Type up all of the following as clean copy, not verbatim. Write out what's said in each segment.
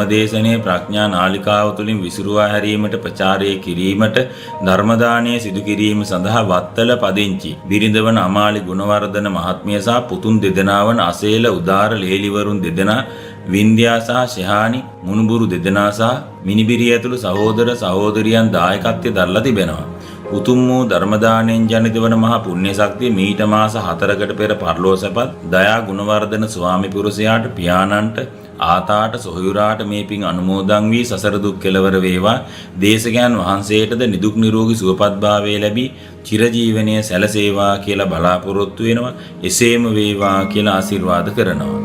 ධර්මදේශනයේ ප්‍රඥා නාලිකාව තුළින් විසිරුවා හැරීමට ප්‍රචාරය කිරීමට ධර්ම දානය සිදු කිරීම සඳහා වත්තල පදිංචි බිරිඳවන අමාලි ගුණවර්ධන මහත්මිය සහ පුතුන් දෙදෙනා වන අසේල උදාර ලේලිවරුන් දෙදෙනා වින්ද්‍යා සහ ශහානි මුණුබුරු දෙදෙනා සහ මිනිබිරිය ඇතුළු සහෝදර සහෝදරියන් දායකත්වය දරලා තිබෙනවා. උතුම් වූ ධර්ම දාණයෙන් ජනිත වන මහා පුණ්‍ය ශක්තිය මීට මාස 4කට පෙර පරලෝසපත් දයා ගුණවර්ධන ස්වාමි පුරුෂයාට පියාණන්ට ආතාට සොහොයුරාට මේ පින් අනුමෝදන් වී සසර දුක් කෙලවර වේවා. දේශකයන් වහන්සේටද නිදුක් නිරෝගී සුවපත් භාවය ලැබී චිරජීවනයේ සැලසේවා කියලා බලාපොරොත්තු වෙනවා. එසේම වේවා කියලා ආශිර්වාද කරනවා.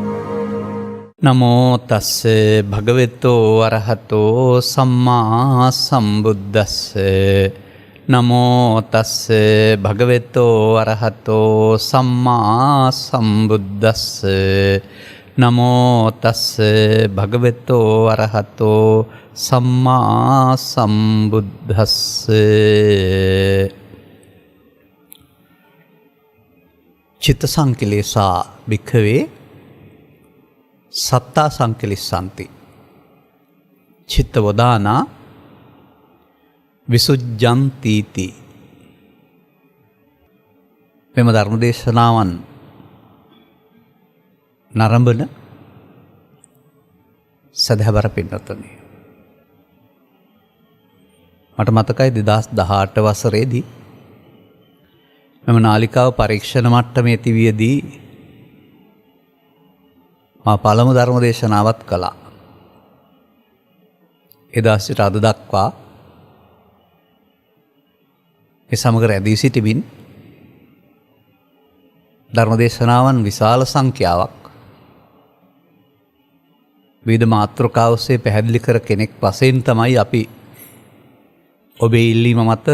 නමෝ තස්ස භගවතෝ අරහතෝ සම්මා සම්බුද්දස්ස නමෝ තස්ස භගවතෝ අරහතෝ සම්මා සම්බුද්දස්ස නමෝ තස්ස භගවතෝ අරහතෝ සම්මා සම්බුද්දස්ස. චිත්ත සංකිලේසා භික්ඛවේ සත්තා සංකලිස්සanti චිත්ත වදානා විසුජ්ජන්තිති. මෙම ධර්මදේශනාවන් නරඹන සදහවර පින්වත්නි, මට මතකයි 2018 වසරේදී මෙම නාලිකාව පරීක්ෂණ මට්ටමේ තිබියදී මා පළමු ධර්ම දේශනාවත් කළා. එදා සිට අද දක්වා ඒ සමග රැඳී සිටිමින් ධර්ම දේශනාවන් විශාල සංඛ්‍යාවක් විවිධ මාතෘකා ඔස්සේ පැහැදිලි කර කෙනෙක් වශයෙන් තමයි අපි ඔබේ ඉල්ලීම මත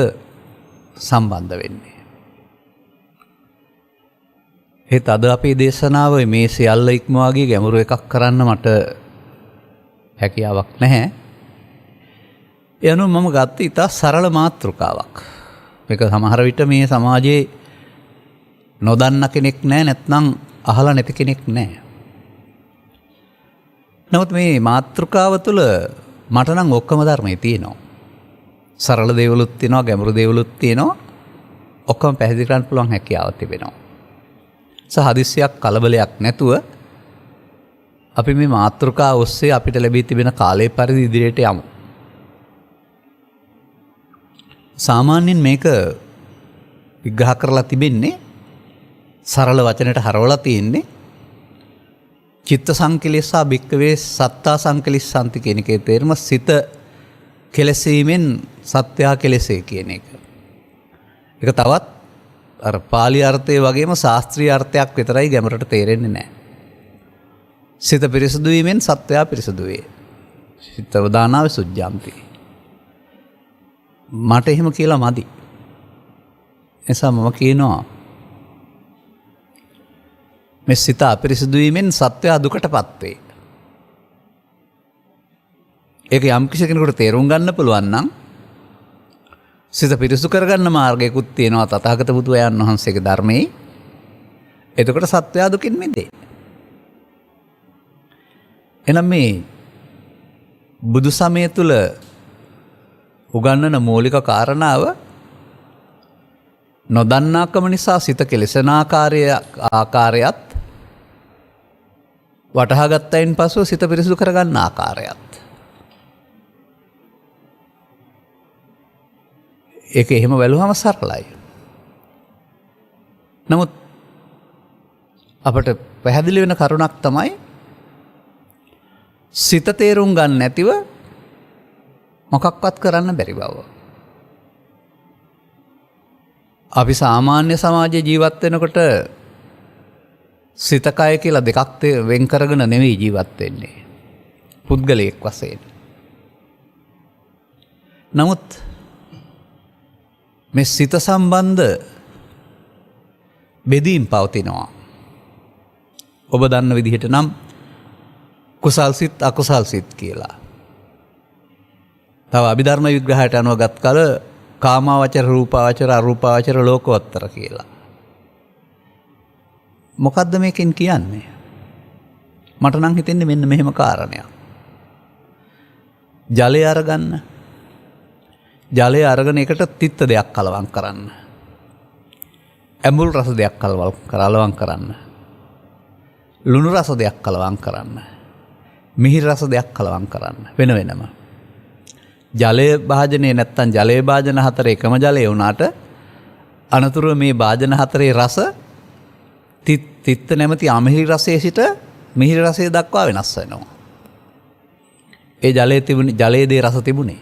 සම්බන්ධ වෙන්නේ. ඒත් අද අපේ දේශනාව මේ සියල්ල ඉක්මවාගේ ගැඹුරු එකක් කරන්න මට හැකියාවක් නැහැ. ඒ අනුව මම ගත්ත ඉතා සරල මාතෘකාවක්. මේක සමහර විට මේ සමාජයේ නොදන්න කෙනෙක් නැහැ, නැත්නම් අහලා නැති කෙනෙක් නැහැ. නමුත් මේ මාතෘකාව තුළ මට නම් ඔක්කොම ධර්මයේ තියෙනවා. සරල දේවලුත් තියෙනවා, ගැඹුරු දේවලුත් තියෙනවා. ඔක්කොම පැහැදිලි කරන්න පුළුවන් හැකියාව තිබෙනවා. හදිස්සියක් කලබලයක් නැතුව අපි මේ මාතෘකා ඔස්සේ අපිට ලැබී තිබෙන කාලය පරිදි ඉදිරියට යමු. සාමාන්‍යයෙන් මේක විග්‍රහ කරලා තිබෙන්නේ, සරල වචනයට හරවලා තියෙන්නේ චිත්ත සංකලිස්සා භික්කවේ සත්තා සංකලිස්සanti කියන එකේ තේරුම සිත කෙලසීමෙන් සත්‍යා කෙලසේ කියන එක. ඒක තවත් අර පාලි අර්ථය වගේම ශාස්ත්‍රීය අර්ථයක් විතරයි ගැඹුරට තේරෙන්නේ නැහැ. සිත පිරිසුදු වීමෙන් සත්වයා පිරිසුදු වේ. සිත වදානා විසුද්ධාන්ති. මට එහෙම කියලා මදි. එසා මම කියනවා මේ සිත අපිරිසුදු වීමෙන් සත්වයා දුකටපත් වේ. ඒක යම් කිසි කෙනෙකුට තේරුම් ගන්න පුළුවන් නම් සිත පිරිසුදු කරගන්න මාර්ගයකුත් තියෙනවා තථාගත බුදුරජාණන් වහන්සේගේ ධර්මයේ. එතකොට සත්වයා දුකින් මිදේ. එනම් මේ බුදු සමය තුල උගන්වන මූලික කාරණාව නොදන්නාකම නිසා සිත කෙලෙසන ආකාරයත් වටහා ගත්තයින් පසුව සිත පිරිසුදු කරගන්න ආකාරයත්. ඒක එහෙම බැලුවම සරලයි. නමුත් අපට පැහැදිලි වෙන කරුණක් තමයි සිත තේරුම් ගන්න නැතිව මොකක්වත් කරන්න බැරි බව. අපි සාමාන්‍ය සමාජයේ ජීවත් වෙනකොට සිත කය කියලා දෙකක් වෙන් කරගෙන නෙවෙයි ජීවත් වෙන්නේ. පුද්ගලයෙක් වශයෙන්. නමුත් මේ සිත සම්බන්ධ බෙදීම් පවතිනවා. ඔබ දන්න විදිහට නම් කුසල් සිත් අකුසල් සිත් කියලා. තව අභිධර්ම විග්‍රහයට අනුව ගත් කල කාමාවචර රූපාවචර අරූපාවචර ලෝකෝත්තර කියලා. මොකද්ද මේකෙන් කියන්නේ? මට නම් හිතෙන්නේ මෙන්න මෙහෙම කාරණයක්. ජලය අරගන්න. ජලය අරගෙන එකට තිත්ත දෙයක් කලවම් කරන්න. ඇඹුල් රස දෙයක් කලවම් කරන්න. ලුණු රස දෙයක් කලවම් කරන්න. මිහිරි රස දෙයක් කලවම් කරන්න. වෙන වෙනම. ජලය භාජනයේ නැත්තම් ජලය භාජන හතර එකම ජලය වුණාට අනතුරුව මේ භාජන හතරේ රස තිත්ත නැමැති අමිහිරි රසයේ සිට මිහිරි රසය දක්වා වෙනස් වෙනවා. ඒ ජලයේදී රස තිබුණේ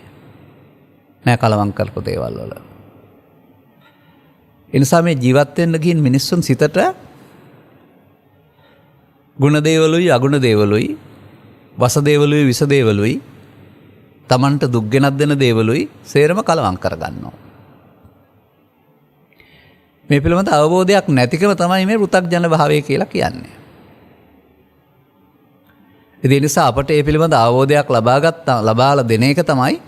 නෑ කලවම් කරපු දේවල් වල. ඒ නිසා මේ ජීවත් වෙන්න ගිහින් මිනිස්සුන් සිතට ගුණ දේවලුයි අගුණ දේවලුයි වස දේවලුයි විස දේවලුයි තමන්ට දුක් ගෙනත් දෙන දේවලුයි සේරම කලවම් කරගන්නවා. මේ පිළිබඳ අවබෝධයක් නැතිකම තමයි මේ පෘථග්ජන භාවය කියලා කියන්නේ. ඒ නිසා අපට මේ පිළිබඳ අවබෝධයක් ලබාලා දෙන එක තමයි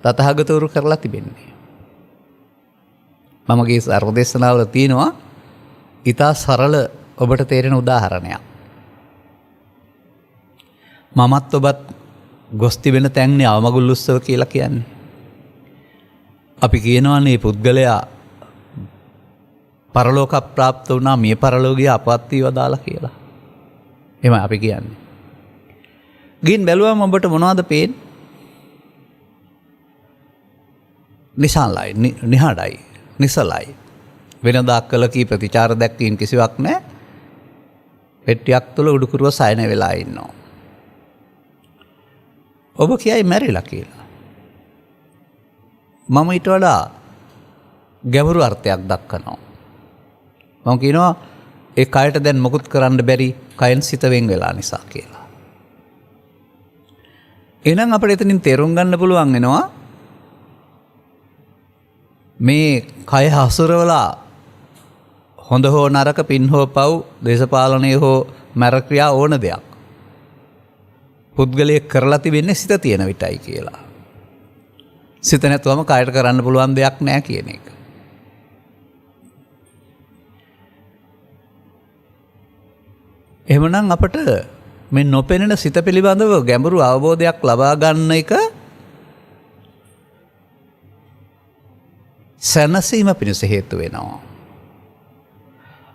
තථාගතවරු කරලා තිබෙන්නේ. මමගේ සර්වදේශනාවල තියෙනවා ඊටා සරල ඔබට තේරෙන උදාහරණයක්. මමත් ඔබත් ගොස් තිබෙන තැන්නේ අවමගුල් උත්සව කියලා කියන්නේ. අපි කියනවානේ පුද්ගලයා පරලෝක ප්‍රාප්ත වුණා මිය පරලෝකීය අපවත් වී වදාලා කියලා. එහෙම අපි කියන්නේ. ගින් බැලුවම ඔබට මොනවද පේන්නේ? නිසාලයි, නිහඬයි, නිසලයි. වෙනදා කළ කී ප්‍රතිචාර දැක්වීම කිසිවක් නැහැ. පෙට්ටියක් තුළ උඩුකුරුව සයන වෙලා ඉන්නවා. ඔබ කියයි මැරිලා කියලා. මම ඊට වඩා ගැඹුරු අර්ථයක් දක්වනවා. මම කියනවා ඒ කයට දැන් මොකුත් කරන්න බැරි කයෙන් සිත වෙන් වෙලා නිසා කියලා. එහෙනම් අපිට එතනින් තේරුම් ගන්න පුළුවන් වෙනවා මේ කය හසුරවලා හොඳ හෝ නරක පින් හෝ පව් දේශපාලනය හෝ මරක්‍රියා ඕන දෙයක් පුද්ගලයෙක් කරලා තිබෙන්නේ සිත තියෙන විටයි කියලා. සිත නැතුවම කයට කරන්න පුළුවන් දෙයක් නැහැ කියන එක. එහෙමනම් අපට මේ නොපෙනෙන සිත පිළිබඳව ගැඹුරු අවබෝධයක් ලබා ගන්න එක සැනසීම පිණිස හේතු වෙනවා.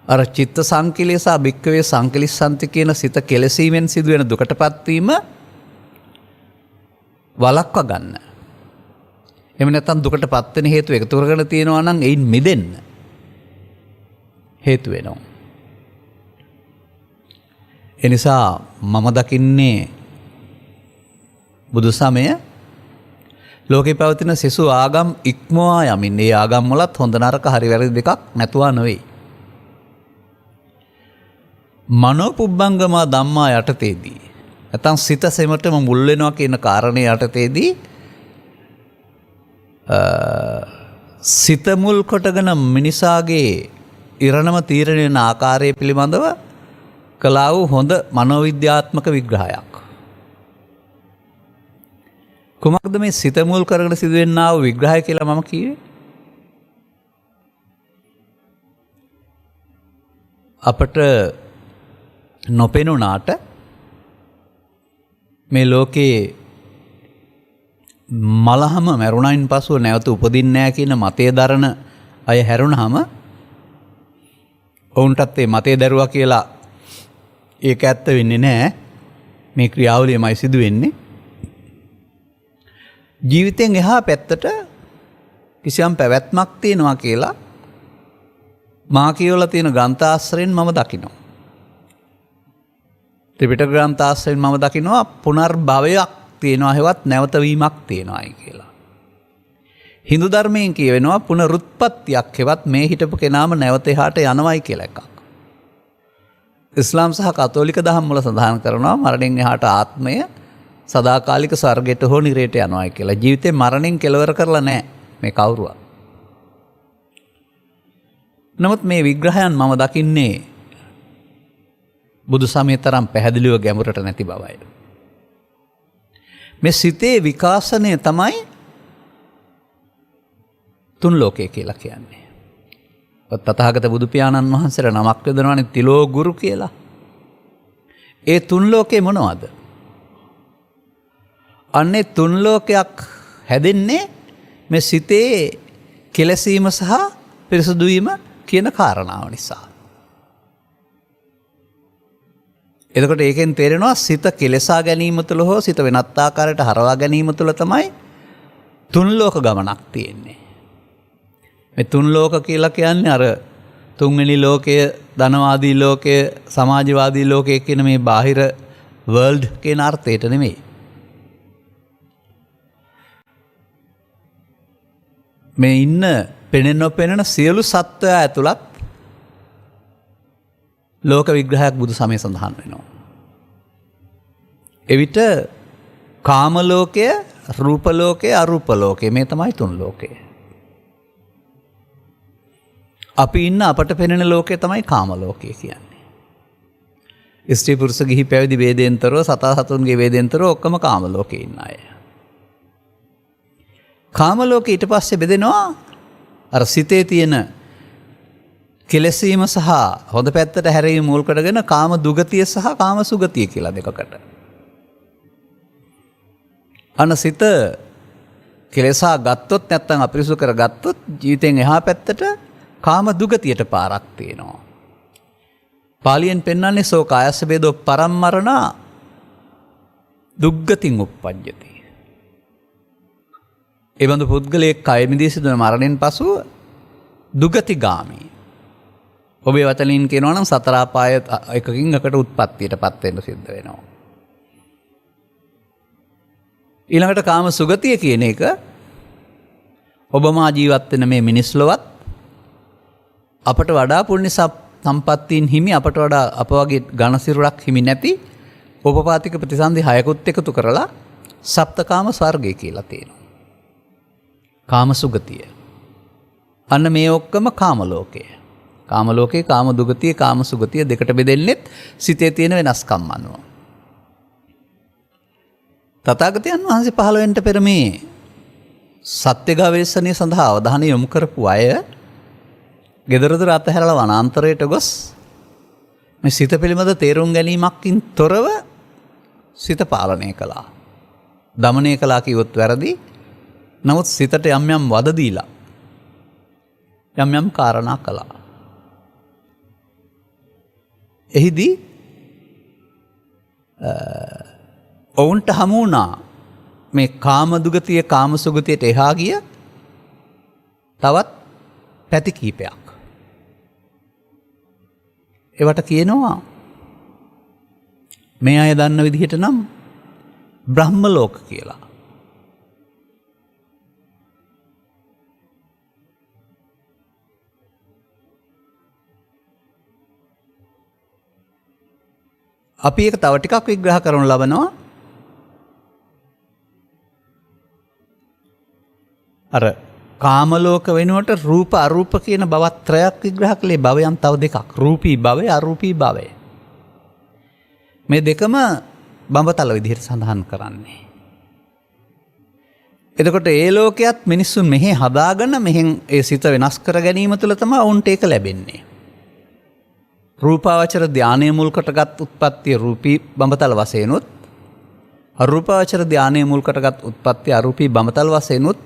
අර චිත්ත සංකිලේසා භික්කවේ සංකිලිස්සන්ති කියන සිත කෙලසීමෙන් සිදුවෙන දුකටපත් වීම වළක්වා ගන්න. එහෙම නැත්නම් දුකටපත් වෙන හේතු එකතු කරගෙන තියෙනවා නම් ඒයින් මිදෙන්න හේතු වෙනවා. ඒ නිසා මම දකින්නේ බුදු සමය ලෝකේ පවතින සෙසු ආගම් ඉක්මවා යමින් ඒ ආගම් වලත් හොඳ නරක හරි වැරදි දෙකක් නැතුවා නෙවෙයි. මනෝ පුබ්බංගමා ධම්මා යටතේදී නැත්නම් සිත සෙමටම මුල් වෙනවා කියන කාරණේ යටතේදී සිත මුල් කොටගෙන මිනිසාගේ ඉරණම තීරණය වෙන ආකාරය පිළිබඳව කළා වූ හොඳ මනෝවිද්‍යාත්මක විග්‍රහයක්. කුමක්ද මේ සිත මුල් කරගෙන සිදුවෙනා වූ විග්‍රහය කියලා මම කිව්වේ? අපට නොපෙනුනාට මේ ලෝකේ මලහම මැරුණයින් පසුව නැවත උපදින්නේ නැහැ කියන මතය දරන අය හැරුණාම ඔවුන්ටත් ඒ මතය දරුවා කියලා ඒක ඇත්ත වෙන්නේ නැහැ. මේ ක්‍රියාවලියමයි සිදු වෙන්නේ. ජීවිතෙන් එහා පැත්තට කිසියම් පැවැත්මක් තියෙනවා කියලා මා කියවලා තියෙන ග්‍රන්ථාශ්‍රයෙන් මම දකිනවා. ත්‍රිපිටක ග්‍රන්ථාශ්‍රයෙන් මම දකිනවා පුනර්භවයක් තියෙනවා හෙවත් නැවතවීමක් තියෙනවායි කියලා. හින්දු ධර්මයෙන් කියවෙනවා පුනරුත්පත්තියක් හෙවත් මේ හිටපු කෙනාම නැවත එහාට යනවායි කියලා එකක්. ඉස්ලාම් සහ කතෝලික දහම් වල සඳහන් කරනවා මරණයෙන් එහාට ආත්මය සදාකාලික ස්වර්ගයට හෝ නිරයට යනවායි කියලා. ජීවිතේ මරණයෙන් කෙලවර කරලා නැහැ මේ කවුරුවත්. නමුත් මේ විග්‍රහයන් මම දකින්නේ බුදු සමය තරම් පැහැදිලිව ගැඹුරට නැති බවයි. මේ සිතේ විකාශනය තමයි තුන් ලෝකය කියලා කියන්නේ. තථාගත බුදු පියාණන් වහන්සේලා නමක් යොදනවානේ තිලෝ ගුරු කියලා. ඒ තුන් ලෝකේ මොනවද? අන්නේ තුන් ලෝකයක් හැදෙන්නේ මේ සිතේ කෙලසීම සහ පිරිසුදු වීම කියන කාරණාව නිසා. එතකොට ඒකෙන් තේරෙනවා සිත කෙලසා ගැනීම තුළ හෝ සිත වෙනත් ආකාරයට හරවා ගැනීම තුළ තමයි තුන් ලෝක ගමනක් තියෙන්නේ. මේ තුන් ලෝක කියලා කියන්නේ අර තුන්වෙනි ලෝකය, ධනවාදී ලෝකය, සමාජවාදී ලෝකය කියන මේ බාහිර වර්ල්ඩ් කියන අර්ථයට නෙමෙයි. මේ ඉන්න පෙනෙන නොපෙනෙන සියලු සත්වයා ඇතුළත් ලෝක විග්‍රහයක් බුදු සමය සඳහන් වෙනවා. එවිට කාම ලෝකය, රූප ලෝකය, අරූප ලෝකය මේ තමයි තුන් ලෝකය. අපි ඉන්න අපට පෙනෙන ලෝකය තමයි කාම ලෝකය කියන්නේ. ස්ත්‍රී පුරුෂ ගිහි පැවිදි වේදෙන්තරව සතා සතුන්ගේ වේදෙන්තරව ඔක්කොම කාම ලෝකේ ඉන්න අය. කාම ලෝකේ ඊට පස්සේ බෙදෙනවා අර සිතේ තියෙන කෙලසීම සහ හොඳ පැත්තට හැරීම මුල් කරගෙන කාම දුගතිය සහ කාම සුගතිය කියලා දෙකකට. අන සිත කෙලසා ගත්තොත් නැත්නම් අපිරිසුදු කරගත්තොත් ජීවිතෙන් එහා පැත්තට කාම දුගතියට පාරක් තියෙනවා. පාලියෙන් පෙන්වන්නේ සෝ කායස්ස වේදෝ පරම්මරණ දුග්ගතින් උප්පජ්ජති. ඒ බඳු පුද්ගලයෙක් කය මිදී සිදුවන මරණයෙන් පසු දුගතිගාමී. ඔබේ වචනින් කියනවා නම් සතර අපාය එකකින් එකට උත්පත්තියටපත් වෙන්න සිද්ධ වෙනවා. ඊළඟට කාම සුගතිය කියන එක ඔබ මා ජීවත් වෙන මේ මිනිස් ලොවත් අපට වඩා පුණ්‍ය සම්පත්තීන් හිමි, අපට වඩා අප වගේ ඝන සිරුරක් හිමි නැති උපපාතික ප්‍රතිසන්දි 6කුත් එකතු කරලා සප්තකාම ස්වර්ගය කියලා තියෙනවා. කාම සුගතිය. අන්න මේ ඔක්කොම කාම ලෝකය. කාම ලෝකේ කාම දුගතිය, කාම සුගතිය දෙකට බෙදෙන්නෙත් සිතේ තියෙන වෙනස්කම් අනුව. තථාගතයන් වහන්සේ 15 වෙනිට පෙර මේ සත්‍ය ගවේෂණය සඳහා අවධානය යොමු කරපු අය ගෙදරදොර අතහැරලා වනාන්තරයට ගොස් මේ සිත පිළිබඳ තේරුම් ගැනීමකින් තොරව සිත පාලනය කළා. දමනය කළා කිව්වොත් වැරදි. නමුත් සිතට යම් යම් වද දීලා යම් යම් කාරණා කළා. එහිදී ඔවුන්ට හමු වුණා මේ කාම දුගතිය, කාම සුගතියට එහා ගිය තවත් පැති කීපයක්. ඒවට කියනවා මේ අය දන්න විදිහට නම් බ්‍රහ්ම ලෝක කියලා. අපි ඒක තව ටිකක් විග්‍රහ කරනු ලබනවා. අර කාම ලෝක වෙනුවට රූප අරූප කියන භවත් ත්‍රයක් විග්‍රහ කළේ භවයන් තව දෙකක්. රූපී භවය, අරූපී භවය. මේ දෙකම බඹතල විදිහට සඳහන් කරන්නේ. එතකොට ඒ ලෝකයක් මිනිස්සුන් මෙහි හදාගෙන මෙහෙන් ඒ සිත වෙනස් කර ගැනීම තුළ තමයි ඔවුන්ට ඒක ලැබෙන්නේ. රූපාවචර ධානය මුල් කොටගත් උත්පත්තිය රූපී බඹතල වශයෙන්ුත්, අරූපාවචර ධානය මුල් කොටගත් උත්පත්තිය අරූපී බඹතල වශයෙන්ුත්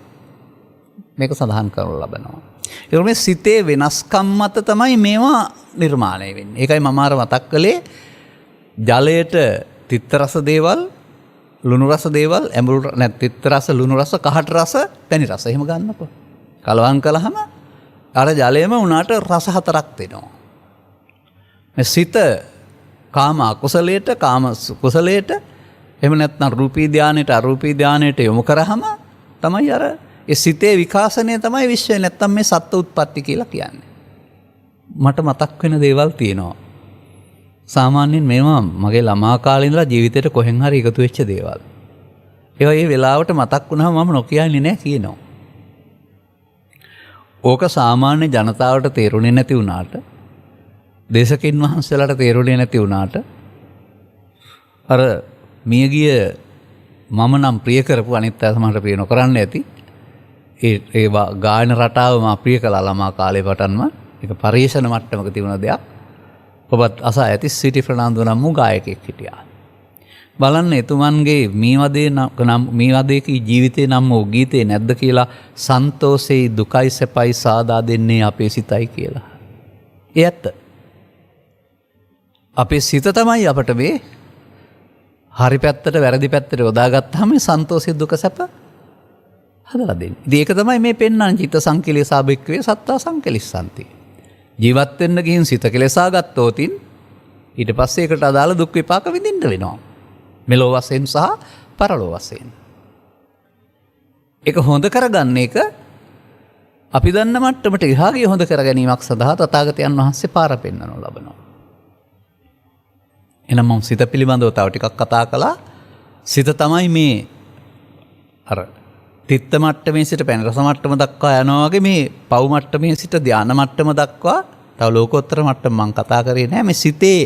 මේක සඳහන් කරනු ලබනවා. ඒක මේ සිතේ වෙනස්කම් මත තමයි මේවා නිර්මාණය වෙන්නේ. ඒකයි මම අර මතක් කළේ ජලයට තිත්ත රස දේවල්, ලුණු රස දේවල්, ඇඹුල් නැත් තිත්ත රස, ලුණු රස, කහට රස, පැණි රස එහෙම ගන්නකො. කලවම් කළාම අර ජලයම උනාට රස හතරක් දෙනවා. මේ සිත කාම අකුසලයට, කාම කුසලයට, එහෙම නැත්නම් රූපී ධානයට, අරූපී ධානයට යොමු කරාම තමයි අර ඒ සිතේ විකාශනය තමයි විශ්වය නැත්තම් මේ සත්ත්ව උත්පත්ති කියලා කියන්නේ. මට මතක් වෙන දේවල් තියෙනවා. සාමාන්‍යයෙන් මේවා මගේ ළමා කාලේ ඉඳලා ජීවිතේට කොහෙන් හරි එකතු වෙච්ච දේවල්. ඒවා මේ වෙලාවට මතක් වුණාම මම නොකියන්නේ නැහැ කියනවා. ඕක සාමාන්‍ය ජනතාවට තේරුනේ නැති වුණාට, දේශකින් වහන්සේලාට තේරුනේ නැති වුණාට, අර මියගිය මම නම් ප්‍රිය කරපු අනිත් අය සමහරට ප්‍රිය නොකරන්න ඇති. ඒ ගායන රටාව මා ප්‍රිය කළා ළමා කාලේ පටන්ම. ඒක පරිේශන මට්ටමක තිබුණ දෙයක්. ඔබත් අසා ඇති සිටි ෆර්නාන්දෝ නම් වූ ගායකයෙක් හිටියා. බලන්න එතුමන්ගේ මේ වදේකී ජීවිතේ නම් වූ ගීතේ නැද්ද කියලා සන්තෝෂෙයි දුකයි සැපයි සාදා දෙන්නේ අපේ සිතයි කියලා. ඒ ඇත්ත. අපේ සිත තමයි අපට මේ හරි පැත්තට වැරදි පැත්තට යොදාගත්තාම සන්තෝෂය දුක සැප හදලා දෙන්නේ. ඉතින් ඒක තමයි මේ පෙන්වන්නේ චිත්ත සංකලේශා භික්ඛවේ සත්තා සංකලිස්සanti. ජීවත් වෙන්න ගිහින් සිත කෙලෙසා ගත්තොතින් ඊට පස්සේ ඒකට අදාළ දුක් විපාක විඳින්න වෙනවා. මෙලෝ වශයෙන් සහ පරලෝ වශයෙන්. ඒක හොඳ කරගන්න එක අපි දන්න මට්ටමට එහා ගිය හොඳ කර ගැනීමක් සඳහා තථාගතයන් වහන්සේ පාර පෙන්වනු ලබනවා. එහෙනම් මම සිත පිළිබඳව තව ටිකක් කතා කළා. සිත තමයි මේ අර තිත්ත මට්ටමේ සිට පැන රස මට්ටම දක්වා යනවා වගේ මේ පව් මට්ටමේ සිට ධානා මට්ටම දක්වා තව ලෝකෝත්තර මට්ටම මම කතා කරේ නෑ. මේ සිතේ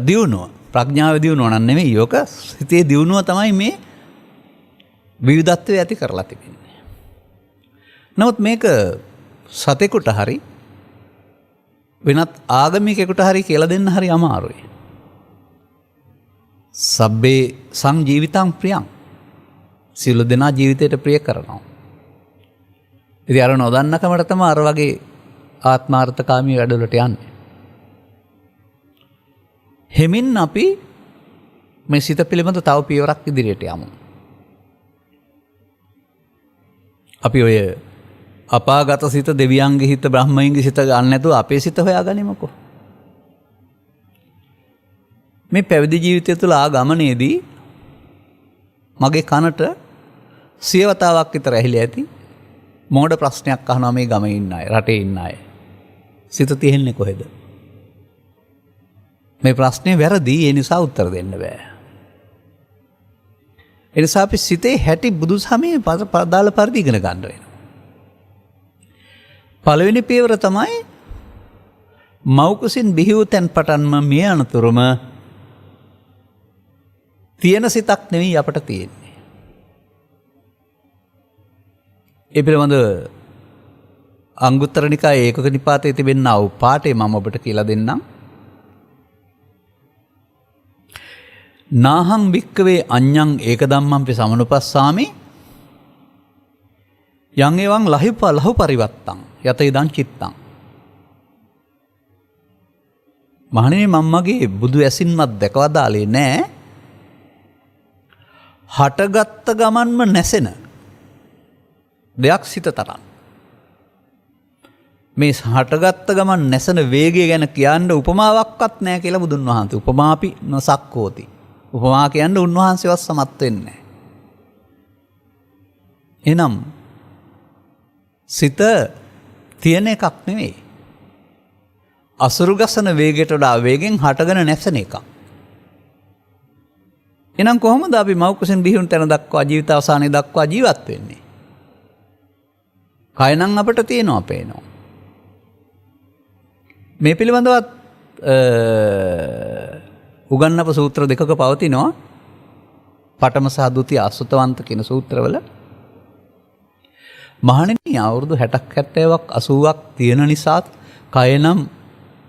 දියුණුව ප්‍රඥාවේ දියුණුව නන් නෙමෙයි. යෝක සිතේ දියුණුව තමයි මේ විවිධත්වය ඇති කරලා තිබෙන්නේ. නමුත් මේක සතෙකුට හරි වෙනත් ආගමිකයෙකුට හරි කියලා දෙන්න හරි අමාරුයි. සබ්බේ සංජීවිතං ප්‍රියං. සියලු දෙනා ජීවිතයට ප්‍රිය කරනවා. ඉතින් අර නොදන්නකමට තමයි අර වගේ ආත්මාර්ථකාමී වැඩවලට යන්නේ. හෙමින් අපි මේ සිත පිළිබඳ තව පියවරක් ඉදිරියට යමු. අපි ඔය අපාගත සිත දෙවියන්ගේ හිත බ්‍රහ්මයන්ගේ සිත ගන්න නැතුව අපේ සිත හොයාගනිමුකෝ. මේ පැවිදි ජීවිතය තුළ ආ ගමනේදී මගේ කනට සියවතාවක් විතර ඇහිලා ඇති මොඩ ප්‍රශ්නයක් අහනවා මේ ගමේ ඉන්න අය, රටේ ඉන්න අය. සිත තියෙන්නේ කොහෙද? මේ ප්‍රශ්නේ වැරදි, ඒ නිසා උත්තර දෙන්න බෑ. ඒ නිසා අපි සිතේ හැටි බුදුසමයේ පදාල පරිදි ඉගෙන ගන්න වෙනවා. පළවෙනි පියවර තමයි මෞකසින් බිහි වූ තැන් පටන්ම මේ අනතුරුම තියෙන සිතක් නෙවෙයි අපට තියෙන්නේ. ඒ පිළිබඳ අංගුත්තර නිකායේ ඒකක නිපාතයේ තිබෙනා වූ පාඩේ මම ඔබට කියලා දෙන්නම්. නාහං වික්කවේ අඤ්ඤං ඒක ධම්මංපි සමනුපස්සාමි යං එවං ලහු පරිවත්තං යත ඉදං චිත්තං. මහණෙනි මම මගේ බුදු ඇසින්වත් දැකවදාලේ නෑ හටගත්ත ගමන්ම නැසෙන දෙයක් සිත තරම්. මේ හටගත්ත ගමන් නැසෙන වේගය ගැන කියන්න උපමාවක්වත් නැහැ කියලා බුදුන් වහන්සේ. උපමාපි නොසක්කෝති. උපමා කියන්න උන්වහන්සේවත් සමත් වෙන්නේ නැහැ. එනම් සිත තියෙන එකක් නෙවෙයි. අසුරු ගසන වේගයට වඩා වේගෙන් හටගෙන නැසෙන එකක්. එහෙනම් කොහොමද අපි මෞකසෙන් බිහිවුණු තැන දක්වා ජීවිත අවසානයේ දක්වා ජීවත් වෙන්නේ? කය නම් අපිට තියෙනවා පේනවා. මේ පිළිබඳවත් උගන්වපු සූත්‍ර දෙකක පවතිනවා. පඨම සහ ဒုတိ ය අසුතවන්ත කියන සූත්‍රවල මහණෙනි අවුරුදු 60ක් 70ක් 80ක් තියෙන නිසා කය නම්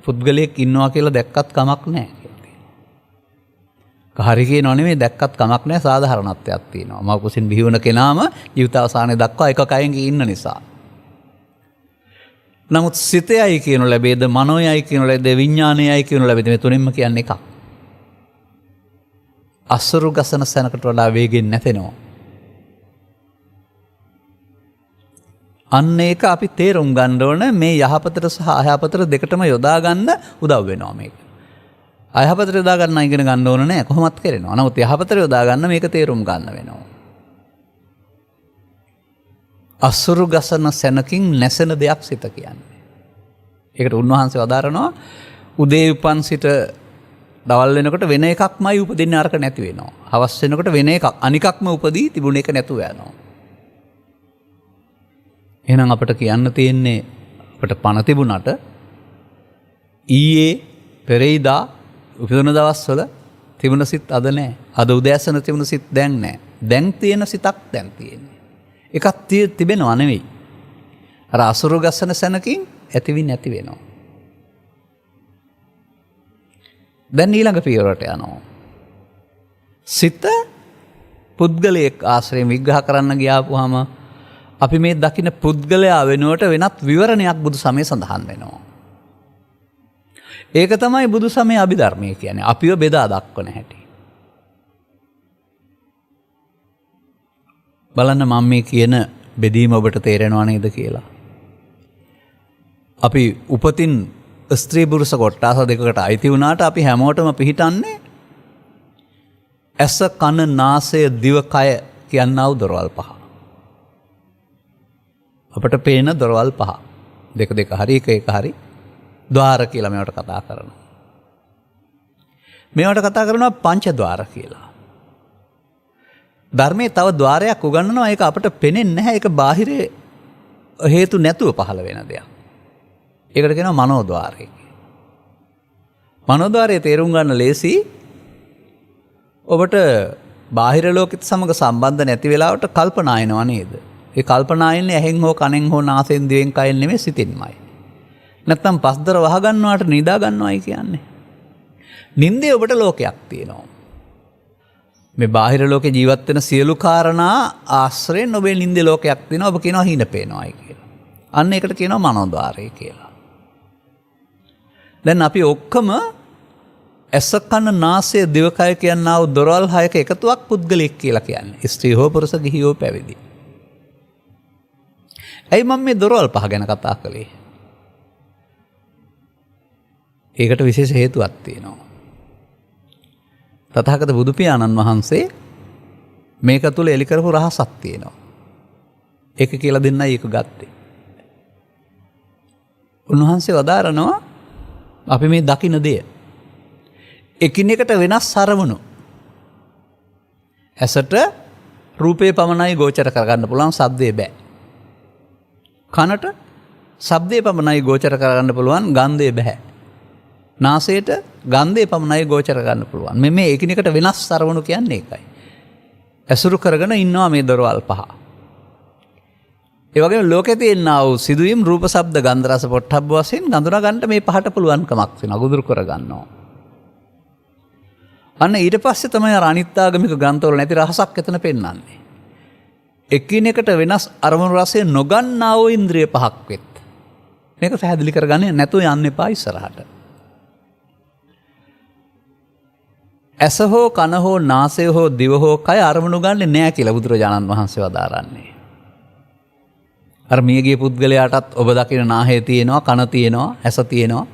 පුද්ගලයෙක් ඉන්නවා කියලා දැක්කත් කමක් නැහැ. හරි කියනෝ නෙමෙයි දැක්කත් කමක් නැහැ සාධාරණත්වයක් තියෙනවා. මව කුසින් බිහි වුණ කෙනාම ජීවිත අවසානයේ දක්වා එක කයෙන් ඉන්න නිසා. නමුත් සිතයයි කියනු ලැබේද මනෝයයි කියනු ලැබේද විඥානයයි කියනු ලැබේද මේ තුනින්ම කියන්නේ එකක්. අසුරු ගසන සැනකට වඩා වේගෙන් නැතෙනවා. අන්න ඒක අපි තේරුම් ගන්න ඕන මේ යහපතට සහ අයහපතට දෙකටම යොදා ගන්න උදව් වෙනවා මේක. අයහපතට යොදා ගන්න ඉගෙන ගන්න ඕන නෑ කොහොමත් කරනවා. නමුත් යහපතට යොදා ගන්න මේක තේරුම් ගන්න වෙනවා. අසුරු ගසන සැනකින් නැසෙන දෙයක් සිත කියන්නේ. ඒකට උන්වහන්සේ වදාරනවා උදේ උපන් සිට දවල් වෙනකොට වෙන එකක්මයි උපදින්නේ අරක නැති වෙනවා. හවස් වෙනකොට වෙන එකක් අනිකක්ම උපදී තිබුණ එක නැතුව යනවා. එහෙනම් අපිට කියන්න තියෙන්නේ අපිට පණ තිබුණට ඊයේ පෙරේදා උපදින දවස්වල තිබුණ සිත් අද නැහැ. අද උදෑසන තිබුණ සිත් දැන් නැහැ. දැන් තියෙන සිතක් දැන් තියෙන්නේ. එකක් තිබෙනවා නෙවෙයි. අර අසුරු ගසන සැනකින් ඇතිවි නැති වෙනවා. දැන් ඊළඟ පියවරට යනවා. සිත පුද්ගලයෙක් ආශ්‍රයෙන් විග්‍රහ කරන්න ගියාපුවාම අපි මේ දකින පුද්ගලයා වෙනුවට වෙනත් විවරණයක් බුදු සමය සඳහන් වෙනවා. ඒක තමයි බුදු සමය අභිධර්මය කියන්නේ. අපිව බෙදා දක්වන හැටි. බලන්න මම මේ කියන බෙදීම ඔබට තේරෙනව නේද කියලා. අපි උපතින් ස්ත්‍රී පුරුෂ කොට්ටාස දෙකකට අයිති වුණාට අපි හැමෝටම පිහිටන්නේ ඇස කන නාසය දිව කය කියන්නව දොරවල් පහ. අපට පේන දොරවල් පහ. දෙක දෙක හරි එක හරි ద్వාර කියලා මේවට කතා කරනවා. මේවට කතා කරනවා පංච ద్వාර කියලා. ධර්මයේ තව ద్వාරයක් උගන්වනවා ඒක අපට පේන්නේ නැහැ. ඒක බාහිර හේතු නැතුව පහළ වෙන දෙයක්. ඒකට කියනවා මනෝද්වාරය. මනෝද්වාරයේ තේරුම් ගන්න ලේසි. ඔබට බාහිර ලෝකෙත් සමග සම්බන්ධ නැති වෙලාවට කල්පනා එනවා නේද? ඒ කල්පනා එන්නේ ඇහෙන් හෝ කනෙන් හෝ නාසයෙන් දිවෙන් කයෙන් නෙමෙයි සිතින්මයි. නැත්තම් පස්දර වහ ගන්නවාට නිදා ගන්නවයි කියන්නේ. නින්දේ ඔබට ලෝකයක් තියෙනවා. මේ බාහිර ලෝකේ ජීවත් වෙන සියලු කාරණා ආශ්‍රයෙන් ඔබේ නින්දේ ලෝකයක් තියෙනවා. ඔබ කියනවා හීන පේනවායි කියලා. අන්න ඒකට කියනවා මනෝද්වාරය කියලා. දැන් අපි ඔක්කොම ඇස කන නාසය දිවකය කියනා වූ දොරවල් හයක එකතුවක් පුද්ගලයෙක් කියලා කියන්නේ. ස්ත්‍රී හෝ පුරුෂ ගිහි හෝ පැවිදි. ඇයි මම මේ දොරවල් පහ ගැන කතා කළේ? ඒකට විශේෂ හේතුවක් තියෙනවා. තථාගත බුදු පියාණන් වහන්සේ මේක තුල එලි කරපු රහසක් තියෙනවා. ඒක කියලා දෙන්නයි ඒක ගත්තේ. උන්වහන්සේ වදාරනවා අපි මේ දකින දෙය එකිනෙකට වෙනස් අරමුණු. ඇසට රූපේ පමණයි ගෝචර කරගන්න පුළුවන්, ශබ්දේ බෑ. කනට ශබ්දේ පමණයි ගෝචර කරගන්න පුළුවන්, ගන්ධේ බෑ. නාසයට ගන්ධේ පමණයි ගෝචර කරගන්න පුළුවන්. මේ එකිනෙකට වෙනස් අරමුණු කියන්නේ ඒකයි. ඇසුරු කරගෙන ඉන්නවා මේ දොරවල් පහ. ඒ වගේම ලෝකේ තියෙනා වූ සිදුවීම් රූප ශබ්ද ගන්ධ රස පොට්ටබ්බ වශයෙන් ගඳුනා ගන්නට මේ පහට පුළුවන්කමක් වෙනවා. ගොදුරු කර ගන්නවා. අන්න ඊට පස්සේ තමයි අර අනිත් ආගමික ග්‍රන්ථවල නැති රහසක් එතන පෙන්වන්නේ. එකිනෙකට වෙනස් අරමුණු රසය නොගන්නා වූ ඉන්ද්‍රිය පහක් වෙත්. මේක පැහැදිලි කරගන්නේ නැතුව යන්න එපා ඉස්සරහට. ඇස හෝ කන හෝ නාසය හෝ දිව හෝ කය අරමුණු ගන්නෙ නෑ කියලා බුදුරජාණන් වහන්සේ වදාරන්නේ. අර මියගිය පුද්ගලයාටත් ඔබ දකින නාහය තියෙනවා, කන තියෙනවා, ඇස තියෙනවා.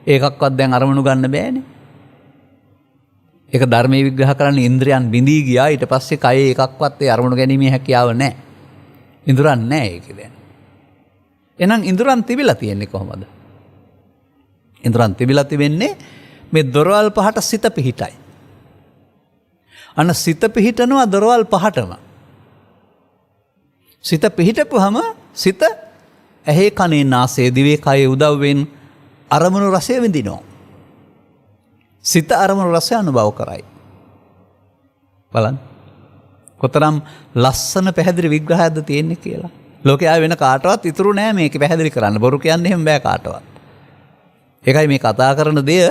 ඒකක්වත් දැන් අරමුණු ගන්න බෑනේ. ඒක ධර්මයේ විග්‍රහ කරන්නේ ඉන්ද්‍රයන් බිඳී ගියා. ඊට පස්සේ කයේ එකක්වත් ඒ අරමුණු ගැනීමේ හැකියාව නැහැ. ඉන්ද්‍රයන් නැහැ ඒකේ දැන්. එහෙනම් ඉන්ද්‍රයන් තිබිලා තියෙන්නේ කොහොමද? ඉන්ද්‍රයන් තිබිලා තිබෙන්නේ මේ දොරවල් පහට සිත පිහිටයි. අන්න සිත පිහිටනවා දොරවල් පහටම. සිත පිහිටපුවම සිත ඇහි කනේ නාසයේ දිවේ කයේ උදව්වෙන් අරමුණු රසය විඳිනවා. සිත අරමුණු රසය අනුභව කරයි. බලන්න. කොතරම් ලස්සන පැහැදිලි විග්‍රහයක්ද තියෙන්නේ කියලා. ලෝකේ ආය වෙන කාටවත් ඉතුරු නෑ මේක පැහැදිලි කරන්න. බොරු කියන්නේ එහෙම බෑ කාටවත්. ඒකයි මේ කතා කරන දෙය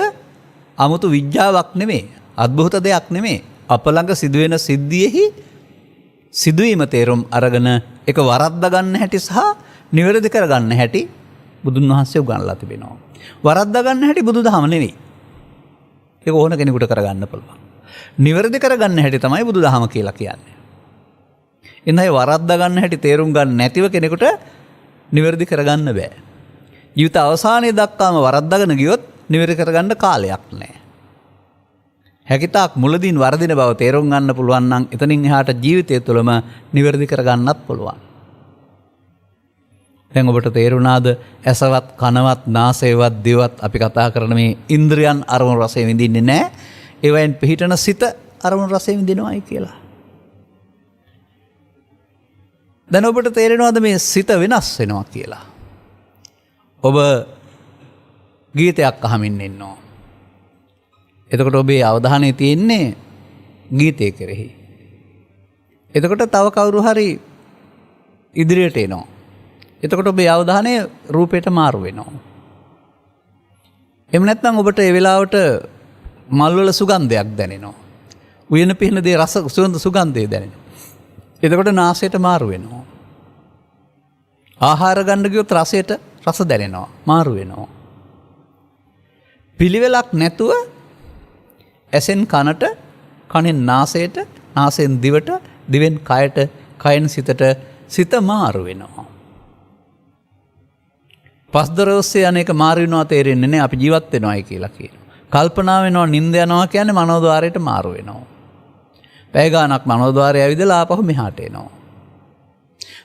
아무තු විද්‍යාවක් නෙමෙයි. අద్භූත දෙයක් නෙමෙයි. අප ළඟ සිදුවෙන සිද්ධියෙහි සිදුවීම තේරුම් අරගෙන ඒක වරද්දා ගන්න හැටි සහ නිවැරදි කර ගන්න හැටි බුදුන් වහන්සේ උගන්වලා තිබෙනවා. වරද්දා ගන්න හැටි බුදුදහම නෙවෙයි. ඒක ඕන කෙනෙකුට කරගන්න පුළුවන්. නිවැරදි කරගන්න හැටි තමයි බුදුදහම කියලා කියන්නේ. එන්නයි වරද්දා ගන්න හැටි තේරුම් ගන්න නැතිව කෙනෙකුට නිවැරදි කරගන්න බෑ. ජීවිත අවසානයේ දක්වාම වරද්දාගෙන ගියොත් නිවැරදි කරගන්න කාලයක් නැහැ. හැකිතාක් මුලදීන් වරදින බව තේරුම් ගන්න පුළුවන් නම් එතනින් එහාට ජීවිතය තුළම නිවැරදි කරගන්නත් පුළුවන්. දැන් ඔබට තේරුණාද ඇසවත් කනවත් නාසයවත් දිවත් අපි කතා කරන මේ ඉන්ද්‍රියන් අරමුණු රසය විඳින්නේ නැහැ. ඒවෙන් පිහිටන සිත අරමුණු රසය විඳිනවායි කියලා. දැන් ඔබට තේරෙනවද මේ සිත වෙනස් වෙනවා කියලා? ඔබ ගීතයක් අහමින් ඉන්නවා. එතකොට ඔබේ අවධානය තියෙන්නේ ගීතය කෙරෙහි. එතකොට තව කවුරු හරි ඉදිරියට එනවා. එතකොට ඔබේ අවධානය රූපයට මාරු වෙනවා. එහෙම නැත්නම් ඔබට ඒ වෙලාවට මල්වල සුගන්ධයක් දැනෙනවා. උයන පිහින දේ රස සුවඳ සුගන්ධය දැනෙනවා. එතකොට නාසයට මාරු වෙනවා. ආහාර ගන්න ගියොත් රසයට රස දැනෙනවා, මාරු වෙනවා. පිළිවෙලක් නැතුව ඇසෙන් කනට, කනෙන් නාසයට, නාසයෙන් දිවට, දිවෙන් කයට, කයෙන් සිතට සිත මාරු වෙනවා. පස්දර ඔස්සේ අනේක මාරු වෙනවා තේරෙන්නේ නැහැ. අපි ජීවත් වෙනවායි කියලා කියනවා. කල්පනා වෙනවා, නිින්ද යනවා කියන්නේ මනෝද්වාරයට මාරු වෙනවා. පැය ගාණක් මනෝද්වාරය ඇවිදලා ආපහු මෙහාට එනවා.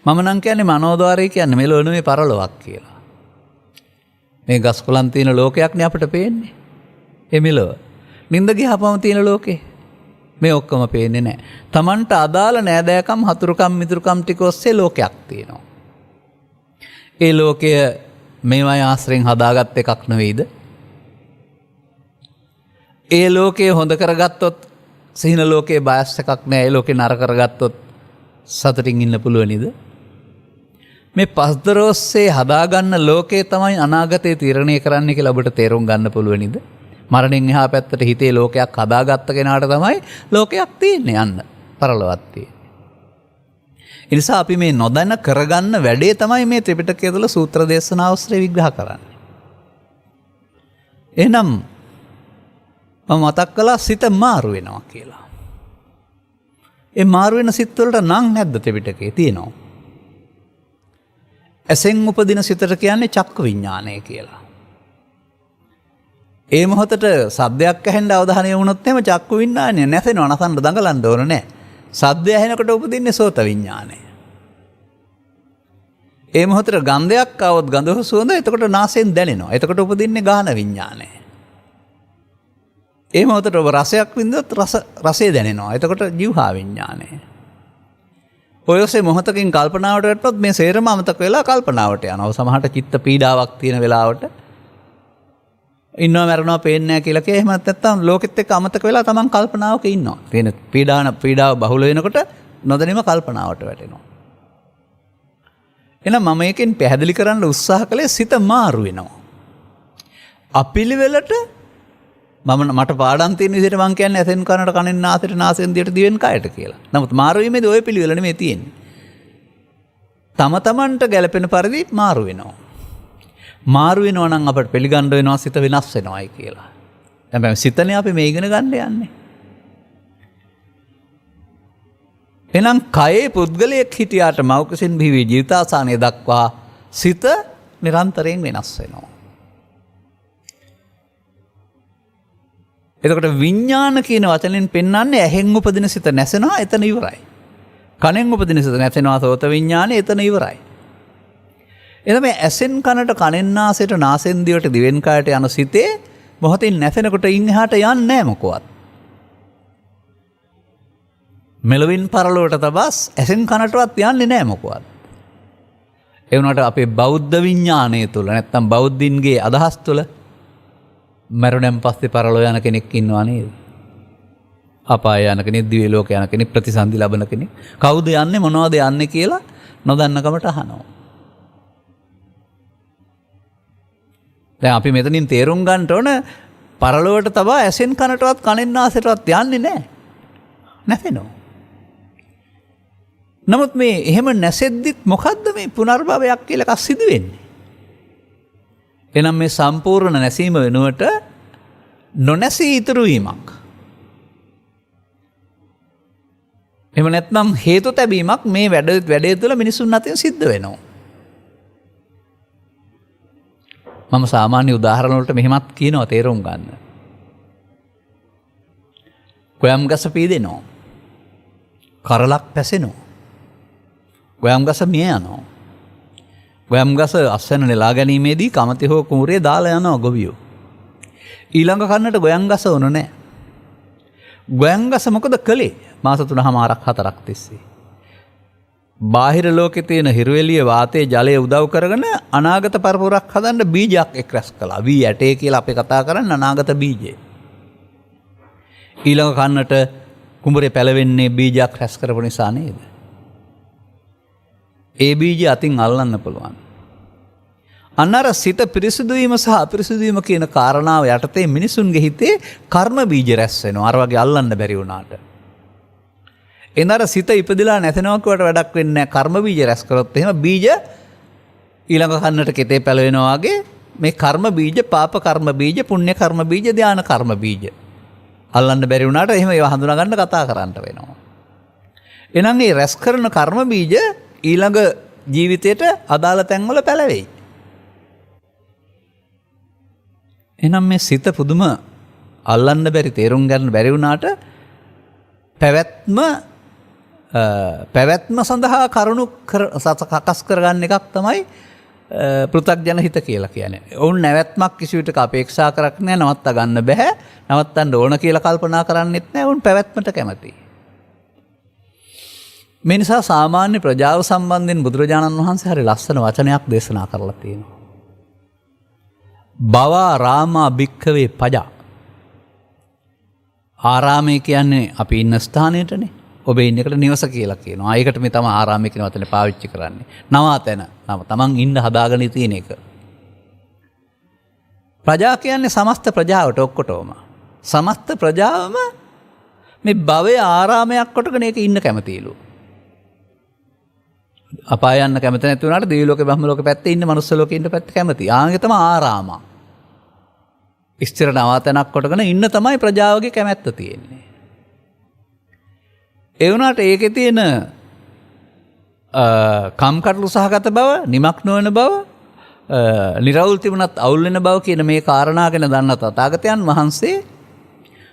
මම නම් කියන්නේ මනෝද්වාරය කියන්නේ මෙලොව නෙමෙයි පරලොවක් කියලා. මේ ගස් කොළන් තියෙන ලෝකයක් නේ අපිට පේන්නේ. ඒ මෙලොව. නිින්ද ගියාපම තියෙන ලෝකේ මේ ඔක්කොම පේන්නේ නැහැ. Tamanට අදාළ නෑදෑකම්, හතුරුකම්, මිතුරුකම් ටික ඔස්සේ ලෝකයක් තියෙනවා. ඒ ලෝකය මේවයි ආශ්‍රයෙන් හදාගත් එකක් නෙවෙයිද? ඒ ලෝකය හොඳ කරගත්තොත් සිහින ලෝකයේ බයස් එකක් නෑ. ඒ ලෝකේ නරක කරගත්තොත් සතුටින් ඉන්න පුළුවනිද? මේ පස්දර ඔස්සේ හදාගන්න ලෝකේ තමයි අනාගතේ තීරණය කරන්න කියලා ඔබට තේරුම් ගන්න පුළුවනිද? මරණයෙන් එහා පැත්තට හිතේ ලෝකයක් හදාගත්ත කෙනාට තමයි ලෝකයක් තියෙන්නේ, යන්න පරලොවක් තියෙන්නේ. ඒ නිසා අපි මේ නොදැන කරගන්න වැඩේ තමයි මේ ත්‍රිපිටකය තුළ සූත්‍ර දේශනා ඔස්සේ විග්‍රහ කරන්නේ. එහෙනම් මම මතක් කළා සිත මාරු වෙනවා කියලා. ඒ මාරු වෙන සිත් වලට නම් නැද්ද ත්‍රිපිටකේ? තියෙනවා. ඇසෙන් උපදින සිතට කියන්නේ චක්ක විඥානය කියලා. ඒ මොහොතට සද්දයක් ඇහෙන්න අවධානය යොමුනොත් එහෙම චක්ක විඥානය නැසෙනවා, නසන්න දඟලන්න ඕන නැහැ. සද්දය ඇහෙනකොට උපදින්නේ සෝත විඥානය. ඒ මොහොතට ගන්ධයක් ආවොත් ගඳ සුවඳ එතකොට නාසයෙන් දැනෙනවා. එතකොට උපදින්නේ ගාහන විඥානය. ඒ මොහොතට ඔබ රසයක් විඳිනොත් රසය දැනෙනවා. එතකොට ජීවහා විඥානය. ඔය ඔස්සේ මොහොතකින් කල්පනාවට වැටුනොත් මේ සේරම අමතක වෙලා කල්පනාවට යනවා. සමහරට චිත්ත පීඩාවක් තියෙන වෙලාවට ඉන්නවා මරනවා පේන්නේ නැහැ කියලා කිය. එහෙම නැත්නම් ලෝකෙත් එක්ක අමතක වෙලා තමන් කල්පනාවක ඉන්නවා. තියෙන පීඩාව බහුල වෙනකොට නොදැනීම කල්පනාවට වැටෙනවා. එහෙනම් මම මේකෙන් පැහැදිලි කරන්න උත්සාහ කළේ සිත මාරු වෙනවා. අපිලිවෙලට මට පාඩම් තියෙන විදිහට මම කියන්නේ ඇසෙන් කනට, කනෙන් නාසයට, නාසයෙන් දිවට, දිවෙන් කයට කියලා. නමුත් මාරු වීමේදී ওই පිළිවෙල නෙමෙයි තියෙන්නේ. තම තමන්ට ගැළපෙන පරිදි මාරු වෙනවා. මාරු වෙනවා නම් අපට පිළිගන්න වෙනවා සිත වෙනස් වෙනවායි කියලා. හැබැයි සිතනේ අපි මේ ඉගෙන ගන්න යන්නේ. එහෙනම් කයේ පුද්ගලයෙක් හිටියාට මෞකසින් බිහි ජීවිතාසානය දක්වා සිත නිරන්තරයෙන් වෙනස් වෙනවා. එතකොට විඥාන කියන වචනෙන් පෙන්වන්නේ ඇහෙන් උපදින සිත නැසෙනවා, එතන ඉවරයි. කනෙන් උපදින සිත නැසෙනවා, සෝත විඥානේ එතන ඉවරයි. එතන මේ ඇසෙන් කනට, කනෙන් නාසයට, නාසෙන් දිවට, දිවෙන් කයට යන සිතේ මොහොතින් නැසෙනකොට ඉන් එහාට යන්නේ නැහැ මොකවත්. මෙලවින් පරලොවට තබස් ඇසෙන් කනටවත් යන්නේ නැහැ මොකවත්. ඒ වුණාට අපේ බෞද්ධ විඥානය තුළ නැත්තම් බෞද්ධින්ගේ අදහස් තුළ මරුණෙන් පස්සේ පරලෝ යන කෙනෙක් ඉන්නවා නේද? අපාය යන කෙනෙක්, දිව්‍ය ලෝක යන කෙනෙක්, ප්‍රතිසන්දි ලබන කෙනෙක්. කවුද යන්නේ, මොනවද යන්නේ කියලා නොදන්නකමට අහනවා. දැන් අපි මෙතනින් තේරුම් ගන්න ඕන පරලොවට තබා ඇසෙන් කනටවත්, කනෙන් නාසයටවත් යන්නේ නැහැ. නැසෙනවා. නමුත් මේ එහෙම නැසෙද්දිත් මොකද්ද මේ පුනර්භවයක් කියලා එකක් සිදු වෙන්නේ? එනම් මේ සම්පූර්ණ නැසීම වෙනුවට නොනැසී ඉතුරු වීමක්. එහෙම නැත්නම් හේතු තැබීමක් මේ වැඩේ තුළ මිනිසුන් අතරින් සිද්ධ වෙනවා. මම සාමාන්‍ය උදාහරණ වලට මෙහෙමත් කියනවා තේරුම් ගන්න. ගොයම් ගස පීදෙනවා. කරලක් පැසෙනවා. ගොයම් ගස මිය යනවා. ගොයම් ගස අස්වැන්න නෙලා ගැනීමේදී කමති හෝ කුඹුරේ දාලා යනවා ගොවියෝ. ඊළඟ කන්නට ගොයම් ගස ඕන නැහැ. ගොයම් ගස මොකද කළේ? මාස 3-4ක් තිස්සේ. බාහිර ලෝකේ තියෙන හිරුවෙලිය, වාතයේ, ජලය උදව් කරගෙන අනාගත පරපුරක් හදන්න බීජයක් එක් රැස් කළා. වී ඇටේ කියලා අපි කතා කරන්නේ අනාගත බීජය. ඊළඟ කන්නට කුඹුරේ පැලවෙන්නේ බීජයක් රැස් කරපු නිසා නේද? ඒ බීජය අතින් අල්ලන්න පුළුවන්. අන්නර සිත පිරිසිදු වීම සහ අපිරිසිදු වීම කියන කාරණාව යටතේ මිනිසුන්ගේ හිතේ කර්ම බීජ රැස් වෙනවා. අර වගේ අල්ලන්න බැරි වුණාට. එනර සිත ඉපදිලා නැතෙනවකට වැඩක් වෙන්නේ නැහැ. කර්ම බීජ රැස් කරොත් එහෙම බීජ ඊළඟ කන්නට කෙතේ පැලවෙනවා වගේ මේ කර්ම බීජ, පාප කර්ම බීජ, පුණ්‍ය කර්ම බීජ, ධාන කර්ම බීජ අල්ලන්න බැරි වුණාට එහෙම ඒවා හඳුනා ගන්න කතා කරන්න වෙනවා. එහෙනම් මේ රැස් කරන කර්ම බීජ ඊළඟ ජීවිතයට අදාළ තැන්වල පැලවෙයි. එහෙනම් මේ සිත පුදුම අල්ලන්න බැරි, තේරුම් ගන්න බැරි වුණාට පැවැත්ම සඳහා කරුණු සකස් කරගන්න එකක් තමයි පෘථග්ජන හිත කියලා කියන්නේ. ඔවුන් නැවැත්මක් කිසි විටක අපේක්ෂා කරක් නැහැ, නවත්ත ගන්න බෑ. නවත්තන්න ඕන කියලා කල්පනා කරන්නෙත් නැහැ. ඔවුන් පැවැත්මට කැමතියි. මේ නිසා සාමාන්‍ය ප්‍රජාව සම්බන්ධයෙන් බුදුරජාණන් වහන්සේ හරි ලස්සන වචනයක් දේශනා කරලා තියෙනවා. බවා රාමා භික්ඛවේ පජා. ආරාමය කියන්නේ අපි ඉන්න ස්ථානයටනේ. ඔබ ඉන්න එකට නිවස කියලා කියනවා. ඒකට මේ තමයි ආරාමය කියන වචනේ පාවිච්චි කරන්නේ. නවාතැන. තමන් ඉන්න හදාගෙන තියෙන එක. ප්‍රජා කියන්නේ සමස්ත ප්‍රජාවට ඔක්කොටම. සමස්ත ප්‍රජාවම මේ භවයේ ආරාමයක් කොටගෙන ඒක ඉන්න කැමතිලු. අපාය යන්න කැමති නැති වුණාට දිව්‍ය ලෝකේ බ්‍රහ්ම ලෝකේ පැත්තේ ඉන්න මනුස්ස ලෝකේ ඉන්න පැත්ත කැමති. ආන්ගේ තමයි ආරාම. ස්ථිර නවාතැනක් කොටගෙන ඉන්න තමයි ප්‍රජාවගේ කැමැත්ත තියෙන්නේ. ඒ වුණාට ඒකේ තියෙන කම්කටොළු සහගත බව, නිමක් නොවන බව, නිරවුල් තිබුණත් අවුල් වෙන බව කියන මේ කාරණා ගැන දන්න තථාගතයන් වහන්සේ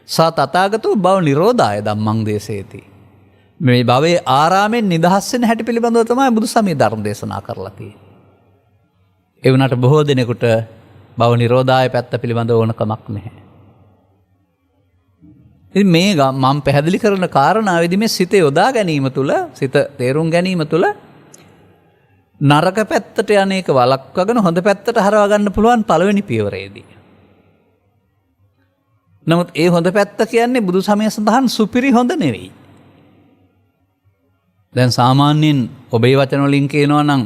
තථාගතෝ භව නිරෝධාය ධම්මං දේශේති. මේ භවයේ ආරාමෙන් නිදහස් වෙන හැටි පිළිබඳව තමයි බුදු සමය ධර්ම දේශනා කරලා තියෙන්නේ. ඒ වුණාට බොහෝ දෙනෙකුට භව නිරෝධාය පැත්ත පිළිබඳව ඕනකමක් නැහැ. ඉතින් මේ මම පැහැදිලි කරන කාරණාවේදී මේ සිත යොදා ගැනීම තුළ, සිත තේරුම් ගැනීම තුළ නරක පැත්තට යන්නේක වළක්වාගෙන හොඳ පැත්තට හරවා ගන්න පුළුවන් පළවෙනි පියවරේදී. නමුත් ඒ හොඳ පැත්ත කියන්නේ බුදු සමය සඳහන් සුපිරි හොඳ නෙවෙයි. දැන් සාමාන්‍යයෙන් ඔබේ වචන වලින් කියනවා නම්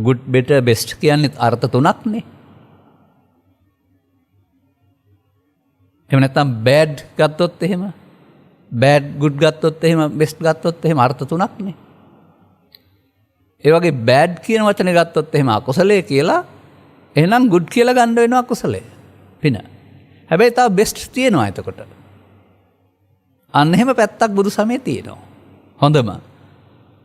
good, better, best කියන්නේ අර්ථ තුනක්නේ. එහෙම නැත්නම් bad ගත්තොත් එහෙම, bad good ගත්තොත් එහෙම, best ගත්තොත් එහෙම අර්ථ තුනක්නේ. ඒ වගේ bad කියන වචනේ ගත්තොත් එහෙම අකුසලයේ කියලා, එහෙනම් good කියලා ගන්න වෙනවා අකුසලයේ. පින. හැබැයි තව best තියෙනවා එතකොට. අන්න එහෙම පැත්තක් බුදු සමයේ තියෙනවා. හොඳම.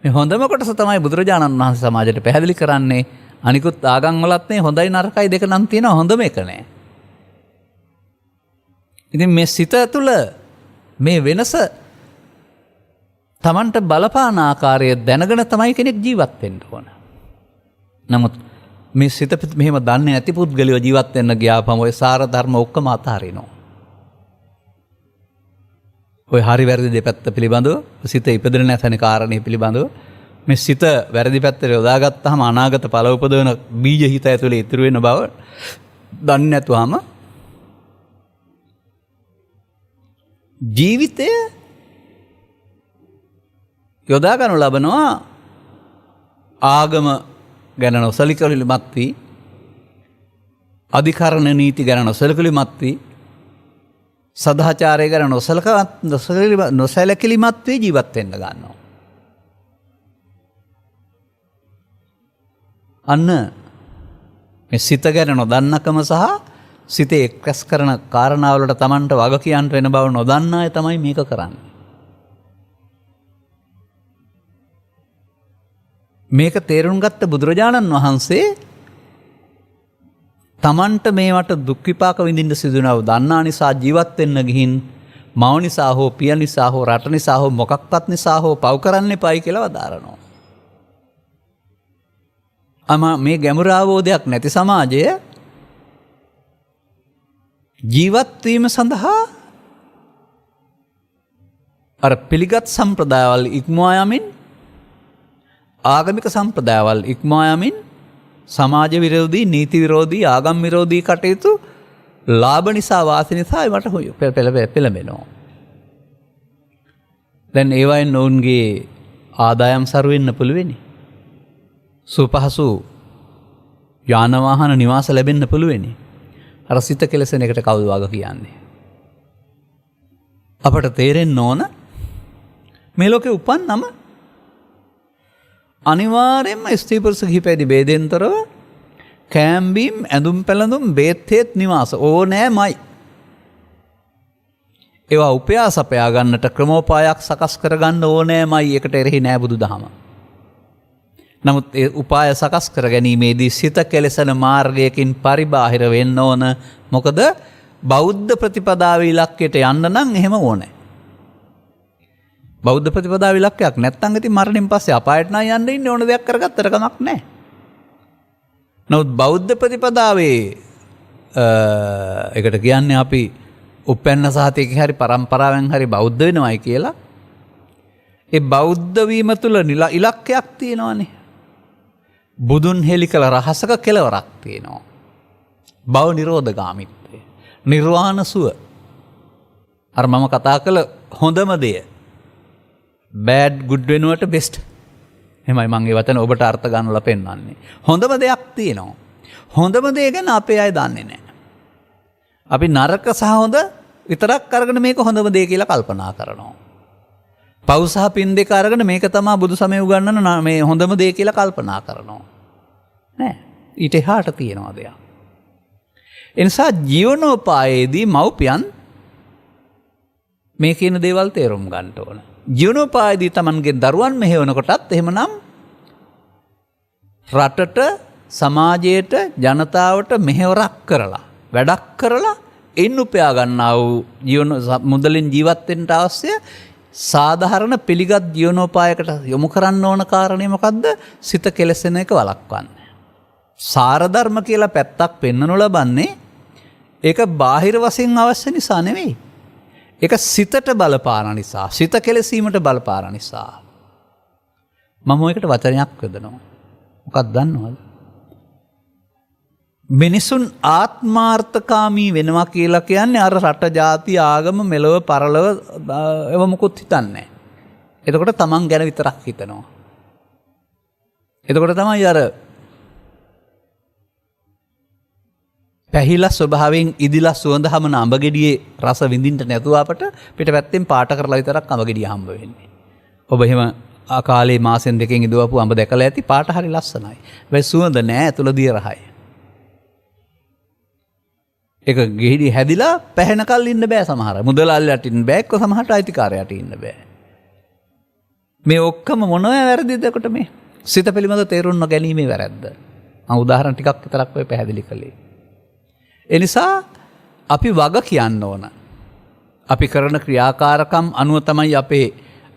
මේ හොඳම කොටස තමයි බුදුරජාණන් වහන්සේ සමාජයට පැහැදිලි කරන්නේ. අනිකුත් ආගම් වලත් මේ හොඳයි නරකයි දෙක නම් තියෙනවා, හොඳම එක නෑ. ඉතින් මේ සිත තුළ මේ වෙනස Tamanට බලපාන ආකාරය දැනගෙන තමයි කෙනෙක් ජීවත් වෙන්න ඕන. නමුත් මේ සිත මෙහෙම දන්නේ නැති පුද්ගලයෝ ජීවත් වෙන්න ගියාපම ඔය සාර ධර්ම ඔක්කොම අතහරිනවා. ඔය හරි වැරදි දෙපැත්ත පිළිබඳව, සිත ඉපදෙන නැතන කාරණේ පිළිබඳව මේ සිත වැරදි පැත්තට යොදාගත්තාම අනාගත ඵල උපදවන බීජ හිත ඇතුලේ ඉතුරු වෙන බව දන්නේ නැතුවම ජීවිතය යොදා ගන්නු ලබනවා ආගම ගැන නොසලිකලිමත් වී, අධිකරණ නීති ගැන නොසලිකලිමත් වී, සදාචාරය ගැන නොසැලකිලිමත් වී ජීවත් වෙන්න ගන්නවා. අන්න මේ සිත ගැන නොදන්නකම සහ සිතේ එක්රැස් කරන කාරණාවලට Tamanට වග කියන්න වෙන බව නොදන්න අය තමයි මේක කරන්නේ. මේක තේරුම් ගත්ත බුදුරජාණන් වහන්සේ Tamanට මේවට දුක් විපාක විඳින්න සිදුනව දන්නා නිසා ජීවත් වෙන්න ගිහින් මව නිසා හෝ පිය නිසා හෝ රට නිසා හෝ මොකක්වත් නිසා හෝ පව් කරන්න එපායි කියලා වදාරනවා. මේ ගැඹුරු අවබෝධයක් නැති සමාජය ජීවත් වීම සඳහා අර පිළිගත් සම්ප්‍රදායවල ඉක්මවා යමින්, ආගමික සම්ප්‍රදායවල ඉක්මවා යමින් සමාජ විරෝධී, නීති විරෝධී, ආගම් විරෝධී කටයුතු ලාභ නිසා, වාසි නිසා ඒවට පෙළඹෙනවා. දැන් ඒවයින් ඔවුන්ගේ ආදායම් සරු වෙන්න පුළුවෙනි. සුපහසු යාන වාහන නිවාස ලැබෙන්න පුළුවෙනි. අර සිත කෙලසෙන එකට කවුද වග කියන්නේ? අපට තේරෙන්න ඕන මේ ලෝකේ උපන්නම අනිවාර්යයෙන්ම ස්ත්‍රී පුරුෂ කිහිපයේදී ભેදෙන්තරව කෑම්බීම් ඇඳුම් පැළඳුම් බේත් හේත් නිවාස ඕනෑමයි. ඒවා උපයා සපයා ගන්නට ක්‍රමෝපායක් සකස් කරගන්න ඕනෑමයි. ඒකට එරෙහි නෑ බුදුදහම. නමුත් ඒ උපාය සකස් කර ගැනීමේදී සිත කෙලෙසන මාර්ගයකින් පරිබාහිර වෙන්න ඕන. මොකද බෞද්ධ ප්‍රතිපදාවේ ඉලක්කයට යන්න නම් එහෙම ඕනේ. බෞද්ධ ප්‍රතිපදාවේ ඉලක්කයක් නැත්නම් ඉතින් මරණයෙන් පස්සේ අපායට නම් යන්න ඉන්නේ ඕන දෙයක් කරගත්තට කමක් නැහැ. නමුත් බෞද්ධ ප්‍රතිපදාවේ ඒකට කියන්නේ අපි උපැන්න සහතිකේ හරි පරම්පරාවෙන් හරි බෞද්ධ වෙනවයි කියලා. ඒ බෞද්ධ වීම තුල ඉලක්කයක් තියෙනවානේ. බුදුන් හෙළි කළ රහසක කෙලවරක් තියෙනවා. භව නිරෝධගාමිත්වය. නිර්වාණ සුව. අර මම කතා කළ හොඳම දෙය. බෑඩ් ගුඩ් වෙනුවට බෙස්ට්. එහෙමයි මම ඒ වචන ඔබට අර්ථ ගන්නලා පෙන්නන්නේ. හොඳම දෙයක් තියෙනවා. හොඳම දේ ගැන අපේ අය දන්නේ නැහැ. අපි නරක සහ හොඳ විතරක් අරගෙන මේක හොඳම දේ කියලා කල්පනා කරනවා. පව් සහ පින් දෙක අරගෙන මේක තමයි බුදු සමය උගන්වන මේ හොඳම දේ කියලා කල්පනා කරනවා. නෑ. ඊට එහාට තියෙනවා දෙයක්. ඒ නිසා ජීවනෝපායේදී මව්පියන් මේ කියන දේවල් තේරුම් ගන්න ඕන. ජීවනෝපායේදී Tamanගේ දරුවන් මෙහෙවනකොටත් එහෙමනම් රටට සමාජයට ජනතාවට මෙහෙවරක් කරලා වැඩක් කරලා එන්න උපයා ගන්නා වූ ජීවන මුදලින් ජීවත් වෙන්න අවශ්‍ය සාධාරණ පිළිගත් ජීවනෝපායකට යොමු කරන්න ඕන කාරණේ මොකද්ද? සිත කෙලසෙන එක වළක්වන්න. සාර ධර්ම කියලා පැත්තක් පෙන්වනු ලබන්නේ ඒක බාහිර වශයෙන් අවශ්‍ය නිසා නෙවෙයි. ඒක සිතට බලපාන නිසා, සිත කෙලසීමට බලපාන නිසා. මම ඔයකට වචනයක් යොදනවා. මොකක්ද දන්නවද? මිනිසුන් ආත්මාර්ථකාමී වෙනවා කියලා කියන්නේ අර රට ජාති ආගම මෙලොව පරලොව ඒව මොකුත් හිතන්නේ නැහැ. එතකොට තමන් ගැන විතරක් හිතනවා. එතකොට තමයි අර පැහිලා ස්වභාවයෙන් ඉදිලා සුවඳ හමන අඹ ගෙඩියේ රස විඳින්න නැතුව අපට පිටපැත්තෙන් පාට කරලා විතරක් අඹ ගෙඩිය හම්බ වෙන්නේ. ඔබ එහෙම කාලේ මාසෙන් දෙකකින් ඉදවපු අඹ දැකලා ඇති පාට හරි ලස්සනයි. හැබැයි සුවඳ නැහැ, ඇතුළ දිය රහයි. ඒක ගෙඩි හැදිලා පැහැෙනකල් ඉන්න බෑ සමහර. මුදලාල්ලට ඉන්න බෑ, එක්ක සමහරට අයිතිකාරයාට ඉන්න බෑ. මේ ඔක්කොම මොනවා වැරදිද එතකොට මේ? සිත පිළිබඳ තේරුම් නොගැනීමේ වැරද්ද. මම උදාහරණ ටිකක් විතරක් ඔය පැහැදිලි කළේ. ඒ නිසා අපි වග කියන්න ඕන. අපි කරන ක්‍රියාකාරකම් අනුව තමයි අපේ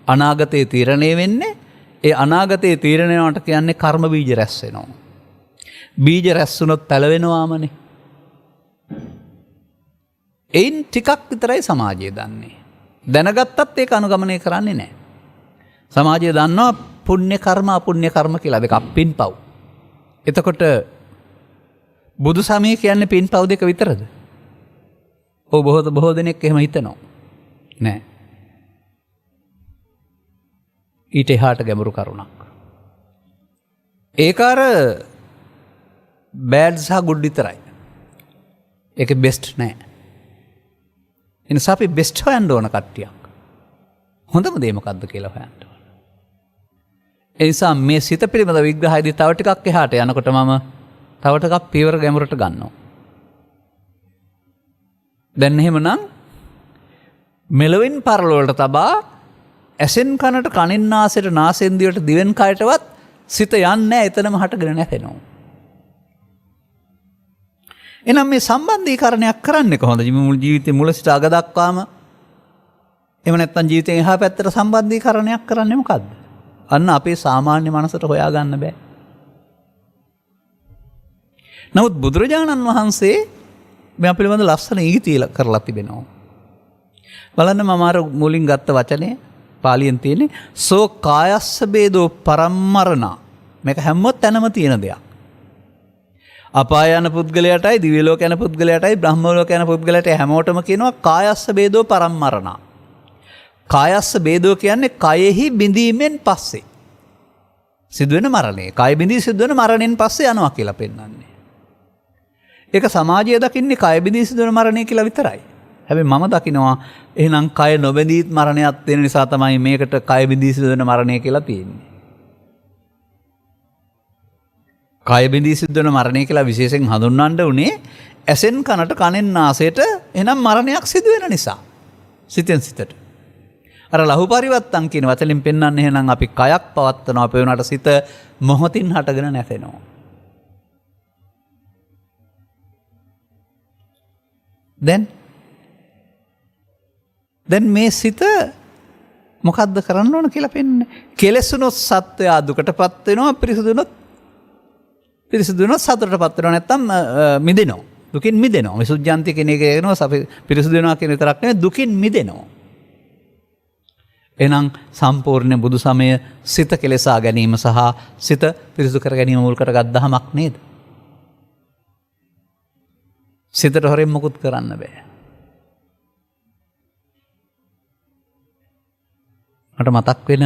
අනාගතයේ තීරණය වෙන්නේ. ඒ අනාගතයේ තීරණය වලට කියන්නේ කර්ම බීජ රැස් වෙනවා. බීජ රැස් වුණොත් පැලවෙනවාමනේ. එයින් ටිකක් විතරයි සමාජය දන්නේ. දැනගත්තත් ඒක අනුගමනය කරන්නේ නැහැ. සමාජය දන්නවා පුණ්‍ය කර්ම අපුණ්‍ය කර්ම කියලා දෙකක්, පින්පව්. එතකොට බුදු සමය කියන්නේ පින්පව් දෙක විතරද? ඔව්, බොහෝ දෙනෙක් එහෙම හිතනවා. නෑ. ඊට එහාට ගැඹුරු කරුණක්. ඒක අර බෑඩ් සහ ගුඩ් විතරයි. ඒක බෙස්ට් නෑ. එනිසා අපි බෙස්ට් හොයන්න ඕන කට්ටියක්. හොඳම දේ මොකද්ද කියලා හොයන්න ඕන. ඒ නිසා මේ සිත පිළිබඳ විග්‍රහයේදී තව ටිකක් එහාට යනකොට මම තව ටිකක් පියවර ගැඹුරට ගන්නවා. දැන් එහෙමනම් මෙලොවින් පරලොවට තබා ඇසෙන් කනට, කනින් නාසයට, නාසයෙන් දිවට, දිවෙන් කයටවත් සිත යන්නේ එතනම හටගෙන නැතෙනවා. එහෙනම් මේ සම්බන්ධීකරණයක් කරන්නේ කොහොමද? මුළු ජීවිතේ මුල සිට අග දක්වාම එහෙම නැත්නම් ජීවිතේ එහා පැත්තට සම්බන්ධීකරණයක් කරන්නේ මොකද්ද? අන්න අපේ සාමාන්‍ය මනසට හොයාගන්න බෑ. නමුත් බුදුරජාණන් වහන්සේ මේ පිළිබඳ ලස්සන ඊගිතිය කරලා තිබෙනවා. බලන්න මම අර මුලින් ගත්ත වචනේ පාලියෙන් තියෙන්නේ සෝ කායස්ස බේදෝ පරම්මරණ. මේක හැම තැනම තියෙන දෙයක්. අපාය යන පුද්ගලයාටයි, දිව්‍ය ලෝක යන පුද්ගලයාටයි, බ්‍රහ්ම ලෝක යන පුද්ගලයාට හැමෝටම කියනවා කායස්ස බේදෝ පරම්මරණ. කායස්ස බේදෝ කියන්නේ කයෙහි බිඳීමෙන් පස්සේ සිදුවෙන මරණය. කය බිඳී සිදුවෙන මරණයෙන් පස්සේ යනවා කියලා පෙන්වන්නේ. ඒක සමාජය දකින්නේ කය බිඳී සිදුවෙන මරණය කියලා විතරයි. හැබැයි මම දකිනවා එහෙනම් කය නොබැඳීත් මරණයක් තියෙන නිසා තමයි මේකට කය බිඳී සිදු වෙන මරණය කියලා තියෙන්නේ. කය බිඳී සිදු වෙන මරණය කියලා විශේෂයෙන් හඳුන්වන්න උනේ ඇසෙන් කනට කනෙන් නාසයට එහෙනම් මරණයක් සිදු වෙන නිසා. සිතෙන් සිතට. අර ලහු පරිවත්තන් කියන වචනෙන් පෙන්වන්නේ එහෙනම් අපි කයක් පවත්වනවා අපේ වුණාට සිත මොහොතින් හටගෙන නැසෙනවා. දැන් මේ සිත මොකද්ද කරන්න ඕන කියලා පෙන්නේ. කෙලෙසුනොත් සත්වයා දුකටපත් වෙනවා, පිරිසුදුනොත් සතුටටපත් වෙනවා, නැත්තම් මිදෙනවා. දුකින් මිදෙනවා. විසුද්ධාන්ති කෙනෙක් කියනවා පිරිසුදු වෙනවා කියන විතරක් නෙවෙයි දුකින් මිදෙනවා. එහෙනම් සම්පූර්ණ බුදු සමය සිත කෙලෙසා ගැනීම සහ සිත පිරිසුදු කර ගැනීම මුල් කරගත් දහමක් නේද? සිතට හොරෙන් මොකුත් කරන්න බෑ. මට මතක් වෙන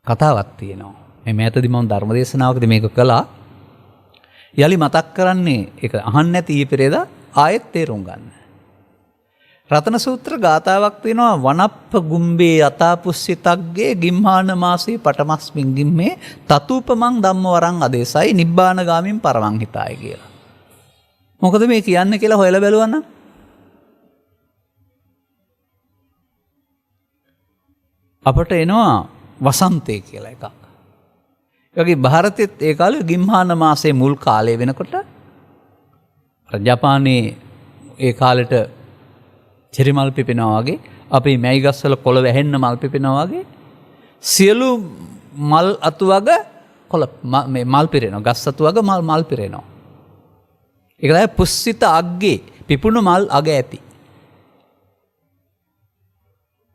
කතාවක් තියෙනවා. මේ මෑතදී මම ධර්ම දේශනාවකදී මේක කළා. යලි මතක් කරන්නේ ඒක අහන්න නැති ඊපෙරේදා ආයෙත් තේරුම් ගන්න. රතන සූත්‍ර ගාථාවක් තියෙනවා වනප්ප ගුම්බේ යතාපුස්සිතග්ගේ ගිම්හාන මාසේ පටමස්මින් ගිම්මේ තතුපමං ධම්මවරං අදේසයි නිබ්බාන ගාමින් පරමං හිතාය කියලා. මොකද මේ කියන්නේ කියලා හොයලා බැලුවා නම් අපට එනවා වසන්තය කියලා එකක්. ඒ වගේ ಭಾರತෙත් ඒ කාලේ ගිම්හාන මාසේ මුල් කාලය වෙනකොට ජපානයේ ඒ කාලෙට චෙරි මල් පිපෙනවා වගේ අපේ මැයි ගස්වල කොළ වැහෙන්න මල් පිපෙනවා වගේ සියලු මල් අතු වග කොළ මේ මල් පිරෙනවා. ගස් අතු වග මල් පිරෙනවා. ඒක තමයි පුස්සිත අග්ගේ පිපුණු මල් අග ඇති.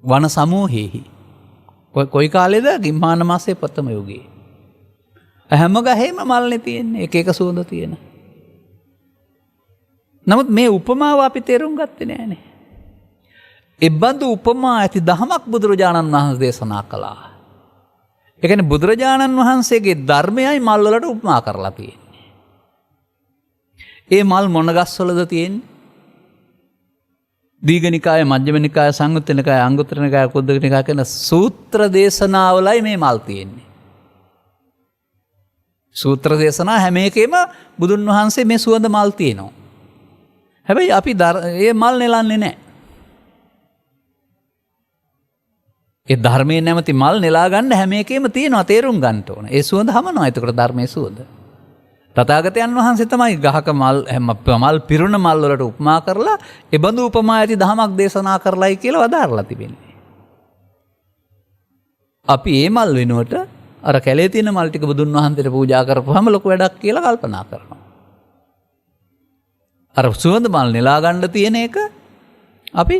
වන සමූහෙහි කොයි කාලෙද? ගිම්හාන මාසේ ප්‍රථම යුගයේ. හැම ගහෙම මල්නේ තියෙන්නේ. එක එක සුවඳ තියෙන. නමුත් මේ උපමාව අපි තේරුම් ගත්තේ නෑනේ. එබඳු උපමා ඇති දහමක් බුදුරජාණන් වහන්සේ දේශනා කළා. ඒ කියන්නේ බුදුරජාණන් වහන්සේගේ ධර්මයයි මල් වලට උපමා කරලා තියෙන්නේ. ඒ මල් මොන ගස්වලද තියෙන්නේ? දීඝනිකාය, මජ්ක්‍ධිම නිකාය, සංයුත්ත නිකාය, අංගුත්තර නිකාය, කුද්දක නිකාය කියන සූත්‍ර දේශනාවලයි මේ මල් තියෙන්නේ. සූත්‍ර දේශනා හැම එකෙම බුදුන් වහන්සේ මේ සුවඳ මල් තියෙනවා. හැබැයි අපි ඒ මල් නෙලන්නේ නැහැ. ඒ ධර්මයේ නැමැති මල් නෙලා ගන්න හැම එකෙම තියෙනවා, තේරුම් ගන්න ඕන. ඒ සුවඳ හමනවා. එතකොට ධර්මයේ සුවඳ. තථාගතයන් වහන්සේ තමයි ගහක මල් පිරුණ මල් වලට උපමා කරලා ඒ බඳු උපමා ඇති දහමක් දේශනා කරලයි කියලා වදාරලා තිබෙන්නේ. අපි මේ මල් වෙනුවට අර කැලේ තියෙන මල් ටික බුදුන් වහන්සේට පූජා කරපුවාම ලොකු වැඩක් කියලා කල්පනා කරනවා. අර සුවඳ මල් නෙලා ගන්න තියෙන එක අපි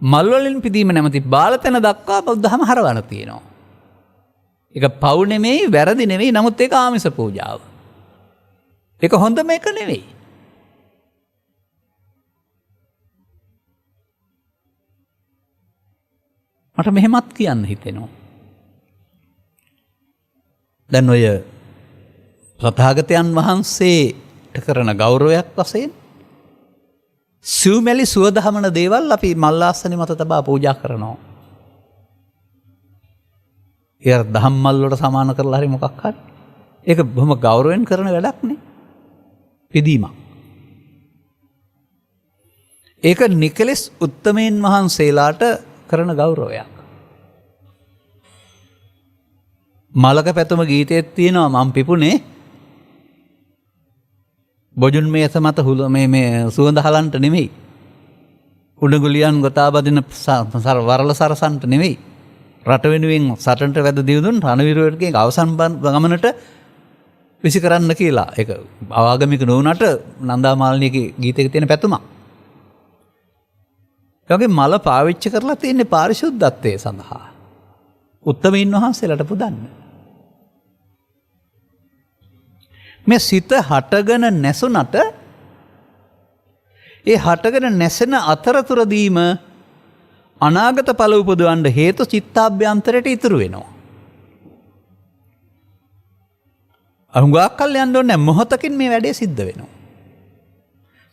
මල් වලින් පිදීම නැමැති බාලතන දක්වා බුද්ධහම හරවන තියෙනවා. ඒක පව් නෙමෙයි, වැරදි නෙමෙයි, නමුත් ඒක ආමිස පූජාව. ඒක හොඳ මේක නෙවෙයි. මට මෙහෙමත් කියන්න හිතෙනවා. දැන් ඔය තථාගතයන් වහන්සේට කරන ගෞරවයක් වශයෙන් සිව්මැලි සුවදහමන දේවල් අපි මල්ලාසනේ මත තබා පූජා කරනවා. ඒ දහම් මල් වලට සමාන කරලා හරි මොකක් හරි. ඒක බොහොම ගෞරවයෙන් කරන වැඩක් නේ. පිදීමක්. ඒක නිකලස් උත්තමයන් වහන්සේලාට කරන ගෞරවයක්. මලක පැතුම ගීතයක් තියෙනවා මම පිපුණේ බොජුන් මේස මත මේ සුවඳ හලන්ට නෙමෙයි. උඩගුලියන් ගොතා බදින වරල සරසන්ට නෙමෙයි. රට වෙනුවෙන් සටනට වැද දියුදුන් රණවිරුවන්ගේ අවසන් ගමනට විසි කරන්න කියලා. ඒක ආගමික නොවුනට නන්දා මාලිනියගේ ගීතයක තියෙන පැතුමක්. ඒ වගේ මල පාවිච්චි කරලා තියෙන්නේ පාරිශුද්ධත්වය සඳහා. උත්තමයන් වහන්සේලාට පුදන්න. මේ සිත හටගෙන නැසුනට ඒ හටගෙන නැසෙන අතරතුරදීම අනාගත ඵල උපදවන්න හේතු චිත්තාභ්‍යන්තරයට ඉතුරු වෙනවා. අහුඟක් කල් යන්න ඕනේ මොහොතකින් මේ වැඩේ සිද්ධ වෙනවා.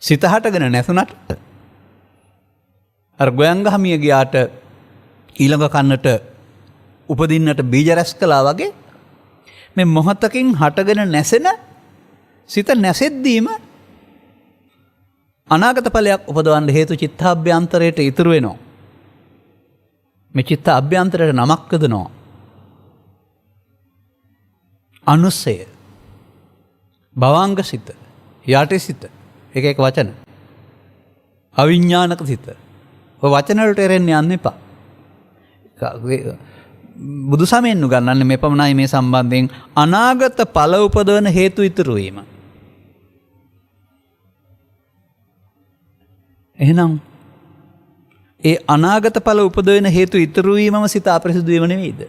සිත හටගෙන නැසුණට අර ගොයන්ගහමිය ගියාට ඊළඟ කන්නට උපදින්නට බීජ රැස් කළා වගේ මේ මොහොතකින් හටගෙන නැසෙන සිත නැසෙද්දීම අනාගත ඵලයක් උපදවන්න හේතු චිත්තාභ්‍යන්තරයට ඉතුරු වෙනවා. මේ චිත්ත අභ්‍යන්තරයට නමක් යොදනවා. අනුස්සය, භවංග සිත, යටි සිත, එක එක වචන. අවිඥානික සිත. ඔය වචන වලට එරෙන්න යන්න එපා. බුදු සමයෙන් උගන්වන්නේ මේ පමණයි මේ සම්බන්ධයෙන් අනාගත ඵල උපදවන හේතු ඉතුරු වීම. එහෙනම් ඒ අනාගත ඵල උපදවන හේතු ඉතුරු වීමම සිත අපරිසුදු වීම නෙවෙයිද?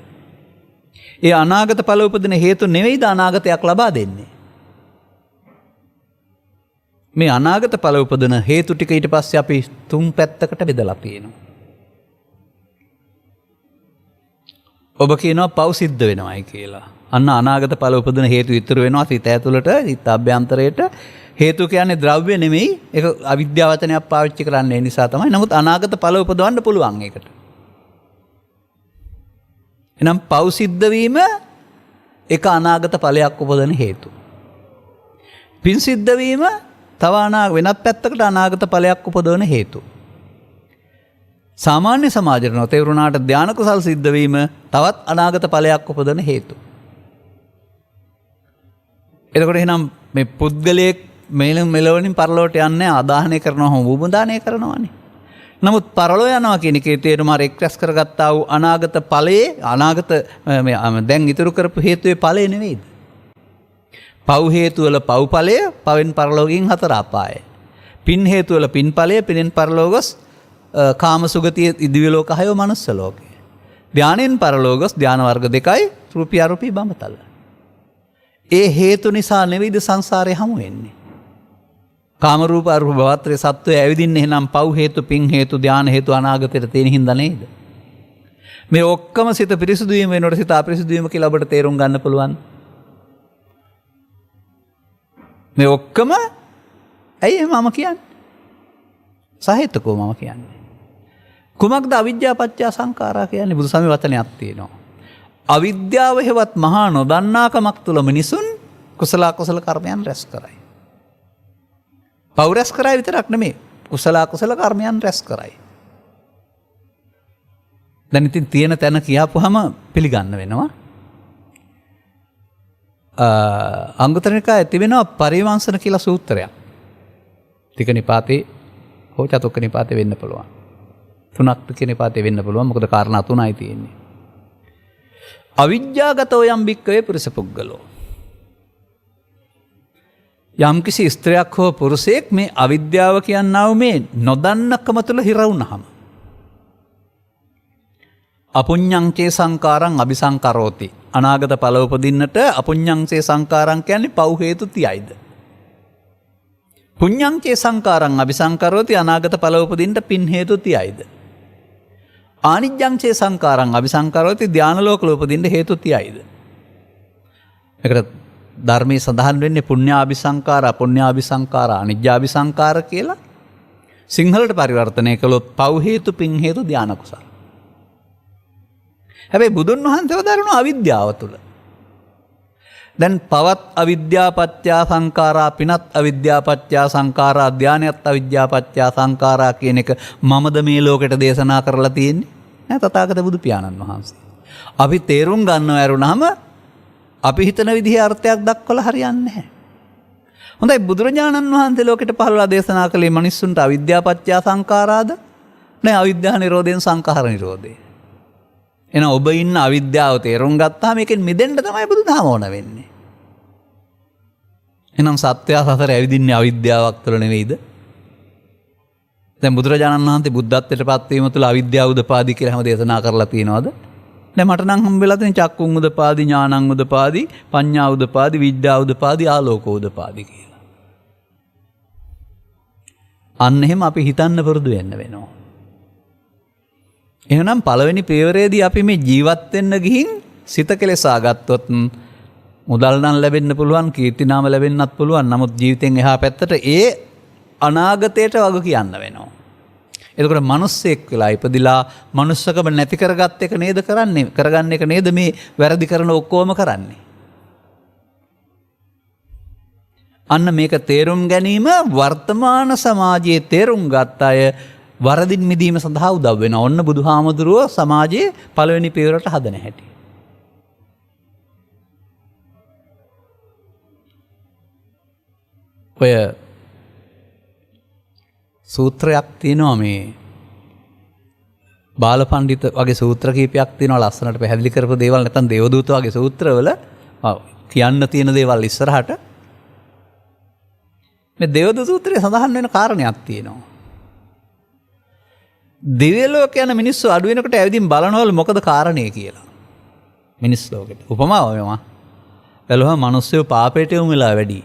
ඒ අනාගත ඵල උපදින හේතු නෙවෙයිද අනාගතයක් ලබා දෙන්නේ? මේ අනාගත ඵල උපදින හේතු ටික ඊට පස්සේ අපි තුන් පැත්තකට බෙදලා තියෙනවා. ඔබ කියනවා පව් සිද්ධ වෙනවයි කියලා. අන්න අනාගත ඵල උපදින හේතු ඉතුරු වෙනවා සිත ඇතුළට, සිත අභ්‍යන්තරයට. හේතු කියන්නේ ද්‍රව්‍ය නෙමෙයි. ඒක අවිද්‍යාව වචනයක් පාවිච්චි කරන්නේ ඒ නිසා තමයි. නමුත් අනාගත ඵල උපදවන්න පුළුවන් ඒකට. එනම් පව් සිද්ධ වීම එක අනාගත ඵලයක් උපදවන හේතු. පින් සිද්ධ වීම තව වෙනත් පැත්තකට අනාගත ඵලයක් උපදවන හේතු. සාමාන්‍ය සමාජයට නොතේරුණාට ධාන කුසල් සිද්ධ වීම තවත් අනාගත ඵලයක් උපදවන හේතු. එතකොට එහෙනම් මේ පුද්ගලයෙක් මෙලොවින් පරලොවට යන්නේ ආදාහනය කරනවා වුමුදානය කරනවානේ. නමුත් පරලෝ යනවා කියන එකේ තේරුම අර එක්රැස් කරගත්තා වූ අනාගත ඵලයේ අනාගත දැන් ඉතුරු කරපු හේතුවේ ඵලය නෙවෙයිද? පව් හේතු වල පව් ඵලය, පවෙන් පරලෝකයෙන් හතර අපාය. පින් හේතු වල පින් ඵලය, පිනෙන් පරලෝකස් කාම සුගතිය දිව්‍ය ලෝක හයව මනුස්ස ලෝකය. ධානයෙන් පරලෝකස් ධාන වර්ග දෙකයි රූපී අරූපී බඹතල. ඒ හේතු නිසා නෙවෙයිද සංසාරේ හමු වෙන්නේ. කාම රූප අරූප භවත්‍රේ සත්වය ඇවිදින්නේ එහෙනම් පව් හේතු, පින් හේතු, ධාන හේතු අනාගතයට තියෙන හින්දා නේද? මේ ඔක්කොම සිත පිරිසුදු වීම වෙනකොට සිත අපිරිසුදු වීම කියලා ඔබට තේරුම් ගන්න පුළුවන්. මේ ඔක්කොම ඇයි මම කියන්නේ? සහේතුකව මම කියන්නේ. කුමක්ද අවිද්‍යාව පත්‍ය සංඛාරා කියන්නේ? බුදු සමය වචනයක් තියෙනවා. අවිද්‍යාව හේවත් මහා නොදන්නාකමක් තුල මිනිසුන් කුසල අකුසල කර්මයන් රැස් කරයි. පව් රැස් කරයි විතරක් නෙමෙයි කුසල අකුසල කර්මයන් රැස් කරයි. දැන් ඉතින් තියෙන තැන කියාපුවාම පිළිගන්න වෙනවා. අංගුත්තර නිකායේ තිබෙනවා පරිවංශන කියලා සූත්‍රයක්. ටික නිපාතේ හෝ චතුක්ක නිපාතේ වෙන්න පුළුවන්. තුනක් ටික නිපාතේ වෙන්න පුළුවන්. මොකද කාරණා තුනයි තියෙන්නේ. අවිද්‍යාගතෝ යම් භික්කවේ පුරුෂ පුද්ගලෝ. යම් කිසි ස්ත්‍රයක් හෝ පුරුෂයෙක් මේ අවිද්‍යාව කියන්නා වූ මේ නොදන්නකම තුළ හිර වුණාම අපුඤ්ඤංචේ සංකාරං අபிසංකරෝති. අනාගත ඵල උපදින්නට අපුඤ්ඤංචේ සංකාරං කියන්නේ පව් හේතු තියයිද? පුඤ්ඤංචේ සංකාරං අபிසංකරෝති අනාගත ඵල උපදින්න පින් හේතු තියයිද? ආනිජ්ජංචේ සංකාරං අபிසංකරෝති ධාන ලෝකවල උපදින්න හේතු තියයිද? ඒකට ධර්මයේ සඳහන් වෙන්නේ පුඤ්ඤාபிසංකාර, අපුඤ්ඤාபிසංකාර, අනිජ්ජාபிසංකාර කියලා. සිංහලට පරිවර්තනය කළොත් පව් හේතු, පින් හේතු, ධාන කුසල. හැබැයි බුදුන් වහන්සේව දරුණු අවිද්‍යාව තුළ. දැන් පවත් අවිද්‍යාපත්‍ය සංඛාරා, පිනත් අවිද්‍යාපත්‍ය සංඛාරා, ධානයත් අවිද්‍යාපත්‍ය සංඛාරා කියන එක මමද මේ ලෝකෙට දේශනා කරලා තියෙන්නේ? නෑ, තථාගත බුදු පියාණන් වහන්සේ. අපි තේරුම් ගන්නව ඇරුණාම අපි හිතන විදිහේ අර්ථයක් දක්වලා හරියන්නේ නැහැ. හොඳයි, බුදුරජාණන් වහන්සේ ලෝකෙට පහළලා දේශනා කළේ මිනිස්සුන්ට අවිද්‍යාපත්‍ය සංඛාරාද? නෑ, අවිද්‍යා නිරෝධයෙන් සංඛාර නිරෝධය. එහෙනම් ඔබ ඉන්න අවිද්‍යාව තේරුම් ගත්තාම මේකෙන් මිදෙන්න තමයි බුදුදහම ඕන වෙන්නේ. එහෙනම් සත්‍යය සසර ඇවිදින්නේ අවිද්‍යාවක් තුළ නෙවෙයිද? දැන් බුදුරජාණන් වහන්සේ බුද්ධත්වයට පත් වීම තුළ අවිද්‍යාව උදපාදි කියලා හැම දේශනා කරලා තියෙනවද? දැන් මට නම් හම්බෙලා තියෙන චක්කුං උදපාදි, ඥානං උදපාදි, පඤ්ඤා උදපාදි, විද්‍යා උදපාදි, ආලෝක උදපාදි කියලා. අන්න එහෙම අපි හිතන්න පුරුදු වෙන්න වෙනවා. එහෙනම් පළවෙනි පියවරේදී අපි මේ ජීවත් වෙන්න ගිහින් සිත කෙලෙසා ගත්තොත් මුදල් නම් ලැබෙන්න පුළුවන්, කීර්ති නාම ලැබෙන්නත් පුළුවන්. නමුත් ජීවිතෙන් එහා පැත්තට ඒ අනාගතයට වග කියන්න වෙනවා. එතකොට මිනිස්සෙක් වෙලා ඉපදිලා මනුස්සකම නැති කරගත් එක නේද කරගන්න එක නේද මේ වැරදි කරන ඔක්කොම කරන්නේ. අන්න මේක තේරුම් ගැනීම වර්තමාන සමාජයේ තේරුම් ගත් අය වරදින් මිදීම සඳහා උදව් වෙනවා. ඔන්න බුදුහාමුදුරුවෝ සමාජයේ පළවෙනි පියවරට හදන හැටි. ඔය සූත්‍රයක් තියෙනවා මේ බාලපණ්ඩිත වගේ සූත්‍ර කීපයක් තියෙනවා ලස්සනට පැහැදිලි කරපු දේවල් නැත්නම් දේවදූත වගේ සූත්‍රවල කියන්න තියෙන දේවල් ඉස්සරහට මේ දේවදූත සූත්‍රයේ සඳහන් වෙන කාරණයක් තියෙනවා. දිව්‍ය ලෝක යන මිනිස්සු අඩු වෙනකොට ඇවිදින් බලනවලු මොකද කාරණේ කියලා. මිනිස් ලෝකෙට. උපමාව මේවා. බැලුවම මිනිස්සු පාපයට යොමු වෙලා වැඩි.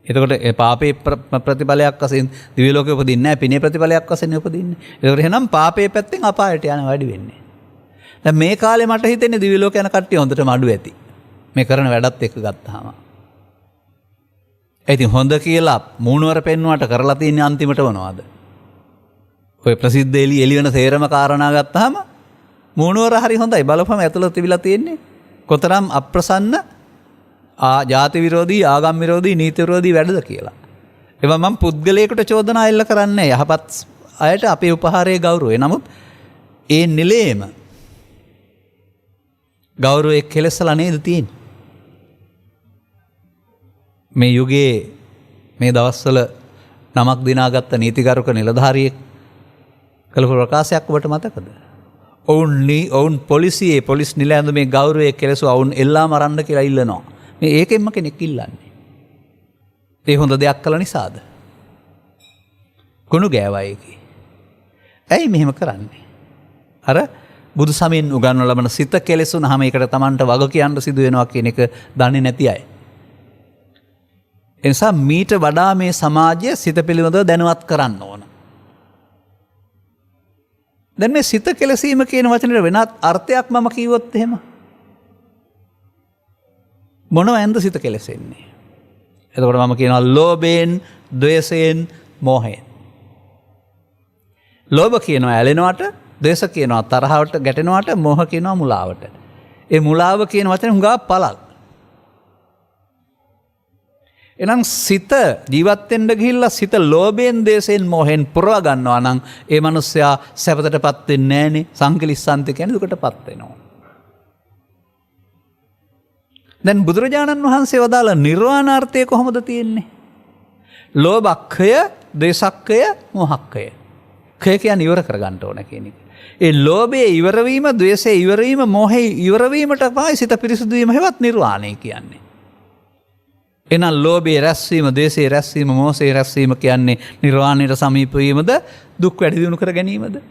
එතකොට ඒ පාපේ ප්‍රතිඵලයක් වශයෙන් දිව්‍ය ලෝකෙ උපදින්නේ නැහැ. පිනේ ප්‍රතිඵලයක් වශයෙන් උපදින්නේ. ඒකට එහෙනම් පාපේ පැත්තෙන් අපායට යන වැඩි වෙන්නේ. දැන් මේ කාලේ මට හිතෙන්නේ දිව්‍ය ලෝක යන කට්ටිය හොඳටම අඩු ඇති. මේ කරන වැඩත් එක්ක ගත්තාම. ඉතින් හොඳ කියලා මූණවර පෙන්නුවට කරලා තියෙන්නේ අන්තිමට මොනවද? ඔය ප්‍රසිද්ධ එළි වෙන තේරම කාරණා ගත්තාම මූණවර හරි හොඳයි. බලපම ඇතුළත තිබිලා තියෙන්නේ කොතරම් අප්‍රසන්න ජාති විරෝධී ආගම් විරෝධී නීති විරෝධී වැඩද කියලා. ඒවා මම පුද්ගලයෙකුට චෝදනා එල්ල කරන්නේ යහපත් අයට අපේ උපහාරයේ ගෞරවය. නමුත් ඒ නිලයේම ගෞරවය කෙලසලා නේද තියෙන්නේ. මේ යුගයේ මේ දවස්වල නමක් දිනාගත්ත නීතිගරුක නිලධාරියෙක් කළ ප්‍රකාශයක් ඔබට මතකද? ඔවුන් පොලිස් නිල ඇඳුමේ ගෞරවය කෙලසුවා ඔවුන් එල්ලා මරන්න කියලා ඉල්ලනවා. මේ ඒකෙන්ම කෙනෙක් ඉල්ලන්නේ. ඒ හොඳ දෙයක් කළ නිසාද? කුණු ගෑවයි. ඇයි මෙහෙම කරන්නේ? අර බුදු සමයෙන් උගන්වන ලබන සිත කෙලෙසුනහම ඒකට Tamanට වග කියන්න සිදු වෙනවා කියන එක දන්නේ නැති අය. එනිසා මීට වඩා මේ සමාජය සිත පිළිබඳව දැනුවත් කරන්න ඕන. දැන් මේ සිත කෙලසීම කියන වචනේ වෙනත් අර්ථයක් මම කිව්වොත් එහෙම මොනවැන්ද සිත කෙලසෙන්නේ? එතකොට මම කියනවා ලෝභයෙන්, ද්වේෂයෙන්, මෝහයෙන්. ලෝභ කියනවා ඇලෙනවට, ද්වේෂ කියනවා තරහවට ගැටෙනවට, මෝහ කියනවා මුලාවට. ඒ මුලාව කියන වචනේ හුඟා පළල්. එනම් සිත ජීවත් වෙන්න ගිහිල්ලා සිත ලෝභයෙන්, ද්වේෂයෙන්, මෝහෙන් පුරව ගන්නවා නම් ඒ මිනිස්සයා සැපතටපත් වෙන්නේ නැහනේ. සංකලිස්සන්ත කියන්නේ දුකටපත් වෙනවා. දැන් බුදුරජාණන් වහන්සේ වදාළ නිර්වාණාර්ථය කොහොමද තියෙන්නේ? ලෝභක්ඛය, ද්වේෂක්ඛය, මෝහක්ඛය. ඛය කියන්නේ ඉවර කරගන්න ඕන කියන එක. ඒ ලෝභයේ ඉවරවීම, ද්වේෂයේ ඉවරවීම, මෝහයේ ඉවරවීමට තමයි සිත පිරිසුදු වීම හැවත් නිර්වාණය කියන්නේ. එනම් ලෝභයේ රැස්වීම, ද්වේෂයේ රැස්වීම, මෝහයේ රැස්වීම කියන්නේ නිර්වාණයට සමීප වීමද, දුක් වැඩි දියුණු කර ගැනීමද?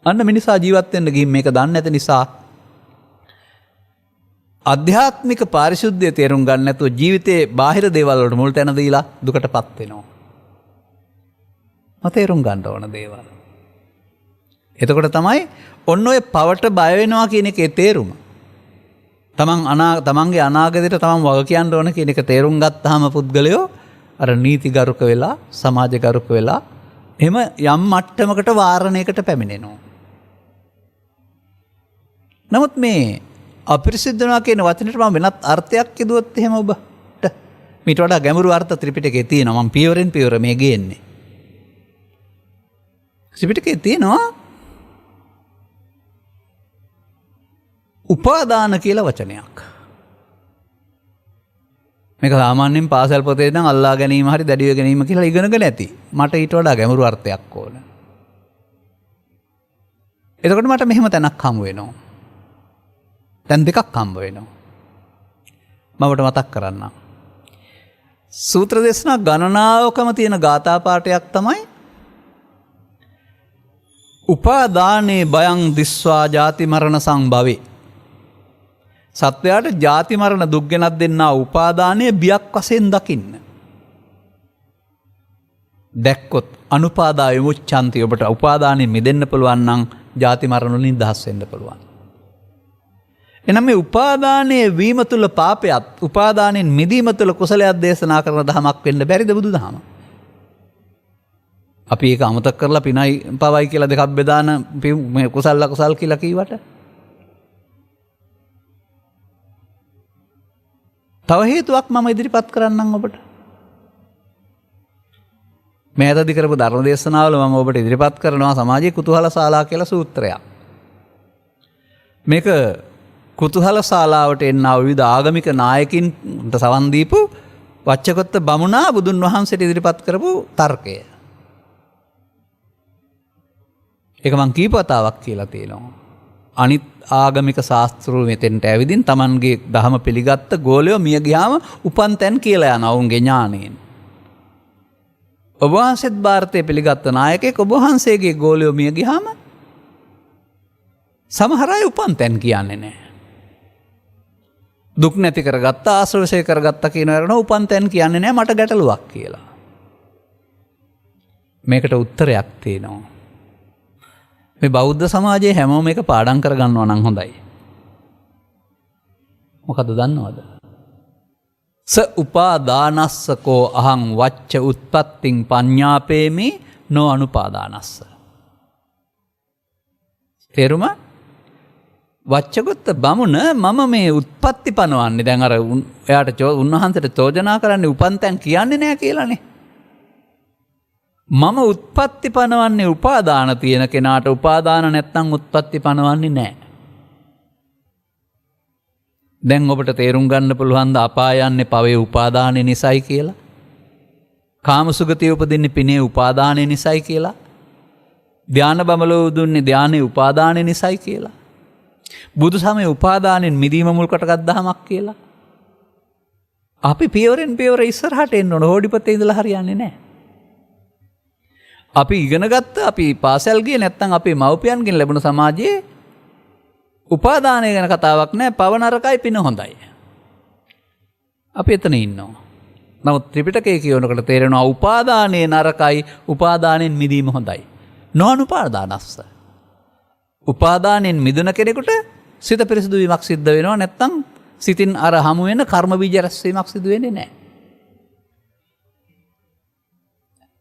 අන්න මිනිසා ජීවත් වෙන්න ගිහින් මේක දන්නේ නැති නිසා අධ්‍යාත්මික පාරිශුද්ධිය තේරුම් ගන්න නැතුව ජීවිතේ බාහිර දේවල් වලට මුල් තැන දීලා දුකටපත් වෙනවා. තේරුම් ගන්න ඕන දේවල්. එතකොට තමයි ඔන්න ඔය පවට බය වෙනවා කියන එකේ තේරුම. තමන්ගේ අනාගතයට තමන් වග කියන්න ඕන කියන එක තේරුම් ගත්තාම පුද්ගලයෝ අර නීතිගරුක වෙලා, සමාජගරුක වෙලා එහෙම යම් මට්ටමකට වාරණයකට පැමිණෙනවා. නමුත් මේ අපිරිසිදුනා කියන වචනෙට මම වෙනත් අර්ථයක් යදුවොත් එහෙම ඔබට මීට වඩා ගැඹුරු අර්ථ ත්‍රිපිටකයේ තියෙනවා. මම පියවරෙන් පියවර මේ ගේන්නේ. ත්‍රිපිටකයේ තියෙනවා උපාදාන කියලා වචනයක්. මේක සාමාන්‍යයෙන් පාසල් පොතේ නම් අල්ලා ගැනීම හරි දැඩිව ගැනීම කියලා ඉගෙනගෙන ඇති. මට ඊට වඩා ගැඹුරු අර්ථයක් ඕන. එතකොට මට මෙහෙම තැනක් හමු වෙනවා. දැන් දෙකක් හම්බ වෙනවා. මමට මතක් කරන්නම්. සූත්‍ර දේශනා ගණනාවකම තියෙන ගාථා පාඨයක් තමයි උපාදානේ බයං දිස්වා ජාති මරණ සංභවේ. සත්වයාට ජාති මරණ දුක් ගෙනත් දෙන්නා උපාදානයේ බියක් වශයෙන් දකින්න. දැක්කොත් අනුපාදා විමුච්ඡanti ඔබට උපාදානෙන් මිදෙන්න පුළුවන් නම් ජාති මරණ වලින් දහස් වෙන්න පුළුවන්. එනම් මේ උපාදානයේ වීම තුළ පාපයත් උපාදානෙන් මිදීම තුළ කුසලයක් දේශනා කරන දහමක් වෙන්න බැරිද බුදුදහම? අපි ඒක අමතක කරලා පිනයි පවයි කියලා දෙකක් බෙදාන මේ කුසල අකුසල් කියලා කීවට තව හේතුවක් මම ඉදිරිපත් කරන්නම් ඔබට. මේ අතදී කරපු ධර්ම දේශනාවල මම ඔබට ඉදිරිපත් කරනවා සමාජයේ කුතුහල ශාලා කියලා සූත්‍රයක්. මේක කුතුහල ශාලාවට එන්නා විවිධ ආගමික නායකින්ට සවන් දීපු වච්චකොත්ත බමුණා බුදුන් වහන්සේට ඉදිරිපත් කරපු තර්කය. ඒක මං කීප වතාවක් කියලා තියෙනවා. අනිත් ආගමික ශාස්ත්‍රූ මෙතෙන්ට ඇවිදින් Tamanගේ ධහම පිළිගත්ත ගෝලයෝ මිය ගියාම උපන් තැන් කියලා යනවා ඔවුන්ගේ ඥාණයෙන්. ඔබ වහන්සේත් ಭಾರತයේ පිළිගත්ත නායකයෙක් ඔබ වහන්සේගේ ගෝලයෝ මිය ගියාම සමහර අය උපන් තැන් කියන්නේ නැහැ. දුක් නැති කරගත්ත ආශ්‍රවශය කරගත්ත කියන වරණ උපන් තැන් කියන්නේ නැහැ මට ගැටලුවක් කියලා. මේකට උත්තරයක් තියෙනවා. මේ බෞද්ධ සමාජයේ හැමෝම එක පාඩම් කරගන්නවා නම් හොඳයි. මොකද දන්නවද? ස උපාදානස්සකෝ අහං වච්ච උත්පත්තිං පඤ්ඤාපේමි නෝ අනුපාදානස්ස. තේරුම? වච්චගොත්ත බමුණ මම මේ උත්පත්ති පනවන්නේ දැන් අර එයාට උන්වහන්සේට චෝදනා කරන්නේ උපන්තැන් කියන්නේ නැහැ කියලානේ. මම උත්පත්ති පනවන්නේ උපාදාන තියෙන කෙනාට උපාදාන නැත්නම් උත්පත්ති පනවන්නේ නැහැ. දැන් ඔබට තේරුම් ගන්න පුළුවන් ද අපාය යන්නේ පවේ උපාදානයේ නිසයි කියලා? කාමසුගතිය උපදින්නේ පිනේ උපාදානයේ නිසයි කියලා? ධානා බමලෝ දුන්නේ ධානයේ උපාදානයේ නිසයි කියලා? බුදු සමයේ උපාදානෙන් මිදීම මුල් කොටගත් දහමක් කියලා? අපි පියවරෙන් පියවර ඉස්සරහට එන්න ඕන. හොඩිපතේ ඉඳලා හරියන්නේ නැහැ. අපි ඉගෙන ගත්ත අපි පාසල් ගියේ නැත්නම් අපේ මව්පියන්ගෙන් ලැබුණ සමාජයේ උපාදානය ගැන කතාවක් නැහැ. පව නරකයි පින හොඳයි. අපි එතන ඉන්නවා. නමුත් ත්‍රිපිටකයේ කියනකොට තේරෙනවා උපාදානයේ නරකයි උපාදානෙන් මිදීම හොඳයි. නොඅනුපාදානස්ස. උපාදානෙන් මිදුන කෙනෙකුට සිත පිරිසිදු වීමක් සිද්ධ වෙනවා. නැත්නම් සිතින් අර හමු වෙන කර්ම බීජ රැස්වීමක් සිදු වෙන්නේ නැහැ.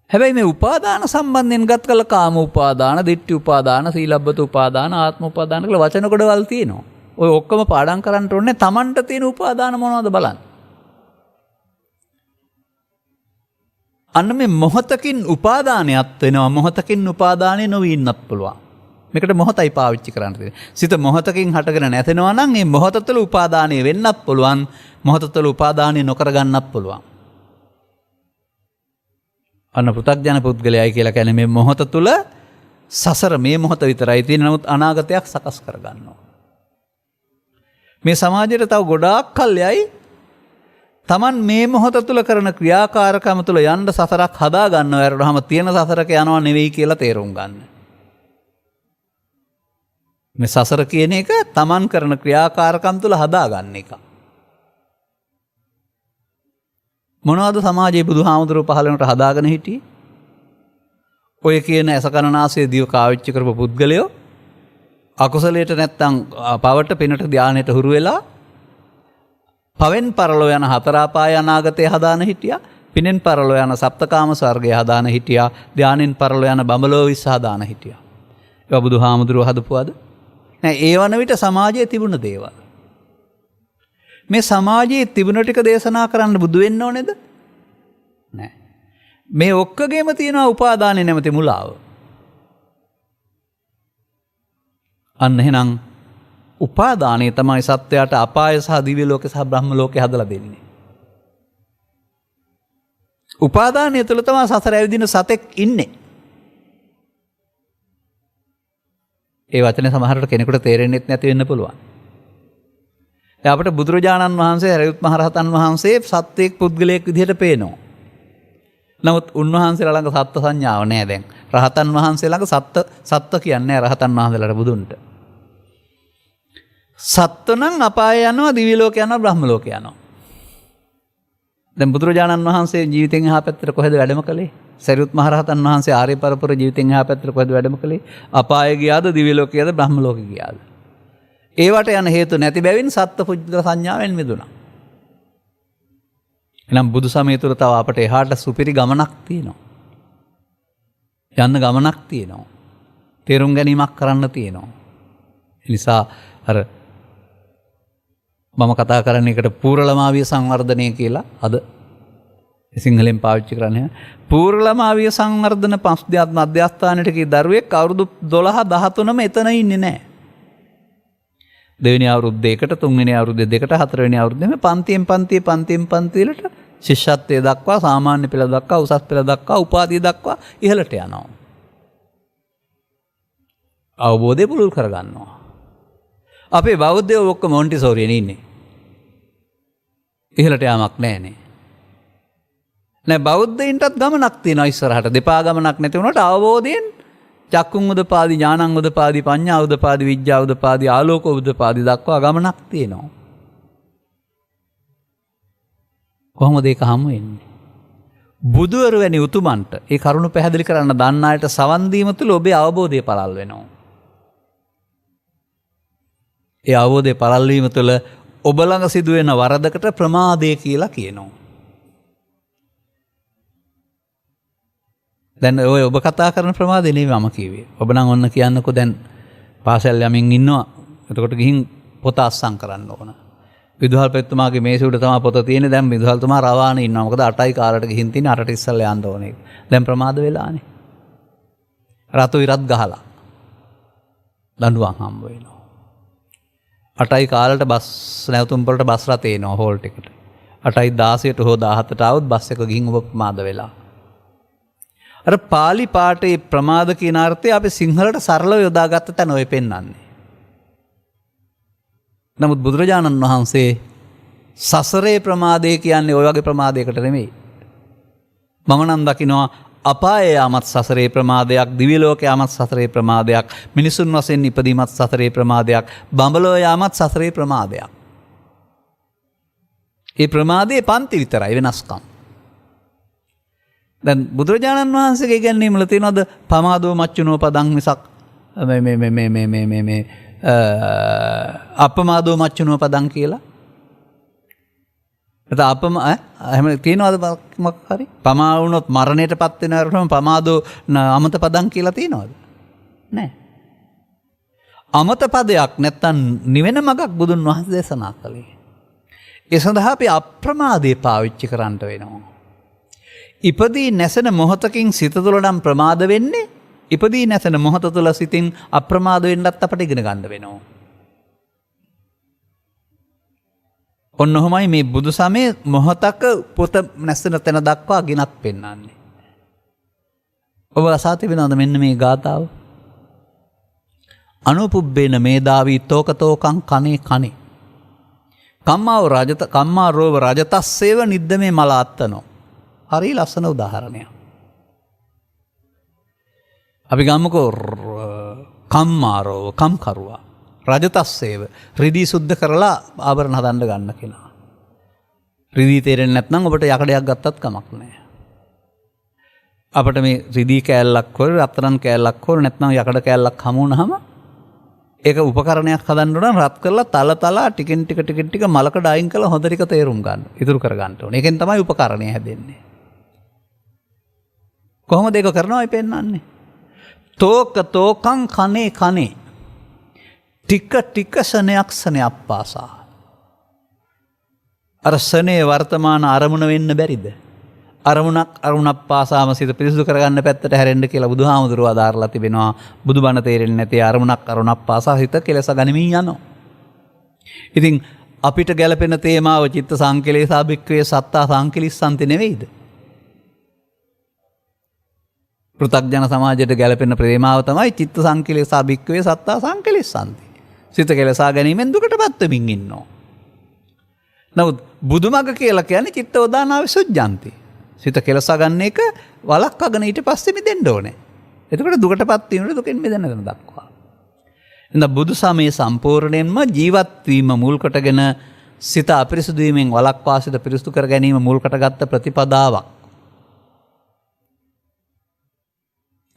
හැබැයි මේ උපාදාන සම්බන්ධයෙන් ගත් කළ කාම උපාදාන, ditthi උපාදාන, සීලබ්බත උපාදාන, ආත්ම උපාදාන කියලා වචන කොටවල් තියෙනවා. ඔය ඔක්කොම පාඩම් කරන්න ඕනේ තමන්ට තියෙන උපාදාන මොනවද බලන්න. අන්න මේ මොහතකින් උපාදානයක් වෙනවා. මොහතකින් උපාදානෙ නොවී ඉන්නත් පුළුවන්. මේකට මොහතයි පාවිච්චි කරන්න තියෙන්නේ. සිත මොහතකින් හටගෙන නැතෙනවා නම් මේ මොහත තුළ උපාදානෙ වෙන්නත් පුළුවන්. මොහත තුළ උපාදානෙ නොකර ගන්නත් පුළුවන්. අන්න පෘථග්ජන පුද්ගලයයි කියලා කියන්නේ මේ මොහොත තුල සසර මේ මොහොත විතරයි තියෙන. නමුත් අනාගතයක් සකස් කරගන්නවා. මේ සමාජයට තව ගොඩාක් කල් යයි Taman මේ මොහොත තුල කරන ක්‍රියාකාරකම තුල යන්න සසරක් හදා ගන්නව ඇරනවාම තියෙන සසරක යනවා නෙවෙයි කියලා තේරුම් ගන්න. මේ සසර කියන එක Taman කරන ක්‍රියාකාරකම් තුල හදා ගන්න එක. මොනවද සමාජයේ බුදුහාමුදුරුවෝ පහළ වෙනට හදාගෙන හිටියේ? ඔය කියන ඇසකනාසයේ දිව කාවිච්ච කරපු පුද්ගලයෝ අකුසලයට නැත්තම් පවට පිනට ධානයට හුරු වෙලා පවෙන් පරලෝ යන හතර අපාය අනාගතය හදාන හිටියා. පිනෙන් පරලෝ යන සප්තකාම ස්වර්ගය හදාන හිටියා. ධානෙන් පරලෝ යන බඹලෝ විස්ස හදාන හිටියා. ඒවා බුදුහාමුදුරුවෝ හදපුවාද? නෑ. ඒ වන විට සමාජයේ තිබුණ දේවල්. මේ සමාජයේ තිබුණ ටික දේශනා කරන්න බුදු වෙන්න ඕනේද? නෑ. මේ ඔක්කොගේම තියෙනවා උපාදානෙ නැමැති මුලාව. අන්න එහෙනම් උපාදානය තමයි සත්‍යයට අපාය සහ දිව්‍ය ලෝකේ සහ බ්‍රහ්ම ලෝකේ හදලා දෙන්නේ. උපාදානය තුළ තමයි සසර ඇවිදින සතෙක් ඉන්නේ. ඒ වචනේ සමහරට කෙනෙකුට තේරෙන්නේ නැති වෙන්න පුළුවන්. අපට බුදුරජාණන් වහන්සේ හරියුත් මහරහතන් වහන්සේ සත්‍යයක් පුද්ගලයෙක් විදිහට පේනවා. නමුත් උන්වහන්සේලා ළඟ සත්ත්ව සංඥාව නැහැ දැන්. රහතන් වහන්සේ ළඟ සත්ත්ව කියන්නේ රහතන් වහන්සේලාට බුදුන්ට. සත්ත්ව නම් අපාය යනවා, දිව්‍ය ලෝක යනවා, බ්‍රහ්ම ලෝක යනවා. දැන් බුදුරජාණන් වහන්සේ ජීවිතෙන් එහා පැත්තට කොහෙද වැඩම කළේ? සරියුත් මහරහතන් වහන්සේ ආර්ය පරපුර ජීවිතෙන් එහා පැත්තට කොහෙද වැඩම කළේ? අපාය ගියාද, දිව්‍ය ලෝක ගියාද, බ්‍රහ්ම ලෝක ගියාද? ඒවට යන හේතු නැති බැවින් සත්ත්ව පුජ්‍යල සංඥාවෙන් මිදුණා. එහෙනම් බුදු සමය තුළ තව අපට එහාට සුපිරි ගමනක් තියෙනවා. යන්න ගමනක් තියෙනවා. තේරුම් ගැනීමක් කරන්න තියෙනවා. නිසා අර මම කතා කරන එකට පූර්වලමාවිය සංවර්ධනය කියලා අද සිංහලෙන් පාවිච්චි කරන්නේ. පූර්වලමාවිය සංවර්ධන පස්ත්‍යාත්ම අධ්‍යස්ථානයට කී දරුවෙක් අවුරුදු 12 13ම එතන ඉන්නේ නැහැ. දෙවෙනි අවුරුද්දේකට, තුන්වෙනි අවුරුද්දේ දෙකට, හතරවෙනි අවුරුද්දේ මේ පන්තියෙන් පන්තියට ශිෂ්‍යත්වයේ දක්වා, සාමාන්‍ය පෙළ දක්වා, උසස් පෙළ දක්වා, උපාධිය දක්වා ඉහළට යනවා. අවබෝධය පුළුල් කරගන්නවා. අපේ බෞද්ධයෝ ඔක්කොම මොන්ටිසෝරියේ ඉන්නේ. ඉහළට යාමක් නැහැනේ. නෑ බෞද්ධයින්ටත් ගමනක් තියෙනවා ඉස්සරහට. දෙපා ගමනක් නැති වුණාට අවබෝධයෙන් චක්කුං උදපාදි, ඥානං උදපාදි, පඤ්ඤා උදපාදි, විඥා උදපාදි, ආලෝක උදපාදි දක්වා ගමනක් තියෙනවා. කොහොමද ඒක හමු වෙන්නේ? බුදුවරු වැනි උතුමන්ට ඒ කරුණ පැහැදිලි කරන්න දන්න අයට සවන් දීම තුළ ඔබේ අවබෝධය පළල් වෙනවා. ඒ අවබෝධය පළල් වීම තුළ ඔබ ළඟ සිදුවෙන වරදකට ප්‍රමාදය කියලා කියනවා. දැන් ඔය ඔබ කතා කරන ප්‍රමාදේ නෙවෙයි මම කිව්වේ. ඔබ නම් ඔන්න කියන්නකෝ දැන් පාසල් යමින් ඉන්නවා. එතකොට ගිහින් පොත අස්සම් කරන්න ඕන. විදුහල්පතිතුමාගේ මේසෙ උඩ තමයි පොත තියෙන්නේ. දැන් විදුහල්තුමා රවානේ ඉන්නවා. මොකද 8යි කාලට ගිහින් තියෙන්නේ 8ට ඉස්සෙල්ලා යන්න ඕනේ. දැන් ප්‍රමාද වෙලානේ. රතු ඉරත් ගහලා දඬුවම් හම්බ වෙනවා. 8යි කාලට බස් නැවතුම් වලට බස් රථේ එනවා හෝල් එකට. 8යි 16ට හෝ 17ට આવුත් බස් එක ගිහින් ඔබ ප්‍රමාද වෙලා. අර පාලි පාඨයේ ප්‍රමාද කියන අර්ථය අපි සිංහලට සරලව යොදාගත්ත තැන ඔය පෙන්වන්නේ. නමුත් බුදුරජාණන් වහන්සේ සසරේ ප්‍රමාදය කියන්නේ ඔය වගේ ප්‍රමාදයකට නෙමෙයි. මම නම් දකිනවා අපායේ යාමත් සසරේ ප්‍රමාදයක්, දිව්‍ය ලෝකේ යාමත් සසරේ ප්‍රමාදයක්, මිනිසුන් වශයෙන් ඉපදීමත් සසරේ ප්‍රමාදයක්, බඹලෝ යාමත් සසරේ ප්‍රමාදයක්. ඒ ප්‍රමාදයේ පන්ති විතරයි වෙනස්කම්. දැන් බුදුරජාණන් වහන්සේගේ ඉගැන්වීම වල තියෙනවද පමාදෝ මච්චුනෝ පදං මිසක් මේ අපමාදෝ මච්චුනෝ පදං කියලා? එතන එහෙම තියෙනවද මොකක් හරි? පමා වුණොත් මරණයටපත් වෙනවරම පමාදෝ අමත පදං කියලා තියෙනවද? නැහැ. අමත පදයක් නැත්තම් නිවෙන මගක් බුදුන් වහන්සේ දේශනා කළේ. ඒ සඳහා අපි අප්‍රමාදේ පාවිච්චි කරන්න වෙනවා. ඉපදී නැසෙන මොහොතකින් සිත තුළ නම් ප්‍රමාද වෙන්නේ, ඉපදී නැසෙන මොහොත තුළ සිතින් අප්‍රමාද වෙන්නත් අපට ඉගෙන ගන්න වෙනවා. ඔන්න ඔහොමයි මේ බුදු සමයේ මොහොතක පොත නැසෙන තැන දක්වා ගෙනත් පෙන්වන්නේ. ඔබ අසා තිබෙනවද මෙන්න මේ ගාථාව? අනුපුබ්බේන මේදාවී තෝකතෝකං කනේ කනේ. කම්මා රෝව රජතස්සේව නිද්දමේ මලාත්තනෝ. හරි ලස්සන උදාහරණයක්. අපි ගමුකෝ කම්මාරෝව කම්කරුවා රජතස්සේව රිදී සුද්ධ කරලා ආභරණ හදන්න ගන්න කෙනා. රිදී තේරෙන්නේ නැත්නම් ඔබට යකඩයක් ගත්තත් කමක් නැහැ. අපිට මේ රිදී කෑල්ලක් හොර රත්තරන් කෑල්ලක් හොර නැත්නම් යකඩ කෑල්ලක් හමු වුණාම ඒක උපකරණයක් හදන්න උනන රත් කරලා තලතලා ටිකෙන් ටික මලකඩ අයින් කරලා හොඳ ටික තේරුම් ගන්න. ඉතුරු කර ගන්න ඕනේ. ඒකෙන් තමයි උපකරණය හැදෙන්නේ. කොහොමද ඒක කරනවයි පෙන්වන්නේ? තෝකං කනේ කනේ. ටික සනයක් සනයක් පාසා. අර සනේ වර්තමාන අරමුණ වෙන්න බැරිද? අරමුණක් පාසාම සිත පිරිසුදු කරගන්න පැත්තට හැරෙන්න කියලා බුදුහාමුදුරුවෝ අදාරලා තිබෙනවා. බුදුබණ තේරෙන්නේ නැති අරමුණක් පාසා හිත කෙලස ගනිමින් යනවා. ඉතින් අපිට ගැළපෙන තේමාව චිත්ත සංකලේශා භික්ඛවේ සත්තා සංකලිස්සන්ති නෙවෙයිද? පෘථග්ජන සමාජයට ගැළපෙන ප්‍රේමාව තමයි චිත්ත සංකලේශා භික්ඛවේ සත්තා සංකලිස්සන්ති. සිත කෙලසා ගැනීමෙන් දුකටපත් වෙමින් ඉන්නවා. නමුත් බුදුමග කියලා කියන්නේ චිත්තෝදානා විසුද්ධාන්ති. සිත කෙලසා ගන්න එක වළක්වාගෙන ඊට පස්සේ මිදෙන්න ඕනේ. එතකොට දුකටපත් වීමට දුකෙන් මිදෙන්න යන දක්වා. එහෙනම් බුදු සමයේ සම්පූර්ණයෙන්ම ජීවත් වීම මුල් කොටගෙන සිත අපිරිසුදු වීමෙන් වළක්වා සිත පිරිසුදු කර ගැනීම මුල් කොටගත් ප්‍රතිපදාවක්.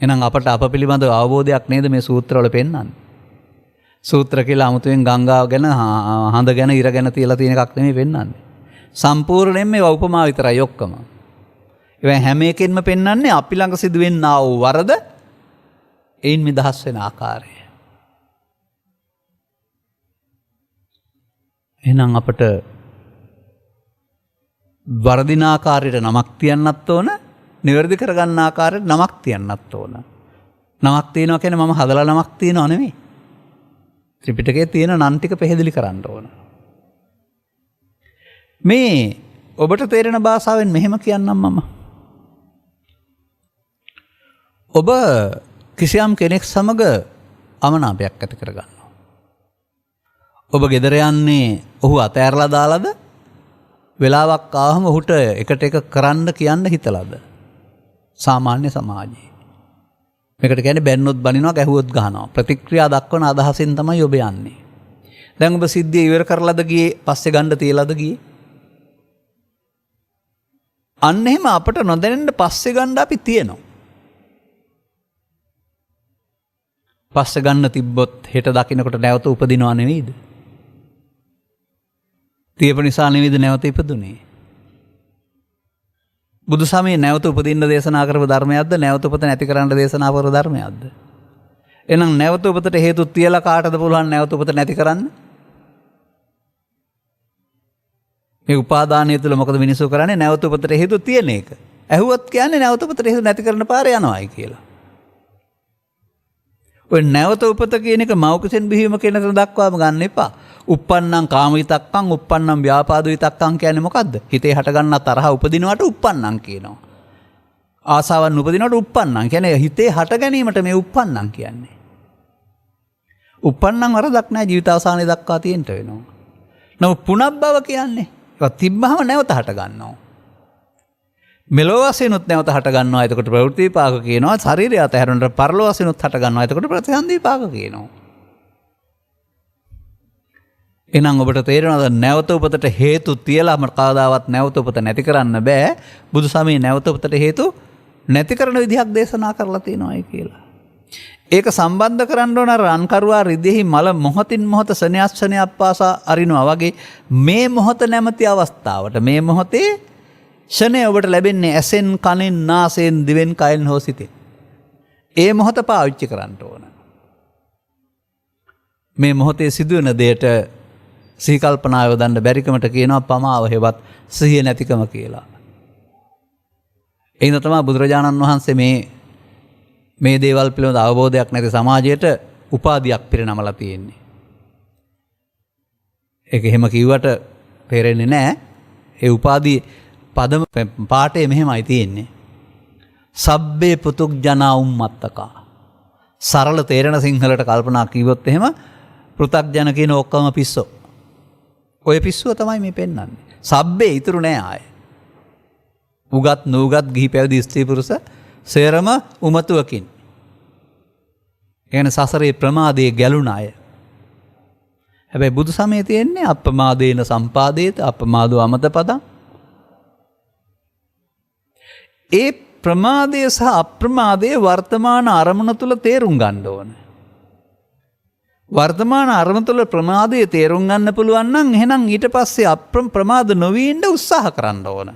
එහෙනම් අපට අප පිළිබඳ අවබෝධයක් නේද මේ සූත්‍රවල පෙන්වන්නේ? සූත්‍ර කියලා 아무තෙන් ගංගාව ගැන හඳ ගැන ඉර ගැන තියලා තියෙන එකක් නෙමෙයි පෙන්වන්නේ. සම්පූර්ණයෙන්ම ඒවා උපමා විතරයි ඔක්කොම. ඒ හැම එකෙන්ම පෙන්වන්නේ අපි ළඟ සිදුවෙනා වූ වරද එයින් නිදහස් වෙන ආකාරය. එහෙනම් අපට වර්ධින ආකාරයට නමක් තියන්නත් ඕන, නිවැරදි කරගන්න ආකාරයට නමක් තියන්නත් ඕන. නමක් තියෙනවා කියන්නේ මම හදලා නමක් තියනව නෙමෙයි. ත්‍රිපිටකයේ තියෙන නම් ටික පැහැදිලි කරන්න ඕන. මේ ඔබට තේරෙන භාෂාවෙන් මෙහෙම කියන්නම් මම. ඔබ කිසියම් කෙනෙක් සමග අමනාපයක් ඇති කරගන්නවා. ඔබ ගෙදර යන්නේ ඔහු අතෑරලා දාලාද? වෙලාවක් ආවම ඔහුට එකට එක කරන්න කියන්න හිතලාද? සාමාන්‍ය සමාජයේ. මේකට කියන්නේ බැන්නොත් බනිනවා, ගැහුවොත් ගහනවා. ප්‍රතික්‍රියා දක්වන අදහසින් තමයි ඔබ යන්නේ. දැන් ඔබ සිද්ධිය ඉවර කරලාද ගියේ? පස්සේ ගන්න තියලාද ගියේ? අන්න එහෙම අපට නොදැනෙන්න පස්සේ ගන්න අපි තියනවා. පස්සේ ගන්න තිබ්බොත් හෙට දකින්නකොට නැවත උපදිනව නෙවෙයිද? තියපු නිසා නෙවෙයිද නැවත ඉපදුනේ? බුදු සමයේ නැවත උපදින්න දේශනා කරපු ධර්මයක්ද? නැවත උපත නැති කරන්න දේශනා කරපු ධර්මයක්ද? එහෙනම් නැවත උපතට හේතු තියලා කාටද පුළුවන් නැවත උපත නැති කරන්න? මේ උපාදානය තුළ මොකද මිනිස්සු කරන්නේ? නැවත උපතට හේතු තියෙන එක. ඇහුවත් කියන්නේ නැවත උපතට හේතු නැති කරන පාරේ යනවායි කියලා. ඔය නැවත උපත කියන එක මෞකසෙන් බිහිවීම කියන තැන දක්වාම ගන්න එපා. uppannam කාම විතක්කං, uppannam ව්‍යාපාද විතක්කං කියන්නේ මොකද්ද? හිතේ හටගන්නා තරහ උපදිනවට uppannam කියනවා. ආසාවන් උපදිනවට uppannam කියන්නේ හිතේ හට ගැනීමට මේ uppannam කියන්නේ. uppannam වරදක් නැහැ, ජීවිත අවසානයේ දක්වා තියෙන්න වෙනවා. නමුත් පුනබ්බව කියන්නේ ඒක තිබ්බහම නැවත හට ගන්නවා. මෙලෝ වශයෙන්ුත් නැවත හට ගන්නවා. එතකොට ප්‍රවෘත්ති විපාක කියනවා. ශරීරය අතහැරුණාට පරලෝ වශයෙන්ුත් හට ගන්නවා. එතකොට ප්‍රතිසන්දි විපාක කියනවා. එහෙනම් ඔබට තේරෙනවද නැවත උපතට හේතු තියලා කවදාවත් නැවත උපත නැති කරන්න බෑ. බුදු සමයේ නැවත උපතට හේතු නැති කරන විදිහක් දේශනා කරලා තියෙනවායි කියලා. ඒක සම්බන්ධ කරන්න ඕන රන්කරුවා රිදෙහි මල මොහොතින් මොහොත සෙනෙහස්සනයක් පාසා අරිනවා වගේ මේ මොහොත නැමැති අවස්ථාවට මේ මොහොතේ ෂණය ඔබට ලැබෙන්නේ ඇසෙන්, කනෙන්, නාසයෙන්, දිවෙන්, කයෙන් හෝ සිතෙන්. ඒ මොහොත පාවිච්චි කරන්න ඕන. මේ මොහොතේ සිදුවෙන දෙයට සිහි කල්පනා යොදන්න බැරිකමට කියනවා පමාව හෙවත් සිහිය නැතිකම කියලා. එහෙනම් තමයි බුදුරජාණන් වහන්සේ මේ දේවල් පිළිබඳ අවබෝධයක් නැති සමාජයට උපාධියක් පිරිනමලා තියෙන්නේ. ඒක එහෙම කිව්වට තේරෙන්නේ නැහැ. ඒ උපාධිය පදම පාඨයේ මෙහෙමයි තියෙන්නේ. සබ්බේ පුතුග්ජනා උම්මත්තකා. සරල තේරෙන සිංහලට කල්පනා කිව්වොත් එහෙම පෘථග්ජන කියන ඔක්කොම පිස්සෝ. ඔය පිස්සුව තමයි මේ පෙන්වන්නේ. සබ්බේ ඉතුරු නෑ ආයේ. උගත් නූගත් ගිහි පැවිදි ස්ත්‍රී පුරුෂ සේරම උමතුවකින්. කියන්නේ සසරේ ප්‍රමාදයේ ගැලුණ අය. හැබැයි බුදු සමයේ තියෙන්නේ අප්‍රමාදේන සම්පාදේත අප්‍රමාදෝ අමතපදං. ඒ ප්‍රමාදය සහ අප්‍රමාදයේ වර්තමාන අරමුණ තුල තේරුම් ගන්න ඕන. වර්තමාන අරමුණ තුල ප්‍රමාදයේ තේරුම් ගන්න පුළුවන් නම් එහෙනම් ඊට පස්සේ අප්‍රමාද නොවී ඉන්න උත්සාහ කරන්න ඕන.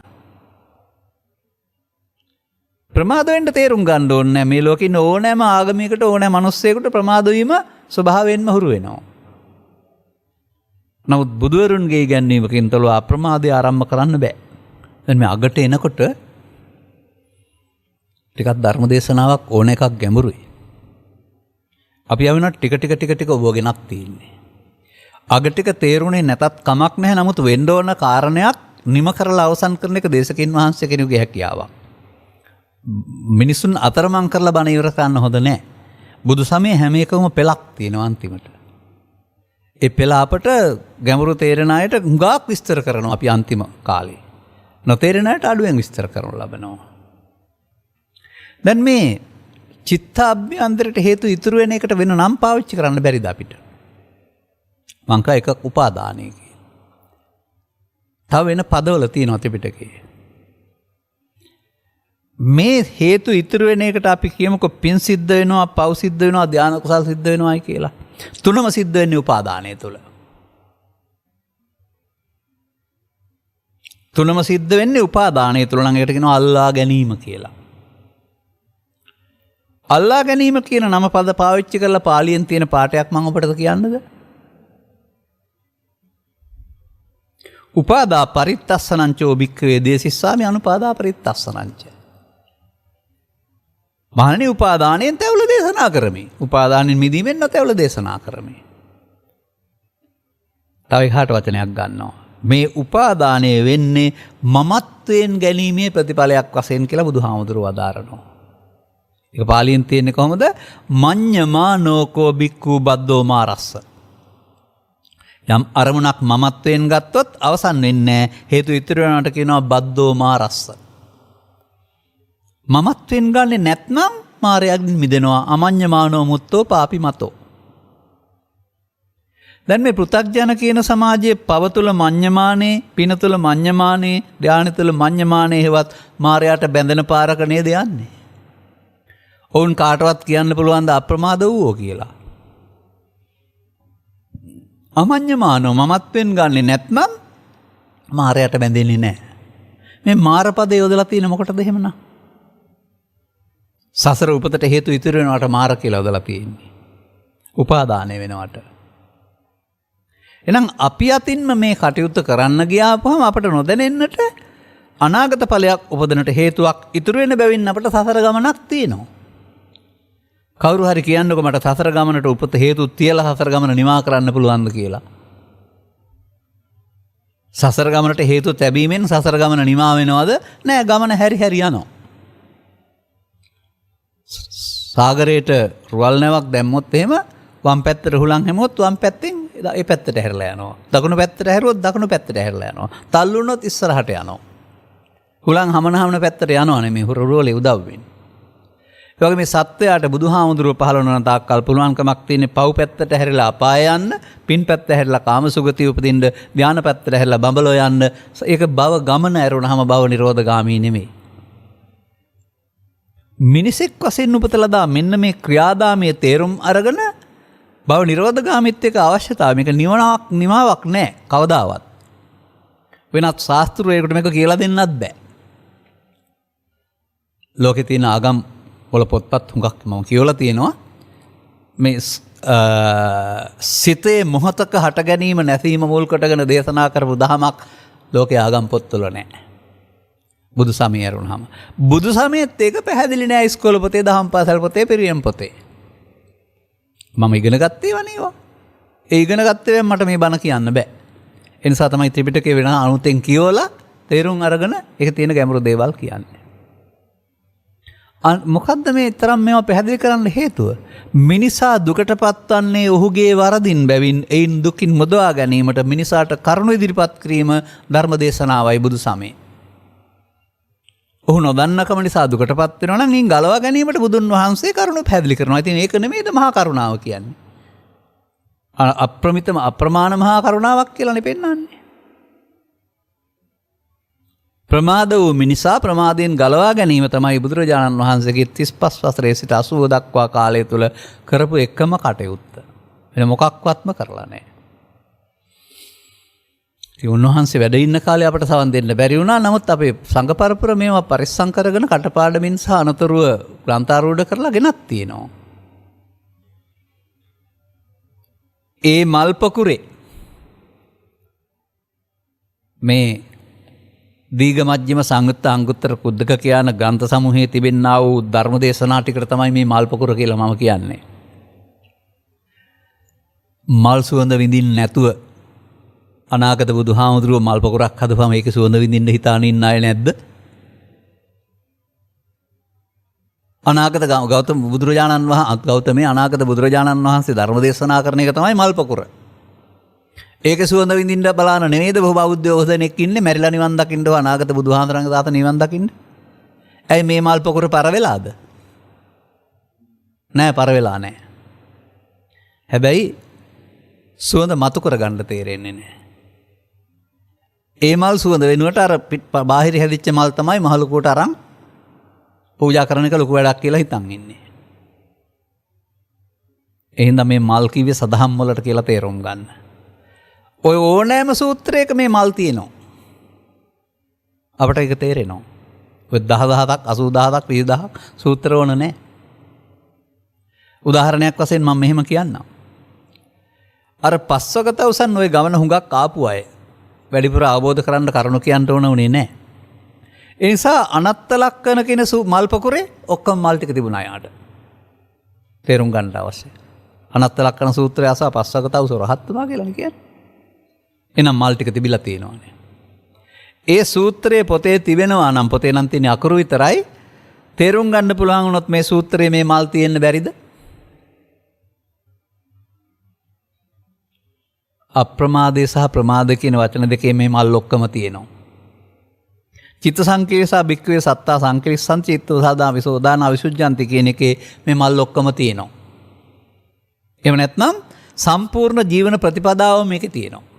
ප්‍රමාද වෙන්න තේරුම් ගන්න ඕනේ. මේ ලෝකේ ඉන්න ඕනෑම ආගමයකට ඕනෑම මිනිස්සෙකුට ප්‍රමාද වීම ස්වභාවයෙන්ම හුරු වෙනවා. නමුත් බුදුවරුන්ගේ ඉගැන්වීමකින් තොරව අප්‍රමාදය ආරම්භ කරන්න බෑ. දැන් මේ අගට එනකොට ටිකක් ධර්ම දේශනාවක් ඕන එකක් ගැඹුරුයි. අපි යවිනත් ටික ඔබ ගෙනත් තියෙන්නේ. අග ටික තේරුණේ නැතත් කමක් නැහැ. නමුත් වෙන්න ඕන කාරණයක් නිම කරලා අවසන් කරන එක දේශකින් වහන්සේ කෙනෙකුගේ හැකියාවක්. මිනිසුන් අතරමං කරලා බණ ඉවර කරන්න හොඳ නැහැ. බුදු සමයේ හැම එකම පෙළක් තියෙනවා අන්තිමට. ඒ පෙළ අපට ගැඹුරු තේරෙන අයට හුඟක් විස්තර කරනවා අපි අන්තිම කාලේ. නොතේරෙන අයට අඩුවෙන් විස්තර කරනු ලබනවා. දැන් මේ චිත්තාභ්‍යන්තරයට හේතු ඉතුරු වෙන එකට වෙන නම් පාවිච්චි කරන්න බැරිද අපිට? මං කා එකක් උපාදානය කියලා. තව වෙන පදවල තියෙනවා ත්‍රිපිටකයේ. මේ හේතු ඉතුරු වෙන එකට අපි කියමුකෝ පින් සිද්ධ වෙනවා, පව් සිද්ධ වෙනවා, ධාන කුසල් සිද්ධ වෙනවායි කියලා. තුනම සිද්ධ වෙන්නේ උපාදානය තුළ. තුනම සිද්ධ වෙන්නේ උපාදානය තුල නම් ඒකට කියනවා අල්ලා ගැනීම කියලා. අල්ලා ගැනීම කියන නම පද පාවිච්චි කරලා පාලියෙන් තියෙන පාඩයක් මම ඔබට කියන්නද? උපාදා පරිත්තස්සනංචෝ භික්ඛවේ දේසිස්සාමි අනුපාදා පරිත්තස්සනංච. මහණනි උපාදානයෙන් තැවුල දේශනා කරමි. උපාදානෙන් මිදීමෙන් නොතැවුල දේශනා කරමි. තව එහාට වචනයක් ගන්නවා. මේ උපාදානය වෙන්නේ මමත්වයෙන් ගැනීමේ ප්‍රතිඵලයක් වශයෙන් කියලා බුදුහාමුදුරුවෝ වදාරනවා. ඒක පාලියෙන් තියෙන්නේ කොහොමද? මඤ්ඤමානෝකෝ බික්ඛු බද්දෝ මාරස්ස. යම් අරමුණක් මමත්වයෙන් ගත්තොත් අවසන් වෙන්නේ හේතු ඉතිරි වෙනාට කියනවා බද්දෝ මාරස්ස. මමත්වෙන් ගන්නෙ නැත්නම් මාරයන්ගෙන් මිදෙනවා. අමඤ්ඤමානෝ මුත්තෝ පාපි මතෝ. දැන් මේ පෘථග්ජන කියන සමාජයේ පව තුල මඤ්ඤමානේ, පින තුල මඤ්ඤමානේ, ධානය තුල මඤ්ඤමානේ හේවත් මාරයාට බැඳෙන පාරක නේද යන්නේ. ඔවුන් කාටවත් කියන්න පුළුවන් ද අප්‍රමාද වූෝ කියලා. අමඤ්ඤමානෝ මමත්වෙන් ගන්නෙ නැත්නම් මාරයට බැඳෙන්නේ නැහැ. මේ මාරපදේ යොදලා තියෙන මොකටද එහෙමනම්? සසර උපතට හේතු ඉතිරි වෙනවට මාර කියලා යොදලා තියෙන්නේ. උපාදානය වෙනවට. එහෙනම් අපි අතින්ම මේ කටයුත්ත කරන්න ගියාපුවම අපට නොදැනෙන්නට අනාගත ඵලයක් උපදිනට හේතුවක් ඉතුරු වෙන බැවින් අපට සසර ගමනක් තියෙනවා. කවුරු හරි කියන්නකො මට සසර ගමනට උපත හේතු තියලා සසර ගමන නිමා කරන්න පුළුවන්ද කියලා. සසර ගමනට හේතු තැබීමෙන් සසර ගමන නිමා වෙනවද? නෑ, ගමන හැරි හැරි යනවා. සාගරයට රුවල් නැවක් දැම්මොත් එහෙම වම් පැත්තට හුලං හැමුවොත් වම් පැත්තෙන් ඒ පැත්තට හැරිලා යනවා. දකුණු පැත්තට හැරුවොත් දකුණු පැත්තට හැරිලා යනවා. තල්ලු වුණොත් ඉස්සරහට යනවා. හුලං හමන පැත්තට යනවනේ මේ රුවලේ උදව් වෙන්නේ. ඒ වගේ මේ සත්වයාට බුදුහාමුදුරුවෝ පහළ වුණා තාක්කල් පුළුවන්කමක් තියෙන්නේ පව් පැත්තට හැරිලා අපාය යන්න, පින් පැත්ත හැරිලා කාමසුගතිය උපදින්න, ධාන පැත්තට හැරිලා බඹලෝ යන්න. ඒක භව ගමන ඇරුණාම භව නිරෝධගාමී නෙමෙයි. මිනිසෙක් වශයෙන් උපතලදා මෙන්න මේ ක්‍රියාදාමයේ තේරුම් අරගෙන භව නිරෝධගාමීත් එක්ක අවශ්‍යතාවය මේක නිමාවක් නැහැ කවදාවත්. වෙනත් ශාස්ත්‍රවේකට මේක කියලා දෙන්නත් බෑ. ලෝකේ තියෙන ආගම් වල පොත්පත් හුඟක් මම කියවලා තියෙනවා. මේ සිතේ මොහතක හට ගැනීම නැතිවීම මුල් කොටගෙන දේශනා කරපු දහමක් ලෝකේ ආගම් පොත්වල නැහැ. බුදු සමය ඇරුණාම බුදු සමයේත් ඒක පැහැදිලි නෑ. ඉස්කෝල පොතේ, දහම් පාසල් පොතේ, පිරියම් පොතේ මම ඉගෙන ගත්තේ වනේවා. ඒ ඉගෙන ගත්තේ මට මේ බණ කියන්න බෑ. ඒ නිසා තමයි ත්‍රිපිටකේ වෙන අනුතෙන් කියවලා තේරුම් අරගෙන ඒක තියෙන ගැඹුරු දේවල් කියන්නේ. මොකද්ද මේ තරම් මේවා පැහැදිලි කරන්න හේතුව? මිනිසා දුකට පත්වන්නේ ඔහුගේ වරදින් බැවින් එයින් දුකින් මුදවා ගැනීමට මිනිසාට කරුණ ඉදිරිපත් කිරීම ධර්ම දේශනාවයි බුදු සමය. ඔහු නොදන්නකම නිසා දුකටපත් වෙනවා නම් ඉන් ගලවා ගැනීමට බුදුන් වහන්සේ කරුණ පැහැදිලි කරනවා. ඉතින් ඒක නෙමෙයිද මහා කරුණාව කියන්නේ? අප්‍රමිතම අප්‍රමාණ මහා කරුණාවක් කියලානේ පෙන්වන්නේ. ප්‍රමාද වූ මිනිසා ප්‍රමාදයෙන් ගලවා ගැනීම තමයි බුදුරජාණන් වහන්සේගේ 35 වසරේ සිට 80 දක්වා කාලය තුල කරපු එකම කටයුත්ත. වෙන මොකක්වත්ම කරලා නැහැ. ඉතින් උන්වහන්සේ වැඩ ඉන්න කාලේ අපට සවන් දෙන්න බැරි වුණා. නමුත් අපේ සංඝ පරපුර මේවා පරිස්සම් කරගෙන කටපාඩමින් සහ අනතුරුව ග්‍රන්ථාරූඪ කරලා ගෙනත් තියෙනවා. ඒ මල් පොකුරේ මේ දීඝ මජ්ක්‍ධිම සංයුත්ත අංගුත්තර කුද්දක කියන ග්‍රන්ථ සමූහයේ තිබෙනා වූ ධර්ම දේශනා ටිකට තමයි මේ මල් පොකුර කියලා මම කියන්නේ. මල් සුවඳ විඳින්න නැතුව අනාගත බුදුහාමුදුරුවෝ මල් පොකුරක් හදපුවම ඒකේ සුවඳ විඳින්න හිතාන ඉන්න අය නැද්ද? අනාගත ගෞතම බුදුරජාණන් වහන්සේ ගෞතමේ අනාගත බුදුරජාණන් වහන්සේ ධර්ම දේශනා කරන එක තමයි මල් පොකුර. ඒකේ සුවඳ විඳින්න බලාන නෙමෙයිද බොහෝ බෞද්ධයෝ දෙනෙක් ඉන්නේ මැරිලා නිවන් දකින්න අනාගත බුදුහාමුදුරන්ගේ දාත නිවන් දකින්න. ඇයි මේ මල් පොකුර පර වෙලාද? නෑ, පර වෙලා නෑ. හැබැයි සුවඳ මතු කරගන්න තේරෙන්නේ නෑ. ඒ මල් සුවඳ වෙනුවට අර බාහිර හැදිච්ච මල් තමයි මහලුකුවට අරන් පූජා කරන එක ලොකු වැඩක් කියලා හිතන් ඉන්නේ. එහෙනම් මේ මල් කිව්වේ සදහම් වලට කියලා තේරුම් ගන්න. ඔය ඕනෑම සූත්‍රයක මේ මල් තියෙනවා. අපට ඒක තේරෙනවා. ඔය 10000ක් 80000ක් 20000ක් සූත්‍ර වල නැහැ. උදාහරණයක් වශයෙන් මම මෙහෙම කියන්නම්. අර පස්වගත උසන් ওই ගමන හුඟක් ආපු අය වැඩිපුර අවබෝධ කරන්න කරුණු කියන්න ඕන උනේ නැහැ. ඒ නිසා අනත්ත ලක්කන කියන මල් පොකුරේ ඔක්කොම මල් ටික තිබුණා යාට. තේරුම් ගන්න අවශ්‍යයි. අනත්ත ලක්කන සූත්‍රය අසා පස්වගත උස රහත් වුණා කියලා කියන්නේ. එහෙනම් මල් ටික තිබිලා තියෙනවානේ. ඒ සූත්‍රයේ පොතේ තිබෙනවා නම් පොතේ නම් තියෙන අකුරු විතරයි තේරුම් ගන්න පුළුවන් වුණොත් මේ සූත්‍රයේ මේ මල් තියෙන්න බැරිද? අප්‍රමාදේ සහ ප්‍රමාද කියන වචන දෙකේ මේ මල් ඔක්කොම තියෙනවා. චිත්ත සංකේසා භික්ඛවේ සත්තා සංකේසං චිත්ත සාදා විසෝදාන විසුද්ධාන්ති කියන එකේ මේ මල් ඔක්කොම තියෙනවා. එහෙම නැත්නම් සම්පූර්ණ ජීවන ප්‍රතිපදාව මේකේ තියෙනවා.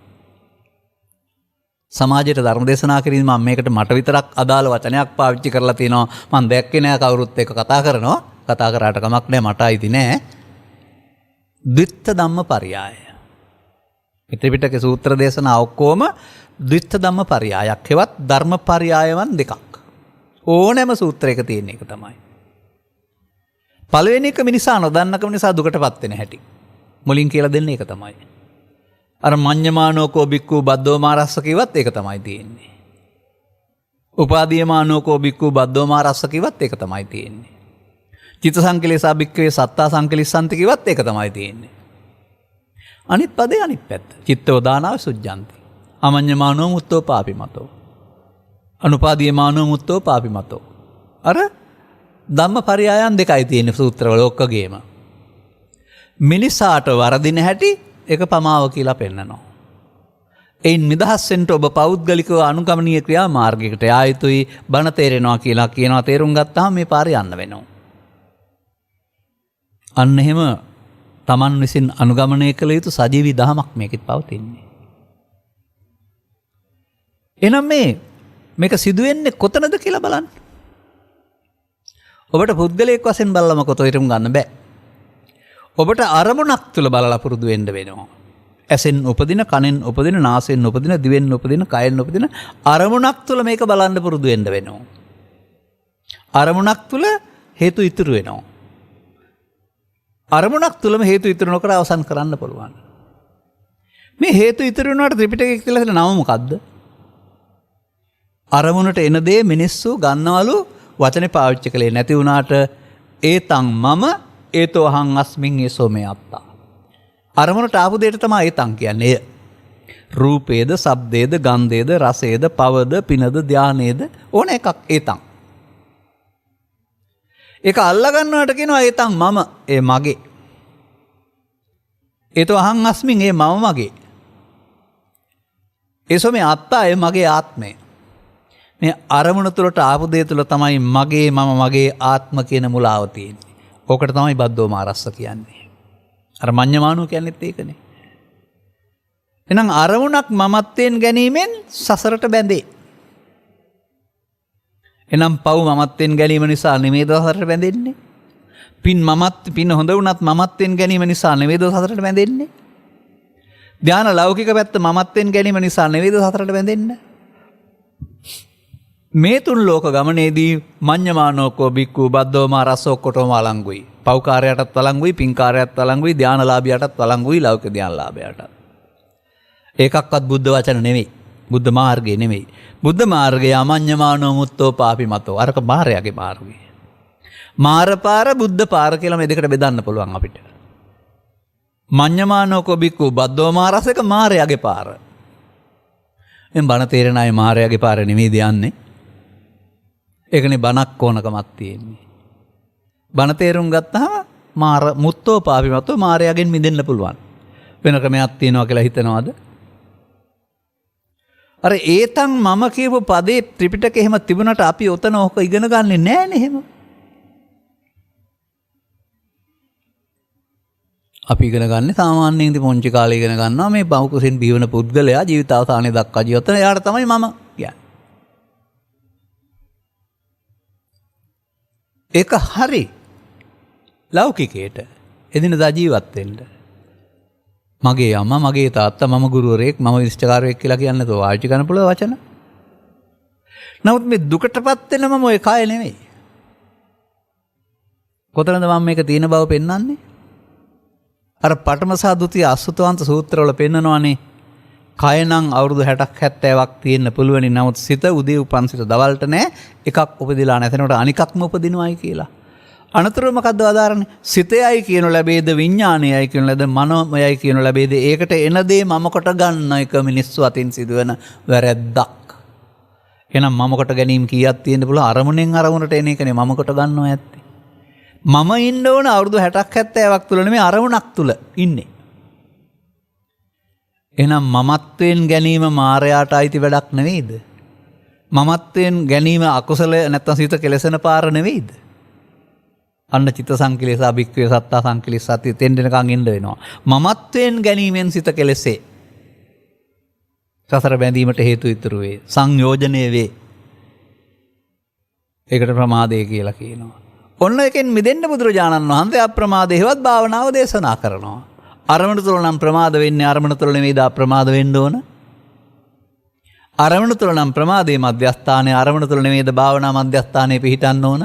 සමාජයට ධර්ම දේශනා කිරීම මම මේකට මට විතරක් අදාළ වචනයක් පාවිච්චි කරලා තිනවා. මම දැක්කේ නෑ කවුරුත් එක්ක කතා කරනවා. කතා කරාට කමක් නෑ මට අයිති නෑ. ද්විත්ත ධම්ම පරියාය. ත්‍රිපිටක සූත්‍ර දේශනා ඔක්කොම ද්විත්ත ධම්ම පරියායක් හෙවත් ධර්ම පරියායවන් දෙකක්. ඕනෑම සූත්‍රයක තියෙන එක තමයි. පළවෙනි එක මිනිසා නොදන්නකම නිසා දුකටපත් වෙන හැටි. මුලින් කියලා දෙන්නේ ඒක තමයි. අර මඤ්ඤමානෝකෝ බික්ඛු බද්දෝමාරස්ස කිව්වත් ඒක තමයි තියෙන්නේ. උපාදීයමානෝකෝ බික්ඛු බද්දෝමාරස්ස කිව්වත් ඒක තමයි තියෙන්නේ. චිත්ත සංකලේසා බික්ඛවේ සත්තා සංකලිස්සන්ති කිව්වත් ඒක තමයි තියෙන්නේ. අනිත් පදේ අනිත් පැත්ත. චිත්තෝ දානාව සුජ්ජන්ති. අමඤ්ඤමානෝ මුත්තෝ පාපිමතෝ. අනුපාදීයමානෝ මුත්තෝ පාපිමතෝ. අර ධම්ම පරියායන් දෙකයි තියෙන සූත්‍රවල ඔක්කොගේම. මිනිසාට වරදින හැටි ඒක පමාව කියලා පෙන්නනවා. එයින් නිදහස් වෙන්න ඔබ පෞද්ගලිකව අනුගමනීය ක්‍රියා මාර්ගයකට යා යුතුයි බණ තේරෙනවා කියලා කියනවා. තේරුම් ගත්තාම මේ පාරේ යන්න වෙනවා. අන්න එහෙම තමන් විසින් අනුගමනය කළ යුතු සජීවී දහමක් මේකෙත් පවතින්නේ. එහෙනම් මේක සිදුවෙන්නේ කොතනද කියලා බලන්න. ඔබට පුද්ගලයෙක් වශයෙන් බලලම කොතෙටම ගන්න බෑ. ඔබට අරමුණක් තුල බලලා පුරුදු වෙන්න වෙනවා. ඇසෙන් උපදින, කනෙන් උපදින, නාසයෙන් උපදින, දිවෙන් උපදින, කයෙන් උපදින අරමුණක් තුල මේක බලන්න පුරුදු වෙන්න වෙනවා. අරමුණක් තුල හේතු ඉතුරු වෙනවා. අරමුණක් තුලම හේතු ඉතුරු නොකර අවසන් කරන්න පුළුවන්. මේ හේතු ඉතුරු වෙනාට ත්‍රිපිටකයේ කියලා තියෙන නම මොකද්ද? අරමුණට එන දේ මිනිස්සු ගන්නවලු වචනේ පාවිච්චි කළේ නැති වුණාට ඒතං මම ඒතෝ අහං අස්මින් ඒසෝ මේ අත්තා. අරමුණට ආපු දෙයට තමයි ඒතං කියන්නේ. රූපේද, ශබ්දේද, ගන්ධේද, රසේද, පවද, පිනද, ධානයේද ඕන එකක් ඒතං. ඒක අල්ලා ගන්නවට කියනවා ඒතං මම ඒ මගේ. ඒතෝ අහං අස්මින් ඒ මම මගේ. ඒසෝ මේ අත්තා ඒ මගේ ආත්මය. මේ අරමුණ තුළට ආපු දේ තුළ තමයි මගේ මම මගේ ආත්ම කියන මුලාව තියෙන්නේ. ඕකට තමයි බද්දෝ මාරස්ස කියන්නේ. අර මඤ්ඤමානෝ කියන්නේත් ඒකනේ. එහෙනම් අරමුණක් මමත්වයෙන් ගැනීමෙන් සසරට බැඳේ. එහෙනම් පව් මමත්වයෙන් ගැනීම නිසා නෙමෙයිද සසරට බැඳෙන්නේ? පින් හොඳ වුණත් මමත්වයෙන් ගැනීම නිසා නෙමෙයිද සසරට බැඳෙන්නේ? ධාන ලෞකික පැත්ත මමත්වයෙන් ගැනීම නිසා නෙමෙයිද සසරට බැඳෙන්නේ? මේ තුන් ලෝක ගමනේදී මඤ්ඤමානෝකෝ බික්ඛු බද්දෝමා රස්සෝ කොටෝම වළංගුයි. පෞකාරයටත් වළංගුයි, පින්කාරයටත් වළංගුයි, ධානලාභියටත් වළංගුයි, ලෞකික ධානලාභයටත්. ඒකක්වත් බුද්ධ වචන නෙමෙයි. බුද්ධ මාර්ගය නෙමෙයි. බුද්ධ මාර්ගය අමඤ්ඤමානෝ මුත්තෝ පාපිමතෝ. අරක මාර්යාගේ මාර්ගය. මාරපාර බුද්ධ පාර කියලා මේ දෙකට බෙදන්න පුළුවන් අපිට. මඤ්ඤමානෝකෝ බික්ඛු බද්දෝමා රස්සක මාර්යාගේ පාර. එම් බණ තේරෙන අය මාර්යාගේ පාර නෙමෙයිද යන්නේ? ඒකනේ බණක් ඕනකමක් තියෙන්නේ. බණ තේරුම් ගත්තාම මාර මුත්තෝ පාපිමතෝ මාරයාගෙන් මිදෙන්න පුළුවන්. වෙන ක්‍රමයක් තියෙනවා කියලා හිතනවාද? අර ඒතන් මම කියපු පදේ ත්‍රිපිටකේ එහෙම තිබුණාට අපි ඔතන ඕක ඉගෙන ගන්නෙ නෑනේ එහෙම. අපි ඉගෙන ගන්න සාමාන්‍යයෙන් ඉතින් පොන්චි කාලේ ඉගෙන ගන්නවා මේ බහුකුසින් බිවන පුද්ගලයා ජීවිතාවසානයේ දක්වා ජීවත් වෙන එයාට තමයි මම කියන්නේ. ඒක හරි ලෞකිකයට එදිනදා ජීවත් වෙන්න. මගේ අම්මා, මගේ තාත්තා, මම ගුරුවරයෙක්, මම විනිශ්චයකාරයෙක් කියලා කියන්න තෝ ආච්චි ගන්න පුළුවන් වචන. නමුත් මේ දුකටපත් වෙන මම ඔය කය නෙවෙයි. කොතනද මම මේක තියෙන බව පෙන්වන්නේ? අර පඨම සහ ဒုတိ ය අසුතවන්ත සූත්‍රවල පෙන්නනවානේ කය නම් අවුරුදු 60ක් 70ක් තියෙන්න පුළුවනි. නමුත් සිත උදේ උපන් සිට දවල්ට නෑ එකක් උපදිලා නැතනකොට අනිකක්ම උපදිනවයි කියලා. අනතුරුව මොකද්ද වදාරන්නේ? සිතයයි කියනු ලැබේද විඥානයයි කියනු ලැබේද මනෝමයයි කියනු ලැබේද ඒකට එන දේ මම කොට ගන්න එක මිනිස්සු අතින් සිදුවෙන වැරැද්දක්. එහෙනම් මම කොට ගැනීම කීයක් තියෙන්න පුළුවන්? අරමුණෙන් අරමුණට එන එකනේ මම කොට ගන්නවා ඇත්තේ. මම ඉන්න ඕන අවුරුදු 60ක් 70ක් තුල නෙමෙයි අරමුණක් තුල ඉන්නේ. එහෙනම් මමත්වයෙන් ගැනීම මායයට අයිති වැඩක් නෙවෙයිද? මමත්වයෙන් ගැනීම අකුසල නැත්නම් සිත කෙලසෙන පාර නෙවෙයිද? අන්න චිත්ත සංකලේශ අභික්ඛවේ සත්තා සංකලේශ සති තෙන්දෙනකන් ඉන්න වෙනවා. මමත්වයෙන් ගැනීමෙන් සිත කෙලෙසේ. සසර බැඳීමට හේතු ඉතුරු වේ. සංයෝජනය වේ. ඒකට ප්‍රමාදය කියලා කියනවා. ඔන්න එකෙන් මිදෙන්න බුදුරජාණන් වහන්සේ අප්‍රමාදේවත් භාවනාව දේශනා කරනවා. අරමුණ තුල නම් ප්‍රමාද වෙන්නේ අරමුණ තුල නෙවෙයිද අප්‍රමාද වෙන්න ඕන. අරමුණ තුල නම් ප්‍රමාදයේ මධ්‍යස්ථානයේ අරමුණ තුල නෙවෙයිද භාවනා මධ්‍යස්ථානයේ පිහිටන්න ඕන.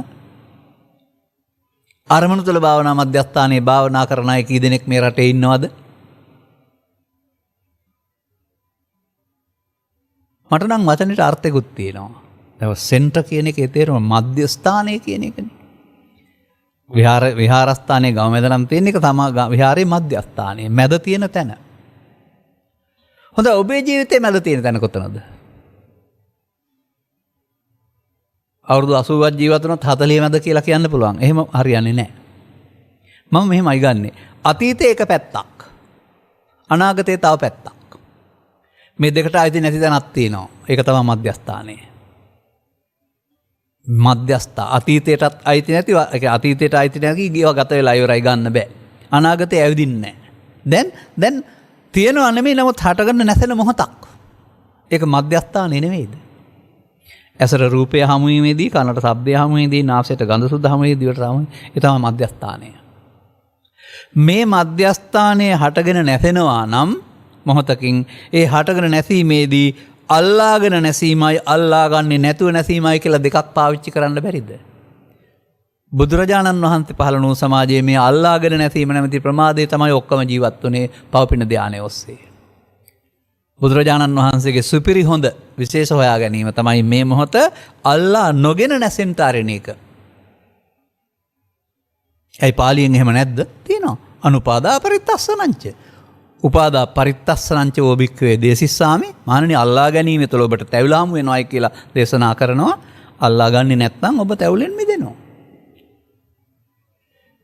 අරමුණ තුල භාවනා මධ්‍යස්ථානයේ භාවනා කරන අය කී දෙනෙක් මේ රටේ ඉන්නවද? මට නම් වචනෙට අර්ථයකුත් තියෙනවා. දැන් සෙන්ටර් කියන එකේ තේරුම මධ්‍යස්ථානයේ කියන එකනේ. විහාරස්ථානයේ ගම මැද නම් තියෙන එක තමයි විහාරයේ මධ්‍යස්ථානයේ මැද තියෙන තැන. හොඳ ඔබේ ජීවිතේ මැද තියෙන තැන කොතනද? අවුරුදු 80ක් ජීවත් වුණොත් 40 මැද කියලා කියන්න පුළුවන්. එහෙම හරියන්නේ නැහැ. මම මෙහෙමයි ගන්නෙ. අතීතේ එක පැත්තක්. අනාගතේ තව පැත්තක්. මේ දෙකට අයිති නැති තැනක් තියෙනවා. ඒක තමයි මධ්‍යස්ථානය. මධ්‍යස්ථ අතීතයටත් අයිති නැති අතීතයට අයිති නැති ගියව ගත වෙලා ඉවරයි ගන්න බෑ. අනාගතේ ඇවිදින්නේ නැහැ. දැන් තියෙනව නෙමෙයි නමුත් හටගන්න නැසෙන මොහොතක්. ඒක මධ්‍යස්ථානේ නෙමෙයිද? ඇසට රූපය හමු වීමේදී කනට ශබ්දය හමු වීමේදී නාසයට ගඳ සුවඳ හමු වීමේදී දිවට හමු ඒ තමයි මධ්‍යස්ථානය. මේ මධ්‍යස්ථානයේ හටගෙන නැසෙනවා නම් මොහොතකින් ඒ හටගෙන නැසීමේදී අල්ලාගෙන නැසීමයි අල්ලාගන්නේ නැතුව නැසීමයි කියලා දෙකක් පාවිච්චි කරන්න බැරිද? බුදුරජාණන් වහන්සේ පහළ වූ සමාජයේ මේ අල්ලාගෙන නැසීම නැමැති ප්‍රමාදය තමයි ඔක්කොම ජීවත් වුනේ පවපින ධානය ඔස්සේ. බුදුරජාණන් වහන්සේගේ සුපිරි හොඳ විශේෂ හොයා ගැනීම තමයි මේ මොහොත අල්ලා නොගෙන නැසෙන්න ආරෙන එක. ඇයි පාලියෙන් එහෙම නැද්ද? තියෙනවා. අනුපාදා පරිත්තස්සනංච. උපාදා පරිත්තස්සනංච ඕබික්කවේ දේසිස්සාමි මානනි අල්ලා ගැනීම තුළ ඔබට තැවිලා හමු වෙනවයි කියලා දේශනා කරනවා. අල්ලා ගන්නේ නැත්නම් ඔබ තැවුලෙන් මිදෙනවා.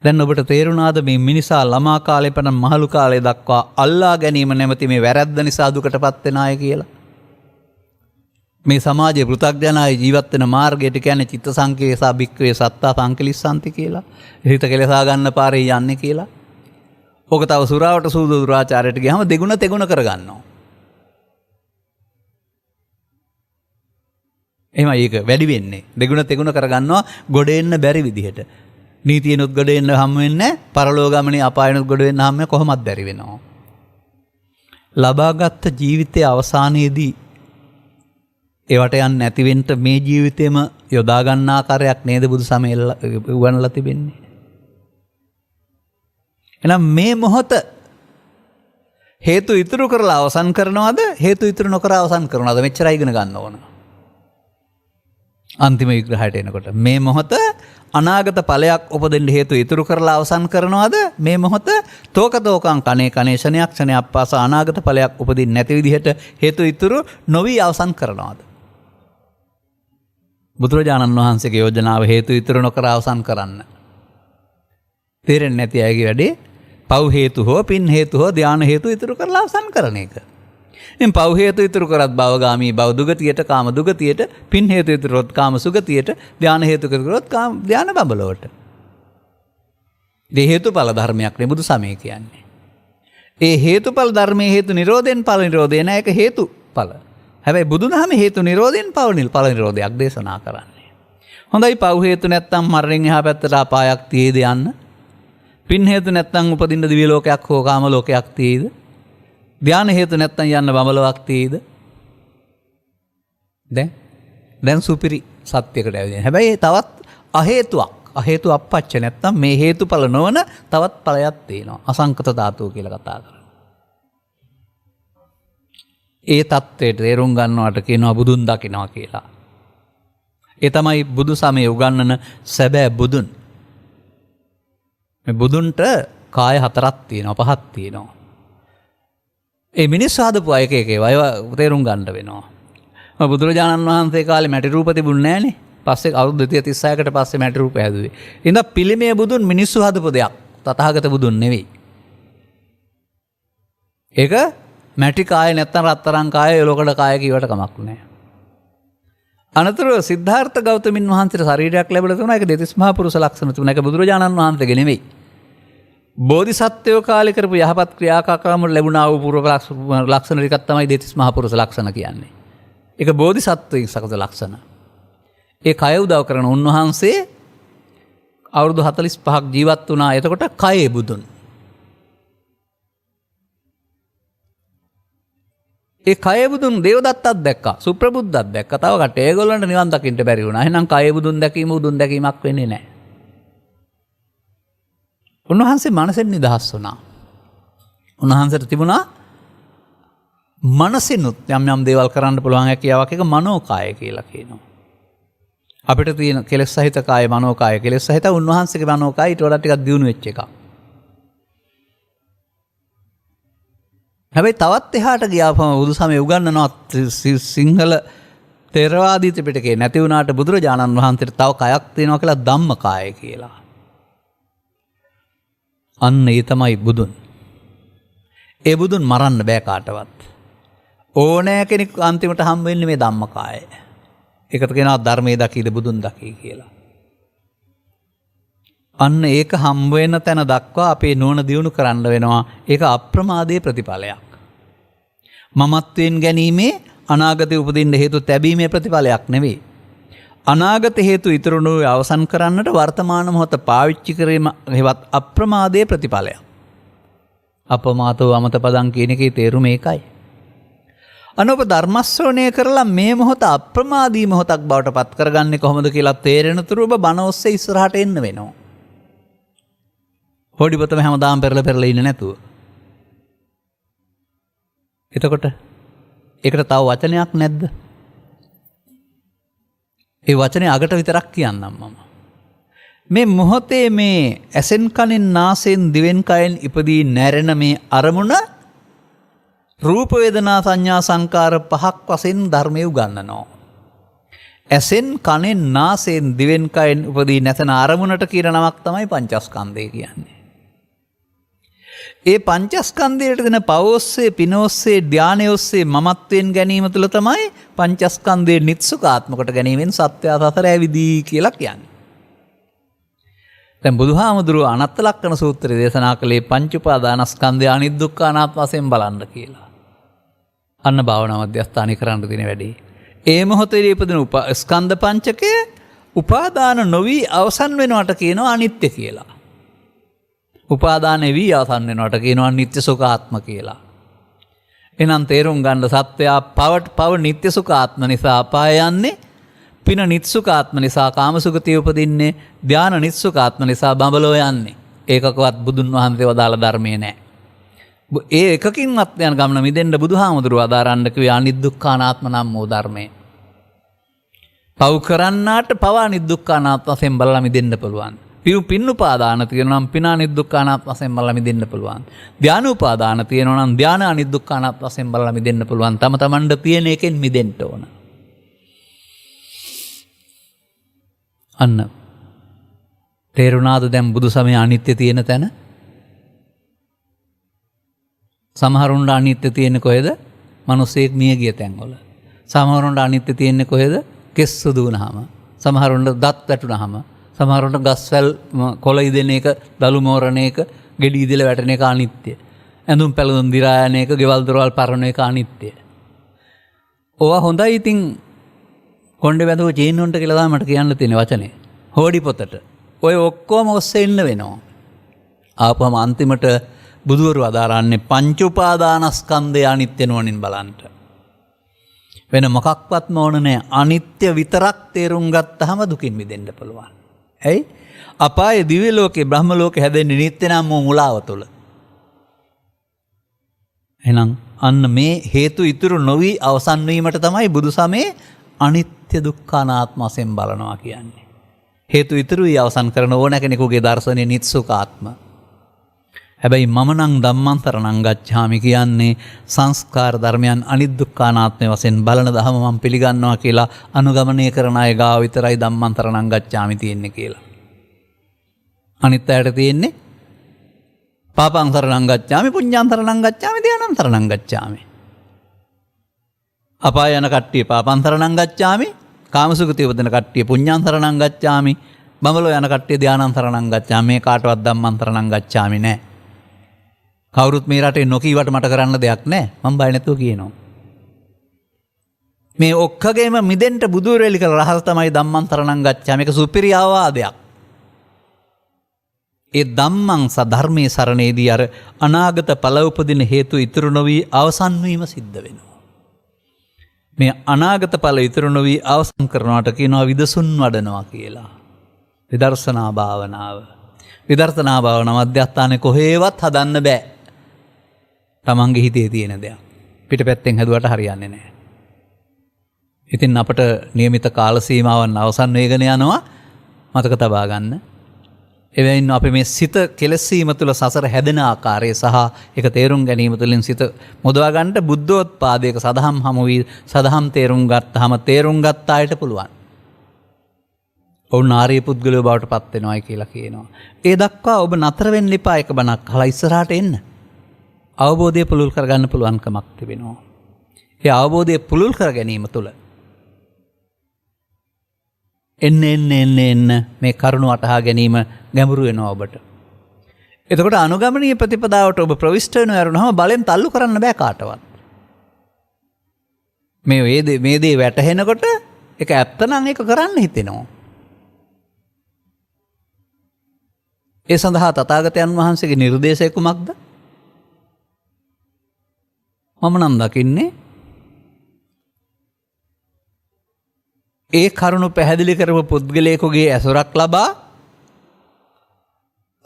දැන් ඔබට තේරුණාද මේ මිනිසා ළමා කාලේ පටන් මහලු කාලේ දක්වා අල්ලා ගැනීම නැමැති මේ වැරැද්ද නිසා දුකටපත් වෙන අය කියලා? මේ සමාජයේ පෘථග්ජනයි ජීවත් වෙන මාර්ගයට කියන්නේ චිත්ත සංකේසා භික්ඛවේ සත්තා සංකලිස්සanti කියලා. හිත කෙලසා ගන්න පාරේ යන්නේ කියලා. ඔක තව සුරාවට සූදු දුරාචාරයට ගියාම දෙගුණ තෙගුණ කරගන්නවා. එහෙමයි ඒක වැඩි වෙන්නේ. දෙගුණ තෙගුණ කරගන්නවා ගොඩ එන්න බැරි විදිහට. නීතියනොත් ගොඩ එන්න හම් වෙන්නේ පරලෝක ගමනේ අපායනොත් ගොඩ වෙන්න හම් කොහොමද බැරි වෙනවා. ලබාගත් ජීවිතයේ අවසානයේදී ඒවට යන්නේ නැති වෙන්න මේ ජීවිතේම යොදා ගන්න ආකාරයක් නේද බුදු සමය උගන්වලා තිබෙන්නේ. එහෙනම් මේ මොහොත හේතු ඉතුරු කරලා අවසන් කරනවද හේතු ඉතුරු නොකර අවසන් කරනවද? මෙච්චරයි ඉගෙන ගන්න ඕන. අන්තිම විග්‍රහයට එනකොට මේ මොහොත අනාගත ඵලයක් උපදින්න හේතු ඉතුරු කරලා අවසන් කරනවද? මේ මොහොත තෝකතෝකං කනේ කනේ ශනයක් ශනයක් පාස අනාගත ඵලයක් උපදින්න නැති විදිහට හේතු ඉතුරු නොවි අවසන් කරනවද? බුදුරජාණන් වහන්සේගේ යෝජනාව හේතු ඉතුරු නොකර අවසන් කරන්න. තේරෙන්නේ නැති අයගේ වැඩේ පව් හේතු හෝ පින් හේතු හෝ ධාන හේතු ඉතුරු කරලා අවසන් කරන එක. ඉතින් පව් හේතු ඉතුරු කරත් භවගාමී භව දුගතියට කාම දුගතියට පින් හේතු ඉතුරුත් කාම සුගතියට ධාන හේතු කරොත් කාම ධාන බඹලවට. මේ හේතුඵල ධර්මයක් නේ බුදු සමය කියන්නේ. ඒ හේතුඵල ධර්මයේ හේතු නිරෝධයෙන් ඵල නිරෝධය නෑ ඒක හේතුඵල. හැබැයි බුදුදහම හේතු නිරෝධයෙන් ඵල නිරෝධයක් දේශනා කරන්නේ. හොඳයි පව් හේතු නැත්තම් මරණයෙන් එහා පැත්තට අපායක් තියේද යන්න? පින් හේතු නැත්තම් උපදින්න දිව්‍ය ලෝකයක් හෝ කාම ලෝකයක් තියේද? ධාන හේතු නැත්තම් යන්න බඹලොවක් තියේද? දැන් දැන් සුපිරි සත්‍යයකට ඇවිදින. හැබැයි තවත් අහේතු අපච්ච නැත්තම් මේ හේතුඵල නොවන තවත් ඵලයක් තියෙනවා. අසංකත ධාතුව කියලා කතා කරනවා. ඒ தത്വයට තේරුම් ගන්නවට කියනවා බුදුන් දකිනවා කියලා. ඒ තමයි බුදු සමයේ උගන්වන සැබෑ බුදුන්. මේ බුදුන්ට කාය හතරක් තියෙනවා, පහක් තියෙනවා. ඒ මිනිස්සු හදපු අය එක ඒවා තේරුම් ගන්න වෙනවා. බුදුරජාණන් වහන්සේ කාලේ මැටි රූප තිබුණේ නැහනේ. පස්සේ අවුරුදු 236කට පස්සේ මැටි රූප හැදුවේ. ඉතින් පිළිමේ බුදුන් මිනිස්සු හදපු දෙයක්. තථාගත බුදුන් නෙවෙයි. ඒක මැටි කාය නැත්තම් රත්තරන් කාය එලොකඩ කාය කියවට කමක් නැහැ. අනතුරු සිද්ධාර්ථ ගෞතමින් වහන්සේට ශරීරයක් ලැබිලා තිබුණා. ඒක දෙතිස් මහා පුරුෂ ලක්ෂණ තිබුණා. ඒක බුදුරජාණන් වහන්සේගේ නෙවෙයි. බෝධිසත්වයෝ කාලේ කරපු යහපත් ක්‍රියාකාරකම් වල ලැබුණා වූ පූර්ව ලක්ෂණ ටිකක් තමයි දෙතිස් මහා පුරුෂ ලක්ෂණ කියන්නේ. ඒක බෝධිසත්වයේ සකස ලක්ෂණ. ඒ කය උදව් කරන උන්වහන්සේ අවුරුදු 45ක් ජීවත් වුණා. එතකොට කයේ බුදුන්. ඒ කය බුදුන් දේවදත්තත් දැක්කා. සුප්‍රබුද්ධත් දැක්කා. තව කට්ටිය ඒගොල්ලන්ට නිවන් දකින්න බැරි වුණා. එහෙනම් කය බුදුන් දැකීම බුදුන් දැකීමක් වෙන්නේ නැහැ. උන්වහන්සේ මනසෙන් නිදහස් වුණා. උන්වහන්සේට තිබුණා මනසිනුත් යම් යම් දේවල් කරන්න පුළුවන් හැකියාවක්. එක මනෝකාය කියලා කියනවා. අපිට තියෙන කෙලෙස් සහිත කාය මනෝකාය. කෙලෙස් සහිත උන්වහන්සේගේ මනෝකාය ඊට වඩා ටිකක් දියුණු වෙච්ච එකක්. හැබැයි තවත් එහාට ගියාපම බුදු සමය උගන්වනවා සිංහල ථේරවාදී ත්‍රිපිටකේ නැති වුණාට බුදුරජාණන් වහන්සේට තව කයක් තියෙනවා කියලා ධම්මකාය කියලා. අන්න ඒ තමයි බුදුන්. ඒ බුදුන් මරන්න බෑ කාටවත්. ඕනෑ කෙනෙක් අන්තිමට හම් වෙන්නේ මේ ධම්මකාය. ඒකට කියනවා ධර්මයේ දකීද බුදුන් දකී කියලා. අන්න ඒක හම්බ වෙන තැන දක්වා අපේ නුවණ දියුණු කරන්න වෙනවා. ඒක අප්‍රමාදයේ ප්‍රතිඵලයක්. මමත්වයෙන් ගැනීමේ අනාගතේ උපදින්න හේතු තැබීමේ ප්‍රතිඵලයක් නෙවෙයි. අනාගත හේතු ඉතුරු නොවේ අවසන් කරන්නට වර්තමාන මොහොත පාවිච්චි කිරීම හේවත් අප්‍රමාදයේ ප්‍රතිඵලයක්. අපමාතෝ අමත පදං කියන එකේ තේරුම ඒකයි. අනෝප ධර්මශ්‍රවණය කරලා මේ මොහොත අප්‍රමාදී මොහොතක් බවට පත් කරගන්නේ කොහොමද කියලා තේරෙන තුරු ඔබ බණ ඔස්සේ ඉස්සරහට එන්න වෙනවා. හොඩිපොතම හැමදාම පෙරලා ඉන්නේ නැතුව. එතකොට ඒකට තව වචනයක් නැද්ද? ඒ වචනේ අගට විතරක් කියන්නම් මම. මේ මොහොතේ මේ ඇසෙන් කනෙන් නාසයෙන් දිවෙන් කයෙන් ඉපදී නැරෙන මේ අරමුණ රූප වේදනා සංඥා සංකාර පහක් වශයෙන් ධර්මයේ උගන්වනවා. ඇසෙන් කනෙන් නාසයෙන් දිවෙන් කයෙන් උපදී නැතන අරමුණට කියන නමක් තමයි පංචස්කන්ධය කියන්නේ. ඒ පංචස්කන්ධයට දෙන පවෝස්සේ පිනෝස්සේ ධානය ඔස්සේ මමත්වයෙන් ගැනීම තුළ තමයි පංචස්කන්ධයේ නිත්සුකාත්මකට ගැනීමෙන් සත්‍ය සතර ඇවිදී කියලා කියන්නේ. දැන් බුදුහාමුදුරුව අනත්ත ලක්ෂණ සූත්‍රය දේශනා කළේ පංච උපාදානස්කන්ධය අනිදුක්ඛ අනාත්ම වශයෙන් බලන්න කියලා. අන්න භාවනා මධ්‍යස්ථානය කරන්න දෙන වැඩේ. ඒ මොහොතේදී ඉපදින ස්කන්ධ පංචකය උපාදාන නොවි අවසන් වෙනවට කියනවා අනිත්‍ය කියලා. උපාදාන වී අවසන් වෙනවට කියනවා නිත්‍ය සුඛාත්ම කියලා. එහෙනම් තේරුම් ගන්න සත්‍යයා පව නිත්‍ය සුඛාත්ම නිසා අපාය යන්නේ, පින නිත්සුඛාත්ම නිසා කාමසුඛතිය උපදින්නේ, ධාන නිත්සුඛාත්ම නිසා බඹලෝ යන්නේ. ඒකකවත් බුදුන් වහන්සේ වදාළ ධර්මයේ නැහැ. ඒ එකකින්වත් යන ගමන මිදෙන්න බුදුහාමුදුරුවෝ අදාරන්න කිව්වේ අනිදුක්ඛානාත්ම නම් වූ ධර්මයේ. පව් කරන්නාට පව අනිදුක්ඛානාත්ම වශයෙන් බලලා මිදෙන්න පුළුවන්. පින් උපාදාන තියෙනවා නම් පින අනිදුක්ඛානාත්ම වශයෙන් බලලා මිදෙන්න පුළුවන්. ධාන උපාදාන තියෙනවා නම් ධාන අනිදුක්ඛානාත්ම වශයෙන් බලලා මිදෙන්න පුළුවන්. තම තමන්ට තියෙන එකෙන් මිදෙන්න ඕන. අන්න තේරුණාද දැන් බුදු සමය අනිත්‍ය තියෙන තැන? සමහරුන්ට අනිත්‍ය තියෙන්නේ කොහෙද? මිනිස්සෙක් මිය ගිය තැන්වල. සමහරුන්ට අනිත්‍ය තියෙන්නේ කොහෙද? කෙස් සුදු වුණාම. සමහරුන්ට දත් වැටුණාම. සමහරුන්ට ගස්වැල් කොළ ඉදෙන එක, දලු මෝරණ එක, ගෙඩි ඉදලා වැටෙන එක අනිත්‍ය. ඇඳුම් පැළඳුම් දිරා යන එක, ගෙවල් දොරවල් පරණ එක අනිත්‍ය. ඕවා හොඳයි. ඉතින් කොණ්ඩේ බැඳුව චේන් උන්ට කියලා තමයි මට කියන්න තියෙන වචනේ. හොඩි පොතට. ඔය ඔක්කොම ඔස්සේ ඉන්න වෙනවා. ආපුවම අන්තිමට බුදුවරු අදාරන්නේ පංච උපාදානස්කන්ධය අනිත්‍ය නොවනින් බලන්න. වෙන මොකක්වත්ම ඕන නැහැ. අනිත්‍ය විතරක් තේරුම් ගත්තාම දුකින් මිදෙන්න පුළුවන්. ඇයි? අපායේ දිව්‍ය ලෝකේ බ්‍රහ්ම ලෝකේ හැදෙන්නේ නිත්‍ය නම් මුලාව තුළ. එහෙනම් අන්න මේ හේතු ඉතුරු නොවි අවසන් වීමට තමයි බුදු සමයේ අනිත්‍ය දුක්ඛ අනාත්ම වශයෙන් බලනවා කියන්නේ. හේතු ඉතුරුයි අවසන් කරන ඕන කෙනෙකුගේ දර්ශනය නිත්සුකාත්ම. හැබැයි මම නම් ධම්මාන්තරණං ගච්ඡාමි කියන්නේ සංස්කාර ධර්මයන් අනිදුක්ඛ අනාත්ම වශයෙන් බලන දහම මම පිළිගන්නවා කියලා අනුගමනය කරන අය ගාව විතරයි ධම්මාන්තරණං ගච්ඡාමි තියෙන්නේ කියලා. අනිත් අයට තියෙන්නේ පාපාන්තරණං ගච්ඡාමි පුඤ්ඤාන්තරණං ගච්ඡාමි ධානාන්තරණං ගච්ඡාමි. අපාය යන කට්ටිය පාපාන්තරණං ගච්ඡාමි, කාමසුගතිය උපදින කට්ටිය පුඤ්ඤාන්තරණං ගච්ඡාමි, බඹලෝ යන කට්ටිය ධානාන්තරණං ගච්ඡාමි. මේ කාටවත් ධම්මාන්තරණං ගච්ඡාමි නෑ. කවුරුත් මේ රටේ නොකීවට මට කරන්න දෙයක් නෑ. මම බය නැතුව කියනවා. මේ ඔක්කොගේම මිදෙන්න බුදුරෙලි කළ රහස තමයි ධම්මාන්තරණං ගච්ඡාමි. මේක සුපිරි ආවාදයක්. ඒ ධම්මං සධර්මයේ සරණේදී අර අනාගත ඵල උපදින හේතු ඉතුරු නොවි අවසන් වීම සිද්ධ වෙනවා. මේ අනාගත ඵල ඉතුරු නොවි අවසන් කරනවට කියනවා විදසුන් වඩනවා කියලා. විදර්ශනා භාවනාව. විදර්ශනා භාවනාව මධ්‍යස්ථානයේ කොහේවත් හදන්න බෑ. තමන්ගේ හිතේ තියෙන දෙයක්. පිටපැත්තෙන් හැදුවට හරියන්නේ නැහැ. ඉතින් අපට નિયમિત කාල සීමාවන් අවසන් වෙගෙන යනවා. මතක තබා ගන්න. එවැයින් අපි මේ සිත කෙලසීම තුළ සසර හැදෙන ආකාරය සහ ඒක තේරුම් ගැනීම තුළින් සිත මුදවා ගන්නට බුද්ධෝත්පාදයක සදහම් හමු වී සදහම් තේරුම් ගත්තාම තේරුම් ගත්ත අයට පුළුවන්. ඔවුන් ආර්ය පුද්ගලයෝ බවට පත් වෙනවායි කියලා කියනවා. ඒ දක්වා ඔබ නතර වෙන්න එපා. එක බණක් අහලා ඉස්සරහට එන්න. අවබෝධය පුළුල් කරගන්න පුළුවන්කමක් තිබෙනවා. ඒ අවබෝධය පුළුල් කර ගැනීම තුළ එන්න මේ කරුණ වටහා ගැනීම ගැඹුරු වෙනවා ඔබට. එතකොට අනුගමනීය ප්‍රතිපදාවට ඔබ ප්‍රවිෂ්ඨ වෙනවා යරුනහම බලෙන් තල්ලු කරන්න බෑ කාටවත්. මේ දේ වැටහෙනකොට ඒක ඇත්ත නම් ඒක කරන්න හිතෙනවා. ඒ සඳහා තථාගතයන් වහන්සේගේ නිර්දේශය කුමක්ද? මම නම් දකින්නේ ඒ කරුණු පැහැදිලි කරපු පුද්ගලයෙකුගේ ඇසුරක් ලබා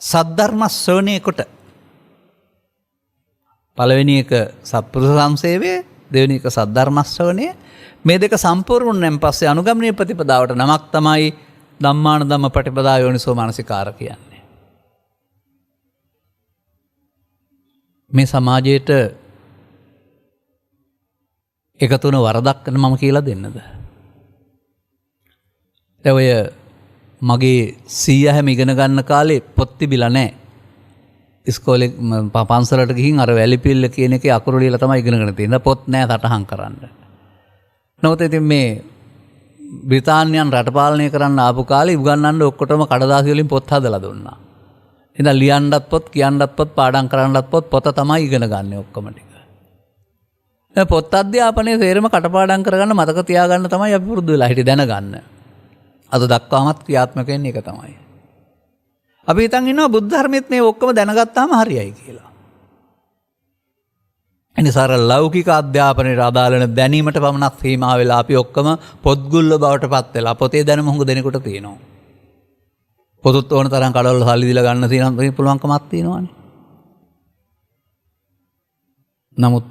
සද්ධර්ම ශ්‍රවණය කොට පළවෙනි එක සත්පුරුෂ සංසේවය, දෙවෙනි එක සද්ධර්ම ශ්‍රවණය. මේ දෙක සම්පූර්ණයෙන් පස්සේ අනුගමනීය ප්‍රතිපදාවට නමක් තමයි ධම්මාන ධම්ම පටිපදා යෝනිසෝ මනසිකාර කියන්නේ. මේ සමාජයට එකතුන වරදක් කරන මම කියලා දෙන්නද? ඔය මගේ සීයා හැම ඉගෙන ගන්න කාලේ පොත් තිබිලා නැහැ. ඉස්කෝලේ පන්සලට ගිහින් අර වැලිපිල්ල කියන එකේ අකුරු ලියලා තමයි ඉගෙනගෙන තියෙන්නේ. පොත් නැහැ සටහන් කරන්න. නමුත් ඉතින් මේ බ්‍රිතාන්‍යයන් රට පාලනය කරන්න ආපු කාලේ උගන්වන්න ඔක්කොටම කඩදාසි වලින් පොත් හදලා දුන්නා. ඉතින් ලියන්නත් පොත්, කියන්නත් පොත්, පාඩම් කරන්නත් පොත තමයි ඉගෙන ගන්න ඔක්කොම ටික. දැන් පොත් අධ්‍යාපනයේ තේරෙම කටපාඩම් කරගන්න මතක තියාගන්න තමයි අපි පුරුදු වෙලා හිටියේ දැනගන්න. අද දක්වාමත් ක්‍රියාත්මක වෙන්නේ ඒක තමයි. අපි හිතන් ඉන්නවා බුද්ධ ධර්මෙත් මේ ඔක්කොම දැනගත්තාම හරියයි කියලා. එනිසා ලෞකික අධ්‍යාපනයේ අදාළ වෙන දැනීමට පමණක් සීමා වෙලා අපි ඔක්කොම පොත්ගුල්ල බවට පත් වෙලා පොතේ දැනුම හුඟ දෙනෙකුට තියෙනවා. පොතත් ඕන තරම් කඩවල සල්ලි දීලා ගන්න තියෙන පුළුවන්කමක් තියෙනවානේ. නමුත්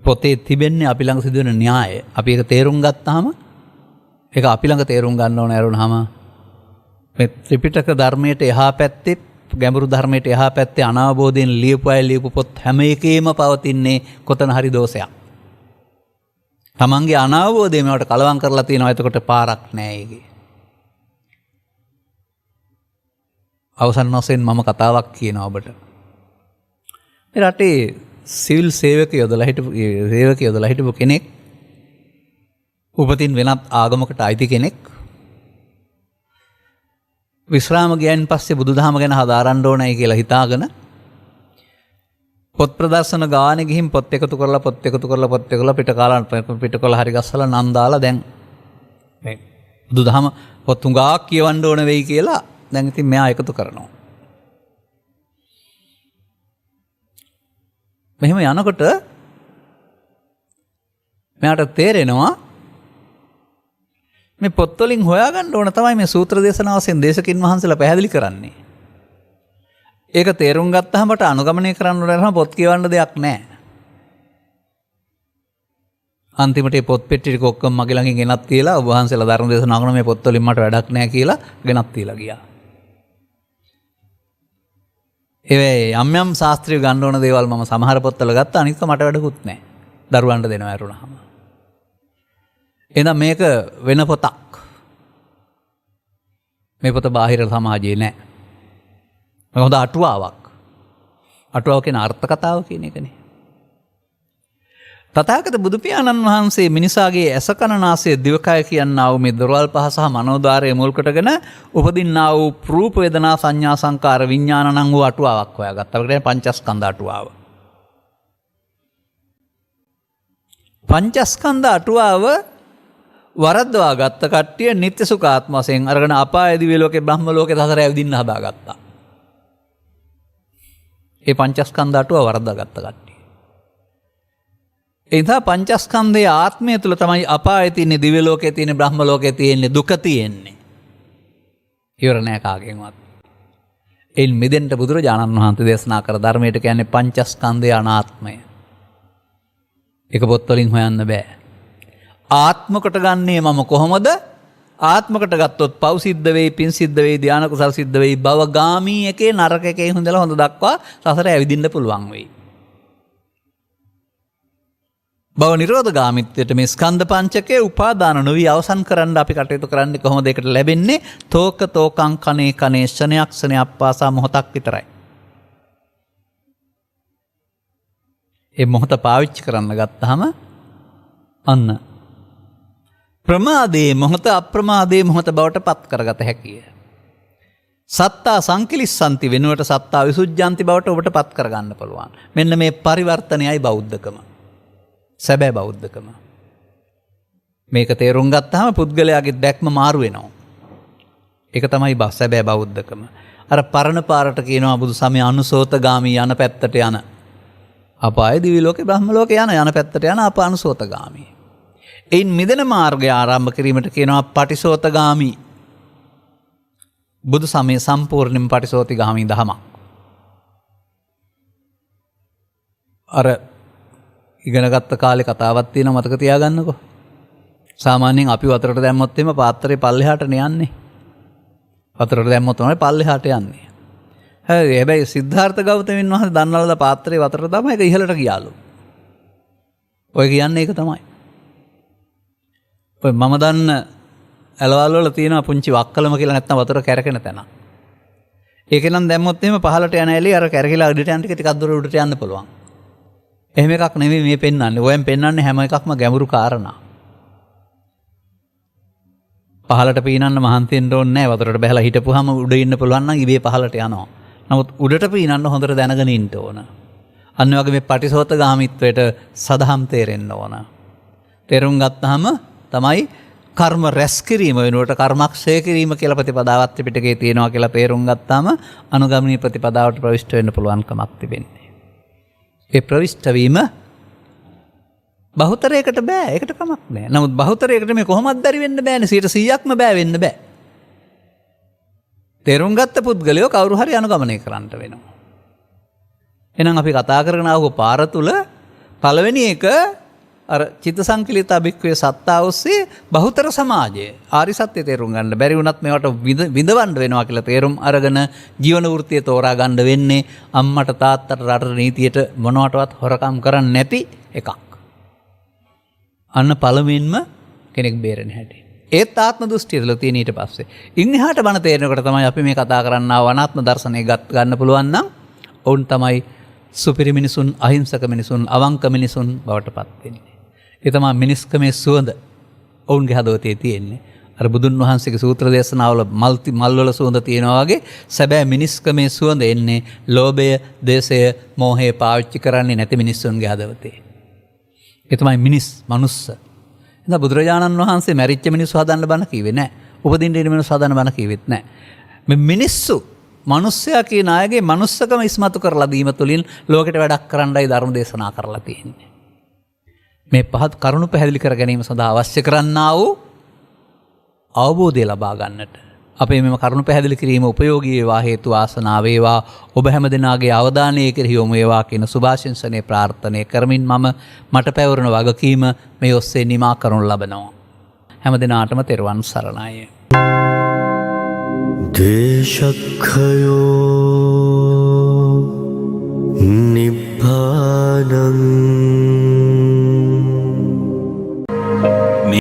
පොතේ තිබෙන්නේ අපි ළඟ සිදුවෙන න්‍යාය. අපි ඒක තේරුම් ගත්තාම ඒක අපි ළඟ තේරුම් ගන්න ඕන ඇරුණාම මේ ත්‍රිපිටක ධර්මයට එහා පැත්තේ ගැඹුරු ධර්මයට එහා පැත්තේ අනවබෝධයෙන් ලියපු පොත් හැම එකේම පවතින්නේ කොතන හරි දෝෂයක්. තමන්ගේ අනවබෝධය මේවට කලවම් කරලා තියෙනවා. එතකොට පාරක් නෑ ඒකේ. අවසන් වශයෙන් මම කතාවක් කියනවා ඔබට. මේ රටේ සිවිල් සේවකයෝ යොදලා හිටපු කෙනෙක් උපතින් වෙනත් ආගමකට අයිති කෙනෙක් විශ්‍රාම ගියන් පස්සේ බුදුදහම ගැන හදාරන්න ඕනයි කියලා හිතාගෙන පොත් ප්‍රදර්ශන ගානේ ගිහින් පොත් එකතු කරලා පිට කළා හරි ගස්සලා නම් දාලා දැන් මේ බුදුදහම පොත් උඟාක් කියවන්න ඕන වෙයි කියලා දැන් ඉතින් මෙයා එකතු කරනවා. මෙහෙම යනකොට මෙයාට තේරෙනවා මේ පොත්වලින් හොයාගන්න ඕන තමයි මේ සූත්‍ර දේශනා වශයෙන් දේශකින් වහන්සේලා පැහැදිලි කරන්නේ. ඒක තේරුම් ගත්තාම මට අනුගමනය කරන්න ඕන පොත් කියවන්න දෙයක් නැහැ. අන්තිමට මේ පොත් පෙට්ටි ටික ඔක්කොම මගේ ළඟින් ගෙනත් තියලා ඔබ වහන්සේලා ධර්ම දේශනා කරන මේ පොත්වලින් මට වැඩක් නැහැ කියලා ගෙනත් තියලා ගියා. ඒ යම් යම් ශාස්ත්‍රීය ගන්න ඕන දේවල් මම සමහර පොත්වල ගත්තා අනික මට වැඩකුත් නැහැ. දරුවන්ට දෙනවා ඇරුණාම. එහෙනම් මේක වෙන පොතක්. මේ පොත බාහිර සමාජයේ නැහැ. මේක හොඳ අටුවාවක්. අටුවාව කියන අර්ථ කතාව කියන එකනේ. තථාගත බුදු පියාණන් වහන්සේ මිනිසාගේ ඇස කන නාසය දිවකය කියනා වූ මේ දොරවල් පහ සහ මනෝද්වාරය මුල් කොටගෙන උපදින්නා වූ රූප වේදනා සංඥා සංකාර විඥාන නම් වූ අටුවාවක් හොයාගත්තා. ඒකට පංචස්කන්ධ අටුවාව. පංචස්කන්ධ අටුවාව වරද්දවා ගත්ත කට්ටිය නිත්‍ය සුඛාත්ම වශයෙන් අරගෙන අපාය දිව්‍ය ලෝකේ බ්‍රහ්ම ලෝකේ සතර ඇවිදින්න හදාගත්තා. ඒ පංචස්කන්ධ අටුවාව වරද්දා ගත්ත කට්ටිය. ඒ නිසා පංචස්කන්ධයේ ආත්මය තුල තමයි අපායේ තියෙන්නේ, දිව්‍ය ලෝකයේ තියෙන්නේ, බ්‍රහ්ම ලෝකයේ තියෙන්නේ, දුක තියෙන්නේ. ඉවර නෑ කාගෙන්වත්. එයින් මිදෙන්න බුදුරජාණන් වහන්සේ දේශනා කර ධර්මයට කියන්නේ පංචස්කන්ධයේ අනාත්මය. ඒක පොත්වලින් හොයන්න බෑ. ආත්මකට ගන්නේ මම කොහොමද? ආත්මකට ගත්තොත් පව් සිද්ධ වෙයි, පින් සිද්ධ වෙයි, ධාන කුසල් සිද්ධ වෙයි, භවගාමී එකේ නරක එකේ හොඳලා හොඳ දක්වා සසර ඇවිදින්න පුළුවන් වෙයි. භව නිරෝධ ගාමිත්වයට මේ ස්කන්ධ පංචකයේ උපාදාන නොවි අවසන් කරන්න අපි කටයුතු කරන්නේ කොහොමද? ඒකට ලැබෙන්නේ තෝක තෝකං කනේ කනේ ක්ෂණයක් ක්ෂණයක් පාසා මොහොතක් විතරයි. ඒ මොහොත පාවිච්චි කරන්න ගත්තාම අන්න ප්‍රමාදේ මොහොත අප්‍රමාදේ මොහොත බවට පත් කරගත හැකිය. සත්තා සංකිලිස්සන්ති වෙනුවට සත්තා විසුද්ධ්‍යන්ති බවට ඔබට පත් කරගන්න පුළුවන්. මෙන්න මේ පරිවර්තනයයි බෞද්ධකම. සැබෑ බෞද්ධකම. මේක තේරුම් ගත්තාම පුද්ගලයාගේ දැක්ම මාරු වෙනවා. ඒක තමයි සැබෑ බෞද්ධකම. අර පරණ පාරට කියනවා බුදු සමය අනුසෝතගාමී යන පැත්තට යන. අපාය දිවි ලෝකේ බ්‍රහ්ම ලෝකේ යන පැත්තට යන අප අනුසෝතගාමී. එයින් මිදෙන මාර්ගය ආරම්භ කිරීමට කියනවා පටිසෝතගාමී. බුදු සමය සම්පූර්ණයෙන්ම පටිසෝතගාමී දහමක්. අර ඉගෙනගත්ත කාලේ කතාවක් තියෙනවා මතක තියාගන්නකෝ. සාමාන්‍යයෙන් අපි වතුරට දැම්මොත් එimhe පාත්‍රේ පල්ලෙහාටනේ යන්නේ. වතුරට දැම්මොත් තමයි පල්ලෙහාට යන්නේ. හැබැයි සිද්ධාර්ථ ගෞතමයන් වහන්සේ දන්නවලද පාත්‍රේ වතුරට දාම ඒක ඉහළට ගියාලු. ඔය කියන්නේ ඒක තමයි. ඔය මම දන්න ඇලවල් වල තියෙනවා පුංචි වක්කලම කියලා නැත්නම් වතුර කැරකෙන තැන. ඒක නම් දැම්මොත් එimhe පහළට යන ඇලේ අර කැරකිලා උඩට යන ටික ටිකක් දුර උඩට යන්න පුළුවන්. එහෙම එකක් නෙමෙයි මේ පෙන්වන්නේ. ඔයෙන් පෙන්වන්නේ හැම එකක්ම ගැඹුරු කාරණා. පහළට පීනන්න මහන්සි වෙන්න ඕනේ නැහැ. වතුරට බහලා හිටපුවාම උඩ ඉන්න පුළුවන් නම් ඉබේ පහළට යනවා. නමුත් උඩට පීනන්න හොඳට දැනගෙන ඉන්න ඕන. අන්න වගේ මේ පටිසෝතගාමීත්වයට සදහම් තේරෙන්න ඕන. තේරුම් ගත්තාම තමයි කර්ම රැස් කිරීම වෙනුවට කර්මක්ෂය කිරීම කියලා ප්‍රතිපදාවක් ත්‍රිපිටකයේ තියෙනවා කියලා තේරුම් ගත්තාම අනුගමනීය ප්‍රතිපදාවට ප්‍රවිෂ්ඨ වෙන්න පුළුවන්කමක් තිබෙන්නේ. ඒ ප්‍රවිෂ්ඨ වීම බහුතරයකට බෑ. ඒකට කමක් නෑ. නමුත් බහුතරයකට මේ කොහොමද බැරි වෙන්න බෑනේ. 100%ක්ම බෑ වෙන්න බෑ. තේරුම් ගත්ත පුද්ගලයෝ කවුරු හරි අනුගමනය කරන්න වෙනවා. එහෙනම් අපි කතා කරගෙන ආව පාර තුල පළවෙනි එක අර චිත්ත සංකලිත අභික්‍රිය සත්තා ඔස්සේ බහුතර සමාජය ආරි සත්‍ය තේරුම් ගන්න බැරි වුණත් මේවට විඳවන්න වෙනවා කියලා තේරුම් අරගෙන ජීවන වෘත්තිය තෝරා ගන්න වෙන්නේ අම්මට තාත්තට රටට නීතියට මොනවටවත් හොරකම් කරන්නේ නැති එකක්. අන්න පළමුවෙන්ම කෙනෙක් බේරෙන හැටි. ඒත් ආත්ම දෘෂ්ටිය තුළ තියෙන ඊට පස්සේ. ඉන් එහාට බණ තේරෙනකොට තමයි අපි මේ කතා කරන්නා වනාත්ම දර්ශනය ගන්න පුළුවන් නම් ඔවුන් තමයි සුපිරි මිනිසුන්, අහිංසක මිනිසුන්, අවංක මිනිසුන් බවට පත් වෙන්නේ. ඒ තමයි මිනිස්කමේ සුවඳ ඔවුන්ගේ හදවතේ තියෙන්නේ. අර බුදුන් වහන්සේගේ සූත්‍ර දේශනාවල මල් වල සුවඳ තියෙනවා වගේ සැබෑ මිනිස්කමේ සුවඳ එන්නේ ලෝභය, ද්වේෂය, මෝහය පාවිච්චි කරන්නේ නැති මිනිස්සුන්ගේ හදවතේ. ඒ තමයි මනුස්ස. එහෙනම් බුදුරජාණන් වහන්සේ මැරිච්ච මිනිස්සු හදන්න බණ කිව්වේ නැහැ. උපදින්න ඉන්න මිනිස්සු හදන්න බණ කිව්වෙත් නැහැ. මේ මිනිස්සු මනුස්සයා කියන අයගේ මනුස්සකම ඉස්මතු කරලා දීම තුළින් ලෝකෙට වැඩක් කරන්නයි ධර්ම දේශනා කරලා තියෙන්නේ. මේ පහත් කරුණු පැහැදිලි කර ගැනීම සඳහා අවශ්‍ය කරන්නා වූ අවබෝධය ලබා ගන්නට. අපේ මෙම කරුණු පැහැදිලි කිරීම උපයෝගී වේවා, හේතු වාසනා වේවා, ඔබ හැම දෙනාගේ අවධානය කෙරෙහි යොමු වේවා කියන සුභාශිංසනයේ ප්‍රාර්ථනා කරමින් මට පැවරෙන වගකීම මේ ඔස්සේ නිමා කරනු ලබනවා. හැම දිනාටම තෙරුවන් සරණයි. දේශක්ඛයෝ නිබ්බානං